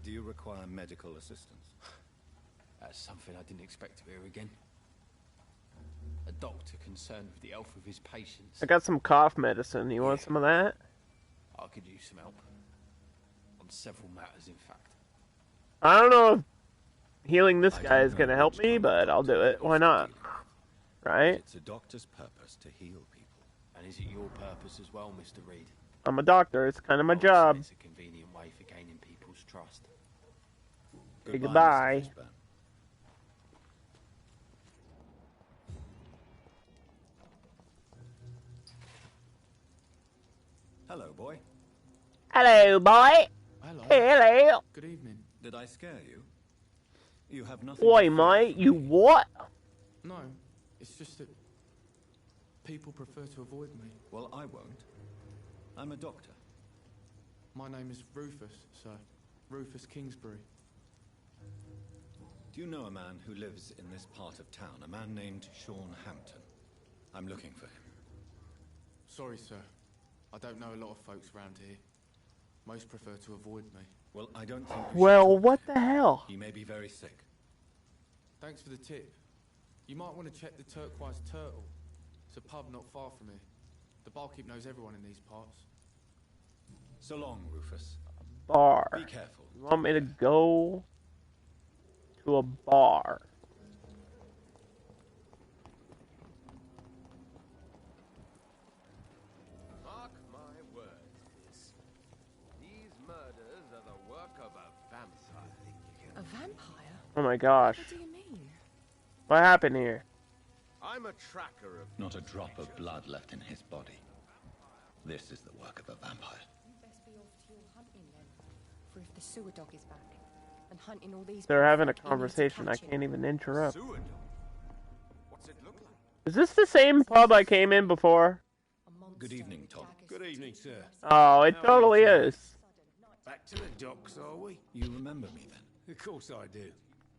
Speaker 11: Do you require medical assistance?
Speaker 18: That's something I didn't expect to hear again. A doctor concerned with the health of his patients.
Speaker 1: I got some cough medicine. You want some of that?
Speaker 18: I could use some help. On several matters, in fact.
Speaker 1: I don't know if healing this guy is going to help me, but I'll do it. Why not? Right?
Speaker 11: It's a doctor's purpose to heal people.
Speaker 18: And is it your purpose as well, Mr. Reed?
Speaker 1: I'm a doctor. It's kind of my job.
Speaker 18: It's a convenient way for gaining people's trust.
Speaker 1: Say goodbye.
Speaker 11: Mr. Fishburne. Hello, boy.
Speaker 1: Hello, boy.
Speaker 18: Hello.
Speaker 1: Hello.
Speaker 18: Good evening.
Speaker 11: Did I scare you? You have nothing.
Speaker 1: Oi, mate. You what?
Speaker 18: No, it's just that people prefer to avoid me.
Speaker 11: Well, I won't. I'm a doctor.
Speaker 18: My name is Rufus, sir. Rufus Kingsbury.
Speaker 11: Do you know a man who lives in this part of town? A man named Sean Hampton. I'm looking for him.
Speaker 18: Sorry, sir. I don't know a lot of folks around here. Most prefer to avoid me.
Speaker 11: Well, I don't think we
Speaker 1: Well,
Speaker 11: should
Speaker 1: what the hell?
Speaker 11: He may be very sick.
Speaker 18: Thanks for the tip. You might want to check the Turquoise Turtle. It's a pub not far from here. The barkeep knows everyone in these parts.
Speaker 11: So long, Rufus.
Speaker 1: Bar.
Speaker 11: Be careful.
Speaker 1: You want me to go to a bar?
Speaker 10: vampire?
Speaker 8: Oh my gosh.
Speaker 10: What do you mean?
Speaker 8: What happened here?
Speaker 5: I'm a tracker of...
Speaker 3: Not a drop of blood left in his body. This is the work of a vampire.
Speaker 9: You best be off to your hunting then. For if the sewer dog is back and hunting all these
Speaker 8: They're
Speaker 9: people,
Speaker 8: having a
Speaker 9: you need to
Speaker 8: conversation. I
Speaker 9: catch him.
Speaker 8: can't even interrupt.
Speaker 5: Sewer dog? What's it look like?
Speaker 8: Is this the same pub I came in before?
Speaker 3: Good evening, Tom.
Speaker 2: Good evening, sir.
Speaker 8: Oh, it totally is.
Speaker 2: Back to the docks, are we?
Speaker 3: You remember me then?
Speaker 2: Of course I do.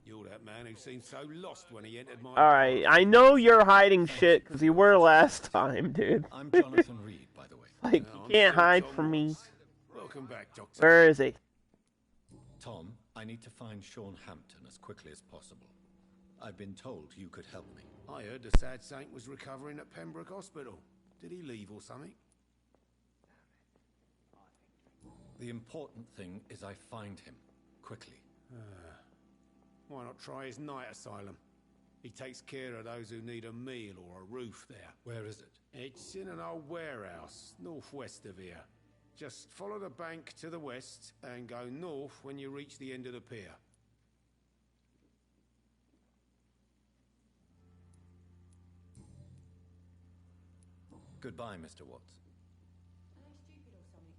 Speaker 2: You're that man who seemed so lost when he entered my...
Speaker 8: Alright, I know you're hiding shit because you were last time, dude.
Speaker 3: I'm Jonathan Reed, by the way.
Speaker 8: Like, you can't hide from me.
Speaker 2: Welcome back, Doctor.
Speaker 8: Where is he?
Speaker 3: Tom, I need to find Sean Hampton as quickly as possible. I've been told you could help me.
Speaker 2: I heard the sad saint was recovering at Pembroke Hospital. Did he leave or something?
Speaker 3: The important thing is I find him, quickly.
Speaker 2: Why not try his night asylum? He takes care of those who need a meal or a roof there.
Speaker 3: Where is it?
Speaker 2: It's in an old warehouse, northwest of here. Just follow the bank to the west and go north when you reach the end of the pier.
Speaker 3: Goodbye, Mr. Watts.
Speaker 9: Are they stupid or something?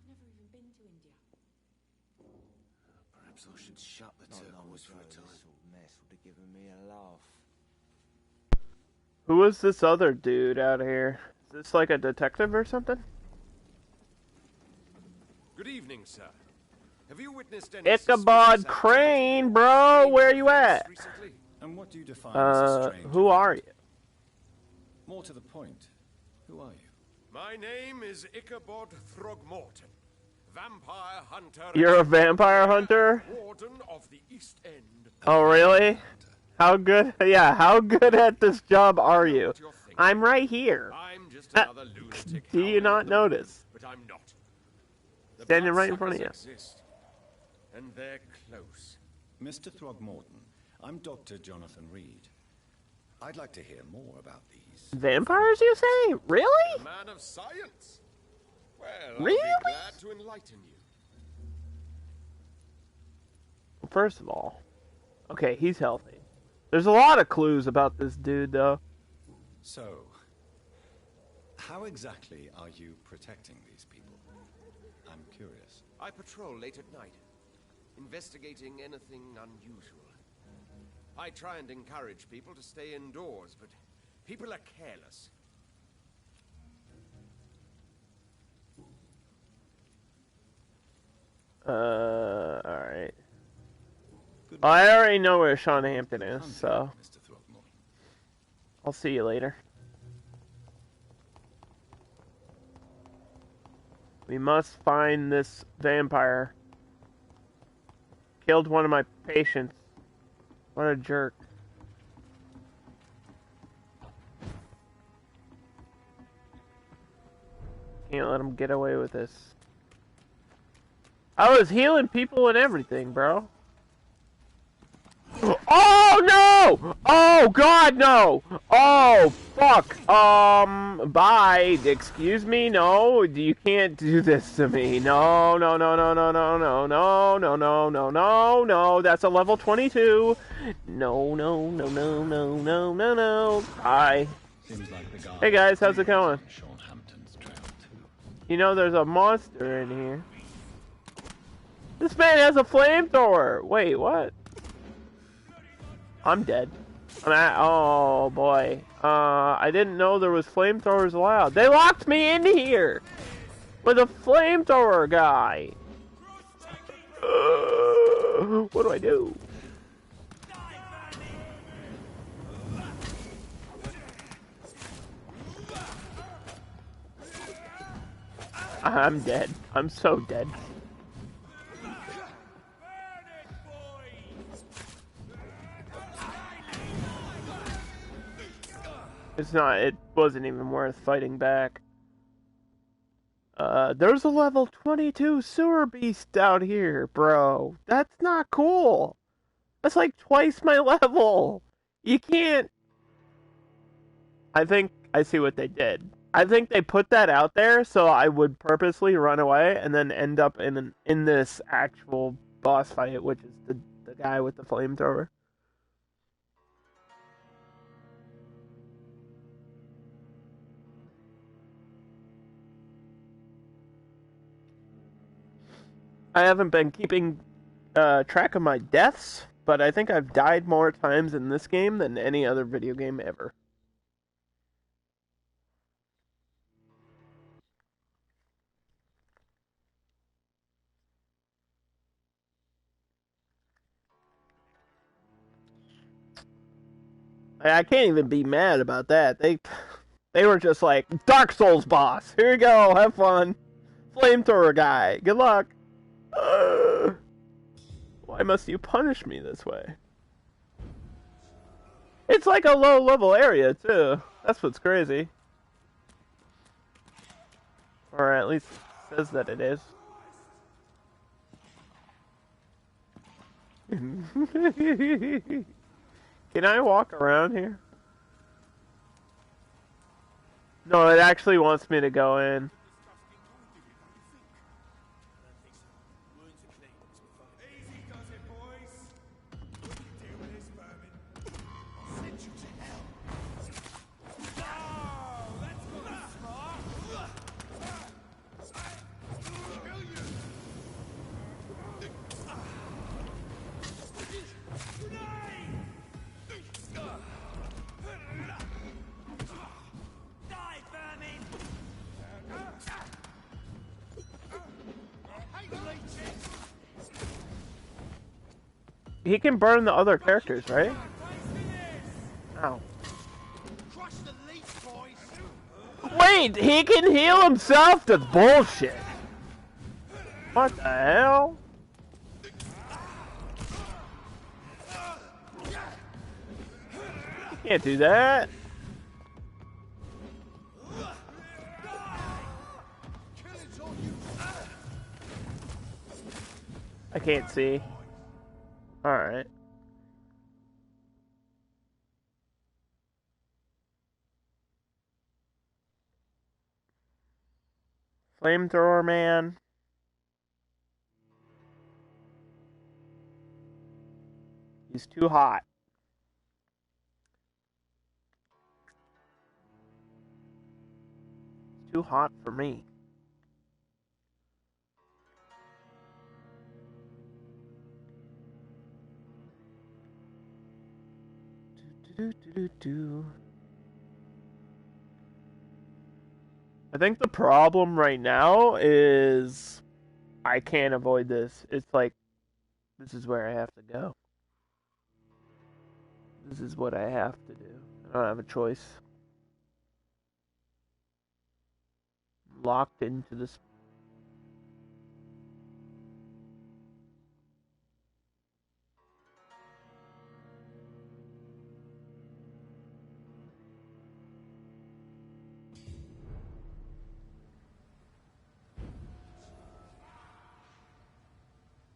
Speaker 9: I've never even been to India.
Speaker 5: Perhaps I should shut the turquoise for a time.
Speaker 19: Mess would have given me a laugh.
Speaker 8: Who is this other dude out here? Is this like a detective or something?
Speaker 5: Good evening, sir. Have you witnessed any
Speaker 8: Ichabod Crane, bro! Where you at?
Speaker 5: recently?
Speaker 3: And what do you define as a strange?
Speaker 8: Who are you?
Speaker 3: More to the point, who are you?
Speaker 5: My name is Ichabod Throgmorton, vampire hunter.
Speaker 8: You're a vampire hunter?
Speaker 5: Warden of the East End.
Speaker 8: Oh, really? How good? Yeah, how good at this job are you? I'm right here.
Speaker 5: I'm just another lunatic.
Speaker 8: Do you not notice?
Speaker 5: But I'm not. The
Speaker 8: Standing right in front of you.
Speaker 5: exist, and they're close.
Speaker 3: Mr. Throgmorton, I'm Dr. Jonathan Reed. I'd like to hear more about these.
Speaker 8: Vampires, you say? Really?
Speaker 5: A man of science. Well,
Speaker 8: Really?
Speaker 5: I'll be glad to enlighten you.
Speaker 8: First of all, okay, he's healthy. There's a lot of clues about this dude, though.
Speaker 3: So, how exactly are you protecting these people? I'm curious.
Speaker 5: I patrol late at night, investigating anything unusual. I try and encourage people to stay indoors, but people are careless.
Speaker 8: Alright. I already know where Sean Hampton is, so I'll see you later. We must find this vampire. Killed one of my patients. What a jerk. Can't let him get away with this. I was healing people and everything, bro. Oh no! Oh god, no! Oh fuck! Bye. Excuse me. No, you can't do this to me. No, no, no, no, no, no, no, no, no, no, no, no, no. That's a level 22. No, no, no, no, no, no, no, no. Bye. Hey guys, how's it going? You know, there's a monster in here. This man has a flamethrower. Wait, what? I'm dead. Oh boy. I didn't know there was flamethrowers allowed. They locked me in here with a flamethrower guy. What do I do? I'm dead. I'm so dead. It wasn't even worth fighting back. There's a level 22 sewer beast out here, bro. That's not cool. That's like twice my level. You can't... I think I see what they did. I think they put that out there so I would purposely run away and then end up in this actual boss fight, which is the
Speaker 1: guy with the flamethrower. I haven't been keeping track of my deaths, but I think I've died more times in this game than any other video game ever. I can't even be mad about that. They were just like, Dark Souls boss, here you go, have fun. Flamethrower guy, good luck. Why must you punish me this way? It's like a low-level area, too. That's what's crazy. Or at least it says that it is. Can I walk around here? No, it actually wants me to go in. He can burn the other characters, right? Ow. Wait, he can heal himself? That's bullshit. What the hell? You can't do that. I can't see. Alright. Flamethrower man. He's too hot. It's too hot for me. I think the problem right now is I can't avoid this. It's like, this is where I have to go. This is what I have to do. I don't have a choice. I'm locked into this.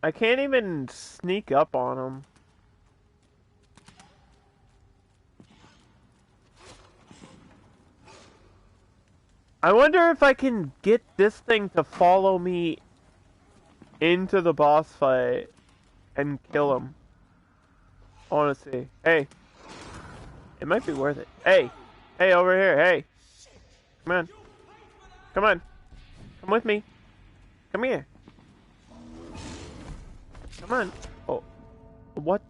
Speaker 1: I can't even sneak up on him. I wonder if I can get this thing to follow me into the boss fight and kill him. I want to see. Hey. It might be worth it. Hey. Hey, over here. Hey. Come on. Come on. Come with me. Come here. Come on. Oh. What?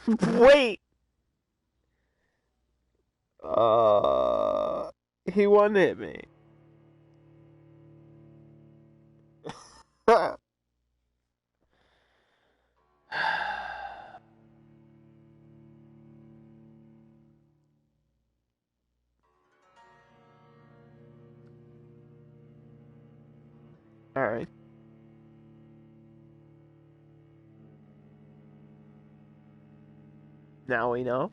Speaker 1: Wait. He one-hit me. All right. Now we know.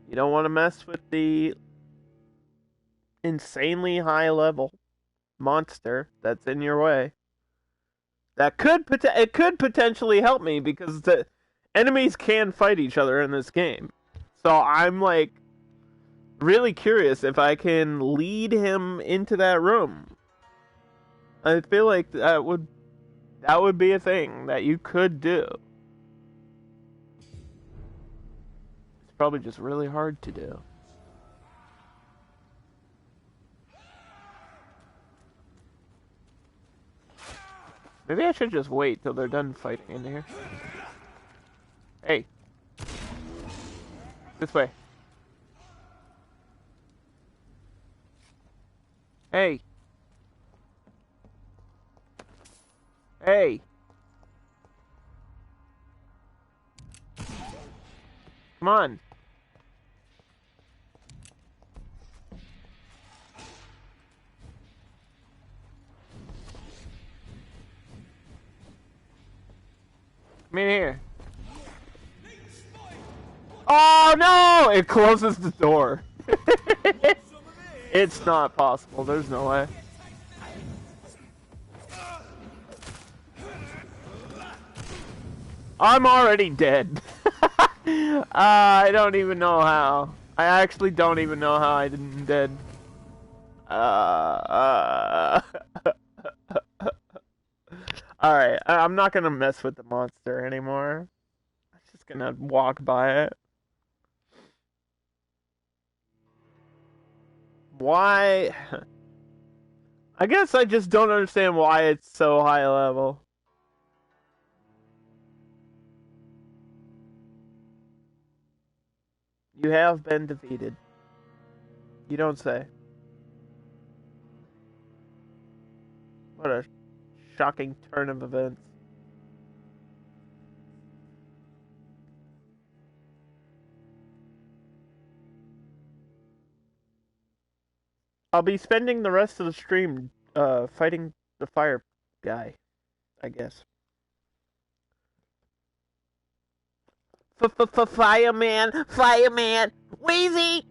Speaker 1: You don't want to mess with the insanely high level monster that's in your way. That could potentially help me because the enemies can fight each other in this game. So I'm like really curious if I can lead him into that room. I feel like that would be a thing that you could do. It's probably just really hard to do. Maybe I should just wait till they're done fighting in here. Hey. This way. Hey. Hey. Come on. Come in here. Oh no! It closes the door. It's not possible. There's no way. I'm already dead. I don't even know how. I actually don't even know how I didn't dead. Alright, I'm not gonna mess with the monster anymore. I'm just gonna walk by it. Why? I guess I just don't understand why it's so high level. You have been defeated. You don't say. What a shocking turn of events. I'll be spending the rest of the stream fighting the fire guy, I guess. Fireman! Fireman! Wheezy!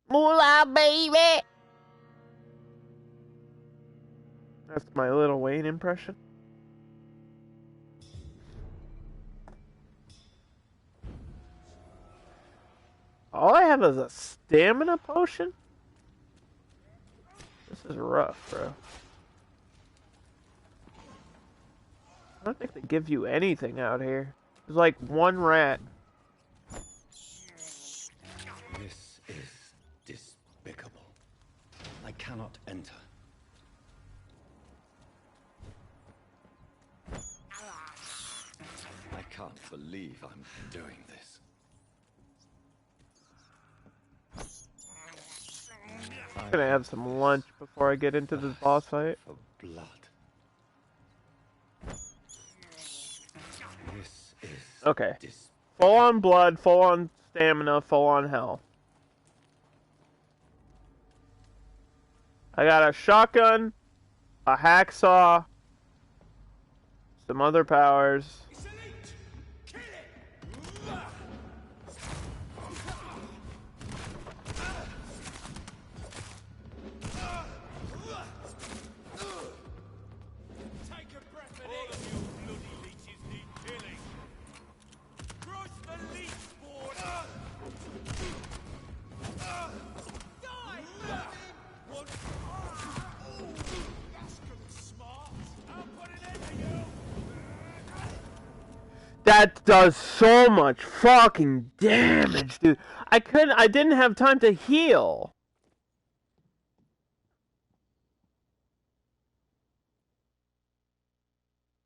Speaker 1: Moolah, baby! That's my Lil Wayne impression. All I have is a stamina potion? This is rough, bro. I don't think they give you anything out here. There's like one rat.
Speaker 3: This is despicable. I cannot enter. I can't believe I'm doing this.
Speaker 1: I'm gonna have some lunch before I get into this boss fight.
Speaker 3: For blood. This is
Speaker 1: okay. Full on blood, full on stamina, full on health. I got a shotgun, a hacksaw, some other powers. That does so much fucking damage, dude. I didn't have time to heal.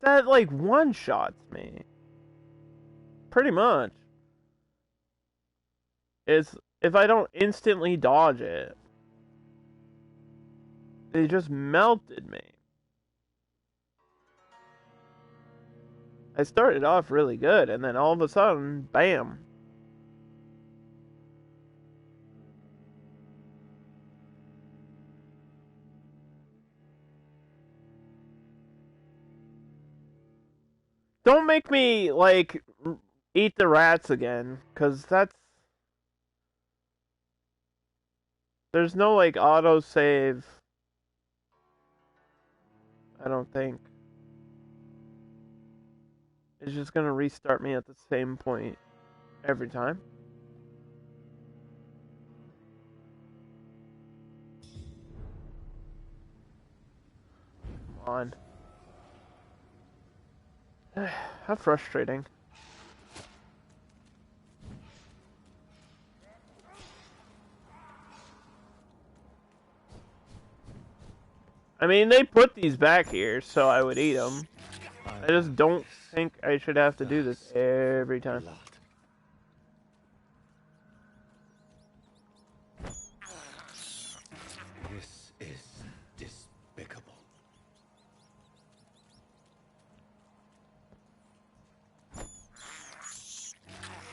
Speaker 1: That, like, one-shots me. Pretty much. If I don't instantly dodge it. It just melted me. I started off really good, and then all of a sudden, bam. Don't make me, like, eat the rats again, because that's... There's no, like, auto-save. I don't think. It's just gonna restart me at the same point every time. on. How frustrating. I mean, they put these back here, so I would eat them. I just don't think I should have to do this every time.
Speaker 11: This is despicable.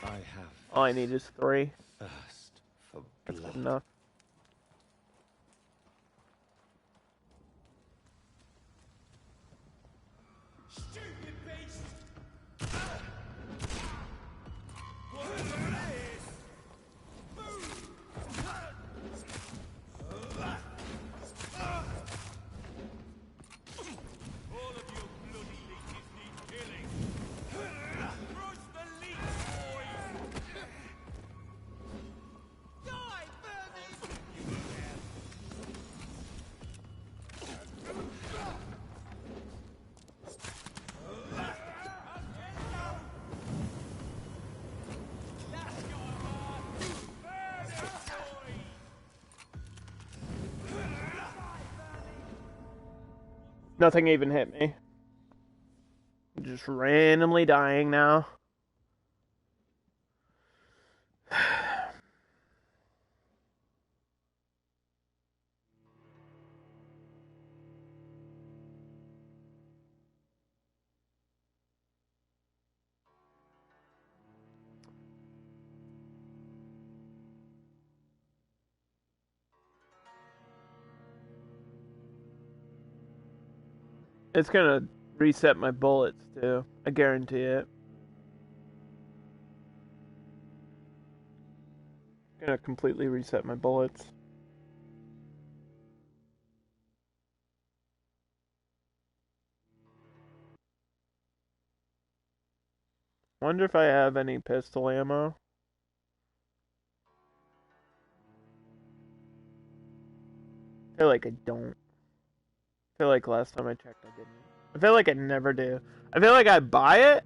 Speaker 11: I have.
Speaker 1: All I need is 3.
Speaker 11: Thirst for
Speaker 1: That's
Speaker 11: blood.
Speaker 1: good enough. Nothing even hit me. I'm just randomly dying now. It's gonna reset my bullets too. I guarantee it. It's gonna completely reset my bullets. Wonder if I have any pistol ammo. I feel like I don't. I feel like last time I checked I didn't. I feel like I never do. I feel like I buy it,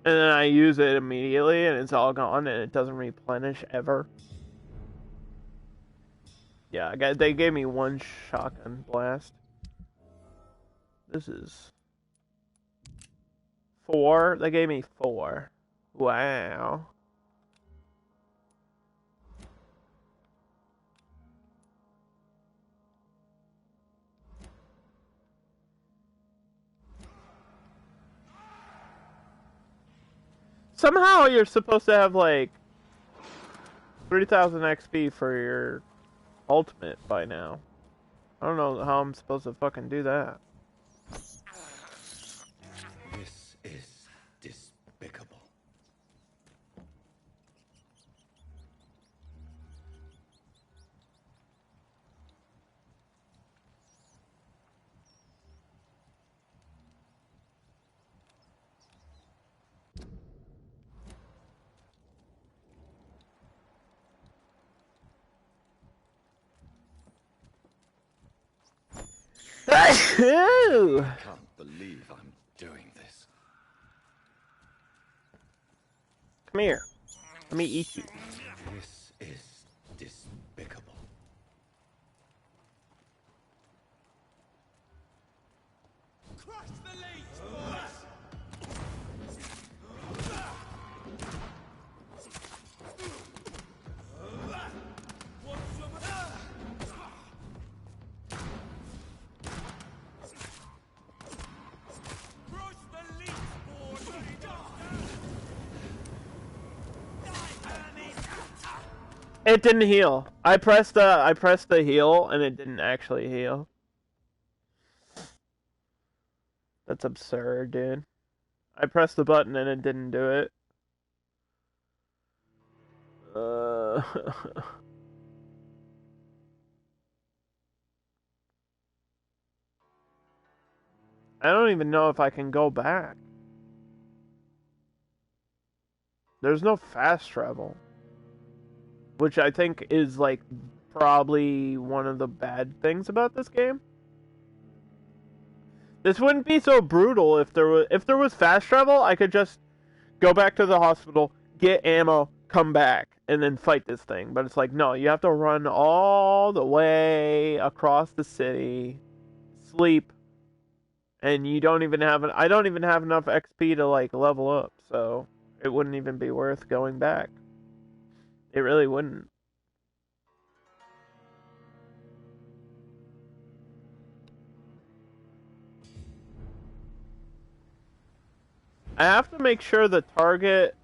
Speaker 1: and then I use it immediately, and it's all gone, and it doesn't replenish ever. Yeah, they gave me 1 shotgun blast. This is 4. They gave me 4. Wow. Somehow you're supposed to have like 3,000 XP for your ultimate by now. I don't know how I'm supposed to fucking do that.
Speaker 11: This is despicable.
Speaker 3: I can't believe I'm doing this.
Speaker 1: Come here. Let me eat you.
Speaker 11: This is despicable.
Speaker 16: Crush the leech, boys! Want some of that? Crush the leech, boys!
Speaker 1: It didn't heal. I pressed the heal and it didn't actually heal. That's absurd, dude. I pressed the button and it didn't do it. I don't even know if I can go back. There's no fast travel. Which I think is, like, probably one of the bad things about this game. This wouldn't be so brutal if there was fast travel. I could just go back to the hospital, get ammo, come back, and then fight this thing. But it's like, no, you have to run all the way across the city, sleep, and you don't even have I don't even have enough XP to like level up, so it wouldn't even be worth going back. It really wouldn't. I have to make sure the target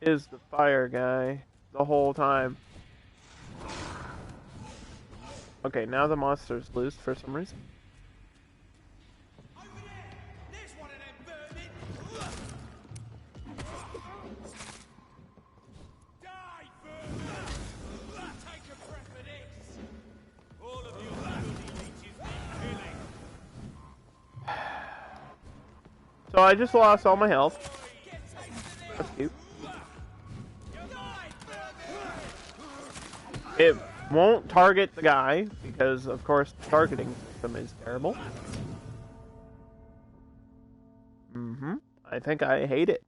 Speaker 1: is the fire guy the whole time. Okay, now the monster's loose for some reason. So I just lost all my health. That's cute. It won't target the guy because, of course, the targeting system is terrible. I think I hate it.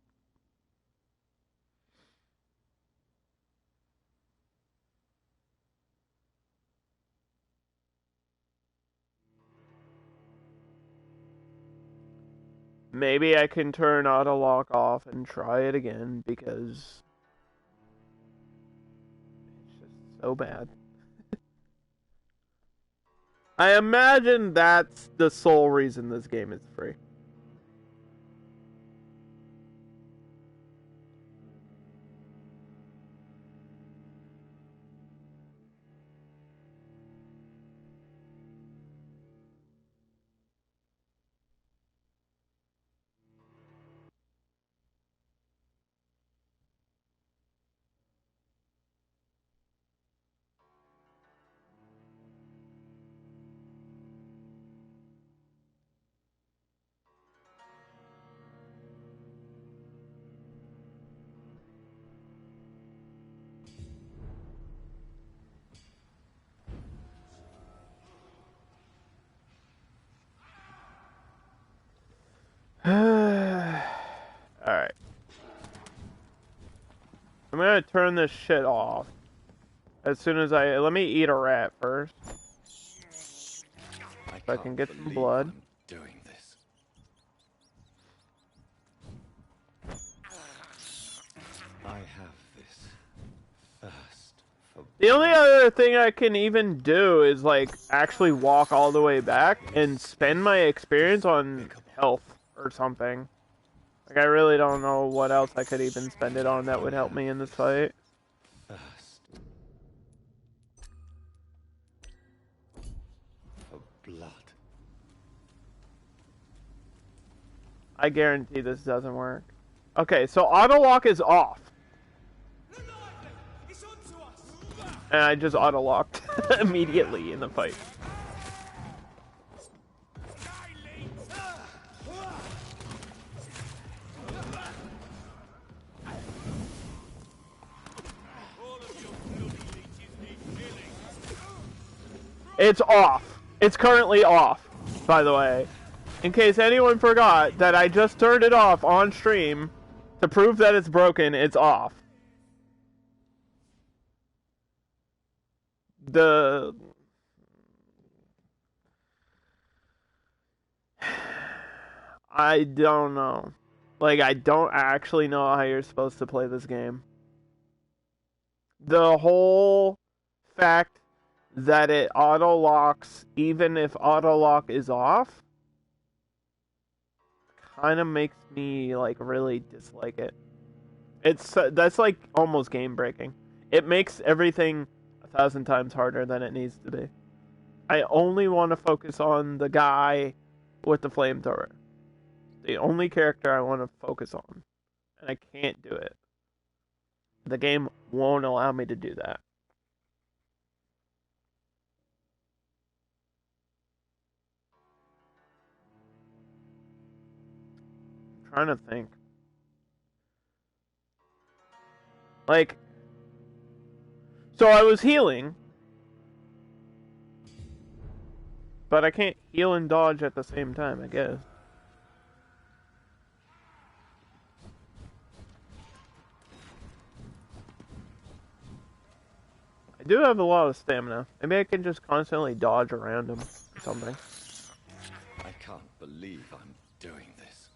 Speaker 1: Maybe I can turn auto lock off and try it again because it's just so bad. I imagine that's the sole reason this game is free. Alright. I'm gonna turn this shit off. As soon as let me eat a rat first. So I can get some blood.
Speaker 11: Doing this. I have this thirst for...
Speaker 1: The only other thing I can even do is like actually walk all the way back and spend my experience on health or something. Like I really don't know what else I could even spend it on that would help me in this fight.
Speaker 11: Thirst for blood.
Speaker 1: I guarantee this doesn't work. Okay, so auto lock is off. And I just auto locked immediately in the fight. It's off. It's currently off, by the way. In case anyone forgot that I just turned it off on stream to prove that it's broken, it's off. I don't know. Like, I don't actually know how you're supposed to play this game. The whole fact that it auto locks even if auto lock is off kind of makes me like really dislike it. That's like almost game breaking. It makes everything 1,000 times harder than it needs to be. I only want to focus on the guy with the flamethrower. The only character I want to focus on, and I can't do it. The game won't allow me to do that. Trying to think. Like, so I was healing, but I can't heal and dodge at the same time, I guess. I do have a lot of stamina. Maybe I can just constantly dodge around him or something.
Speaker 3: I can't believe I'm doing this.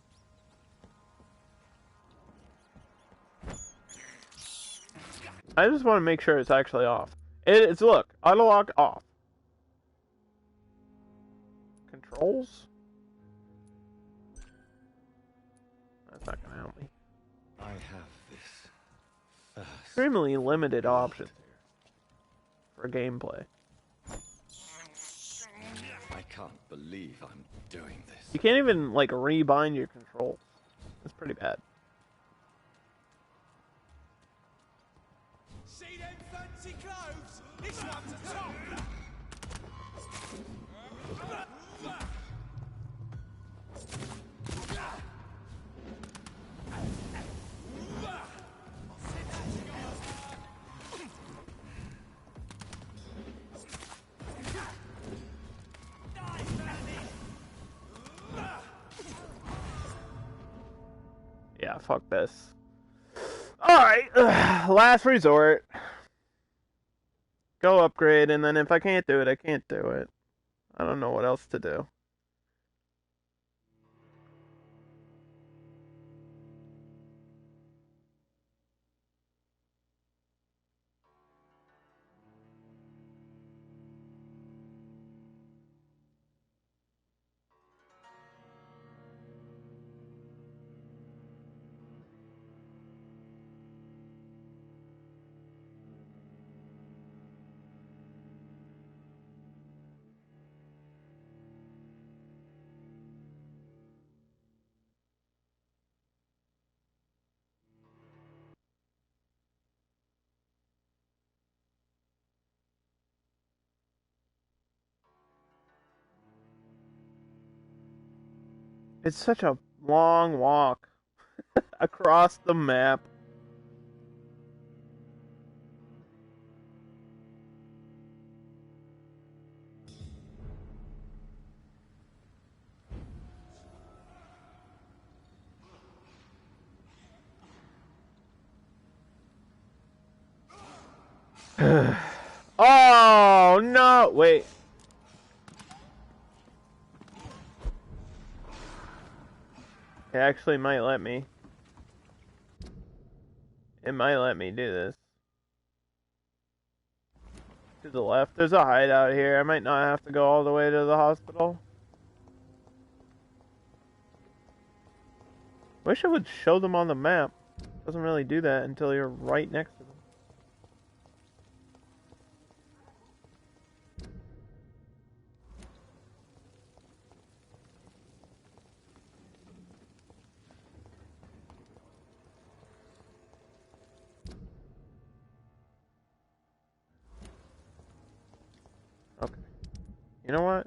Speaker 1: I just want to make sure it's actually off. It's, look, auto lock off. Controls? That's not gonna help me.
Speaker 3: I have this thirst.
Speaker 1: Extremely limited options here for gameplay.
Speaker 3: I can't believe I'm doing this.
Speaker 1: You can't even, like, rebind your controls. That's pretty bad.
Speaker 16: See them fancy clothes? This one's a top.
Speaker 1: Yeah, fuck this. Alright, last resort. Go upgrade, and then if I can't do it, I can't do it. I don't know what else to do. It's such a long walk across the map. Oh, no! Wait. It actually might let me. It might let me do this. To the left. There's a hideout here. I might not have to go all the way to the hospital. Wish it would show them on the map. Doesn't really do that until you're right next to them. Okay. You know what?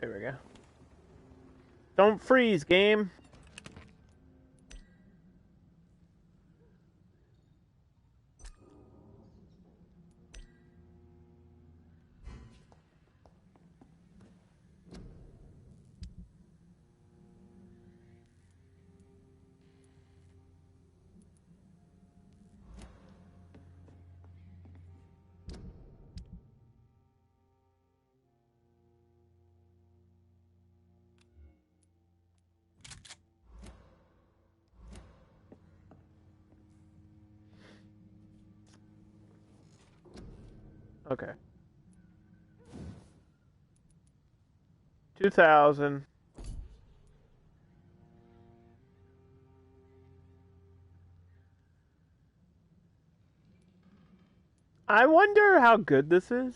Speaker 1: There we go. Don't freeze, game. Okay. 2000. I wonder how good this is.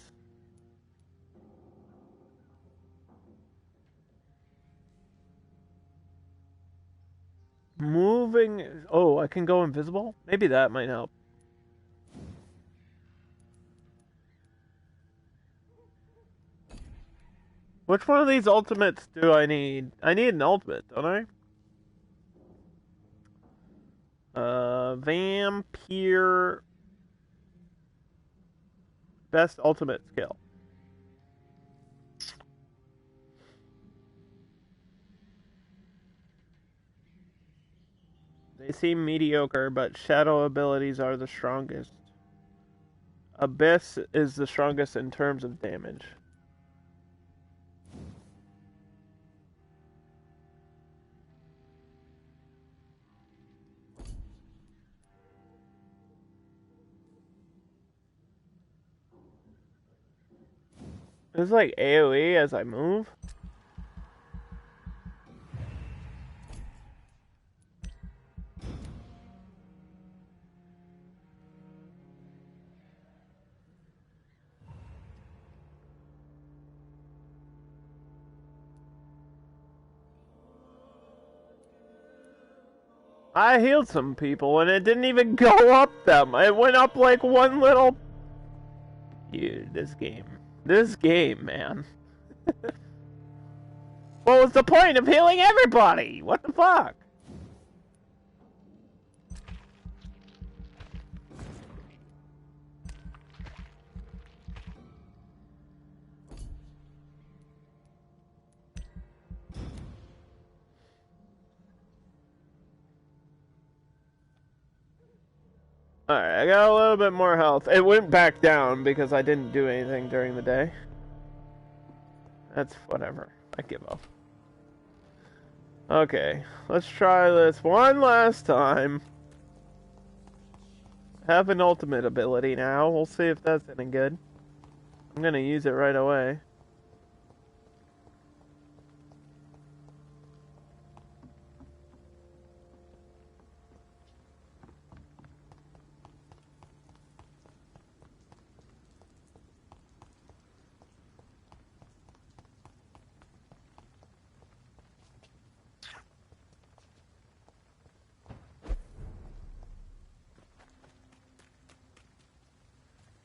Speaker 1: Moving. Oh, I can go invisible? Maybe that might help. Which one of these ultimates do I need? I need an ultimate, don't I? Vampire best ultimate skill. They seem mediocre, but shadow abilities are the strongest. Abyss is the strongest in terms of damage. It's like AoE as I move. I healed some people and it didn't even go up them. It went up like one little... Dude, this game. This game, man. What was the point of healing everybody? What the fuck? Alright, I got a little bit more health. It went back down because I didn't do anything during the day. That's whatever. I give up. Okay, let's try this one last time. Have an ultimate ability now. We'll see if that's any good. I'm gonna use it right away.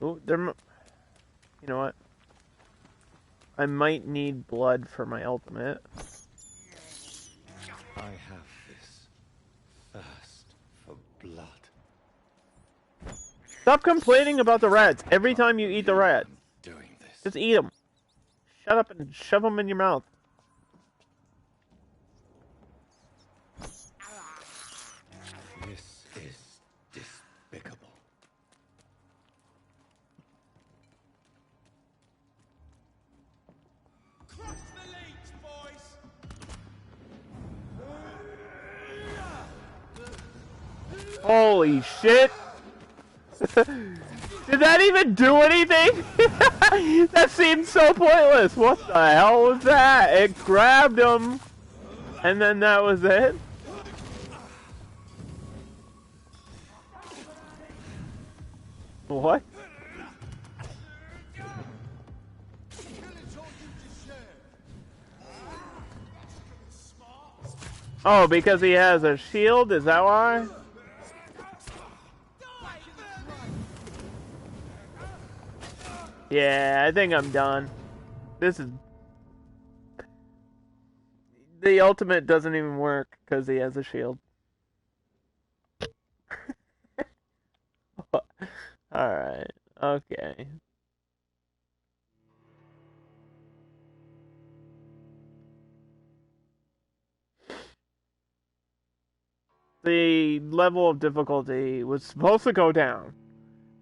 Speaker 1: Oh, you know what? I might need blood for my ultimate.
Speaker 11: I have this thirst for blood.
Speaker 1: Stop complaining about the rats every time you eat the rat. Just eat them. Shut up and shove them in your mouth.
Speaker 11: This is despicable.
Speaker 1: Holy shit! Did that even do anything? That seemed so pointless. What the hell was that? It grabbed him, and then that was it? What? Oh, because he has a shield? Is that why? Yeah, I think I'm done. This is... The ultimate doesn't even work because he has a shield. Alright, okay. The level of difficulty was supposed to go down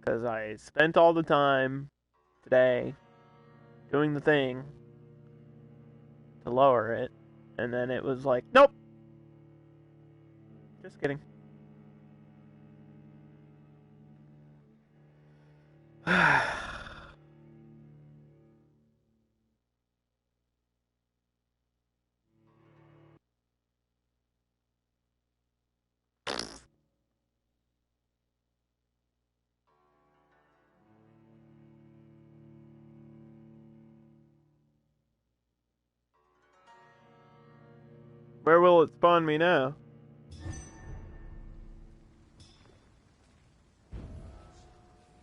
Speaker 1: because I spent all the time today doing the thing to lower it, and then it was like, nope. Just kidding. Where will it spawn me now?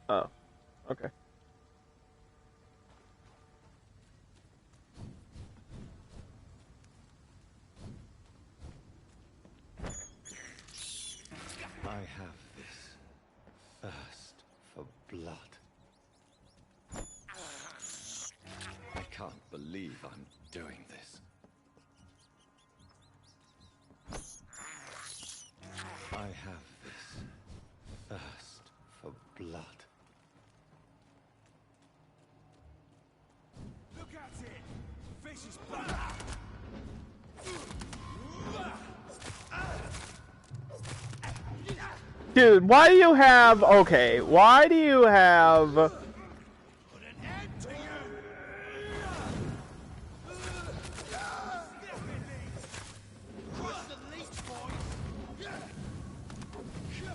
Speaker 1: Oh, okay.
Speaker 11: I
Speaker 3: I'm doing this. I have this thirst for blood.
Speaker 16: Look at it! The fish is back!
Speaker 1: Dude, why do you have... Okay, why do you have...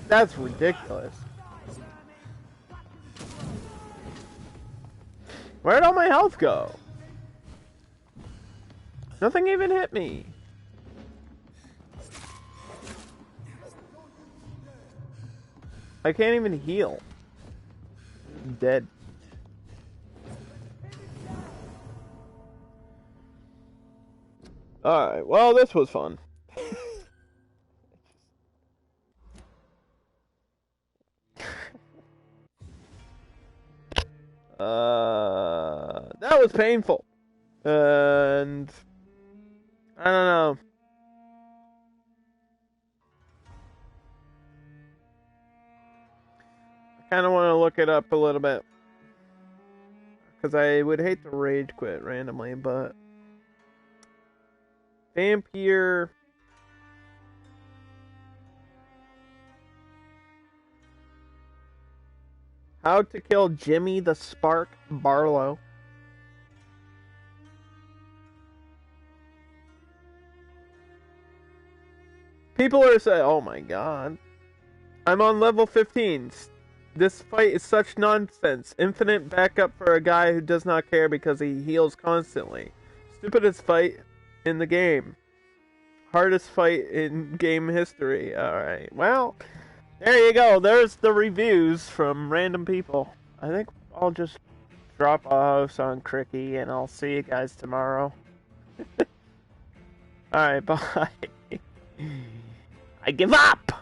Speaker 1: That's ridiculous. Where'd all my health go? Nothing even hit me. I can't even heal. I'm dead. Alright, well, this was fun. That was painful. And I don't know. I kind of want to look it up a little bit. Because I would hate to rage quit randomly, but Vampire. How to Kill Jimmy the Spark Barlow. People are saying, oh my god. I'm on level 15. This fight is such nonsense. Infinite backup for a guy who does not care because he heals constantly. Stupidest fight in the game. Hardest fight in game history. Alright, well, there you go. There's the reviews from random people. I think I'll just drop a host on Cricky and I'll see you guys tomorrow. Alright, bye. I give up!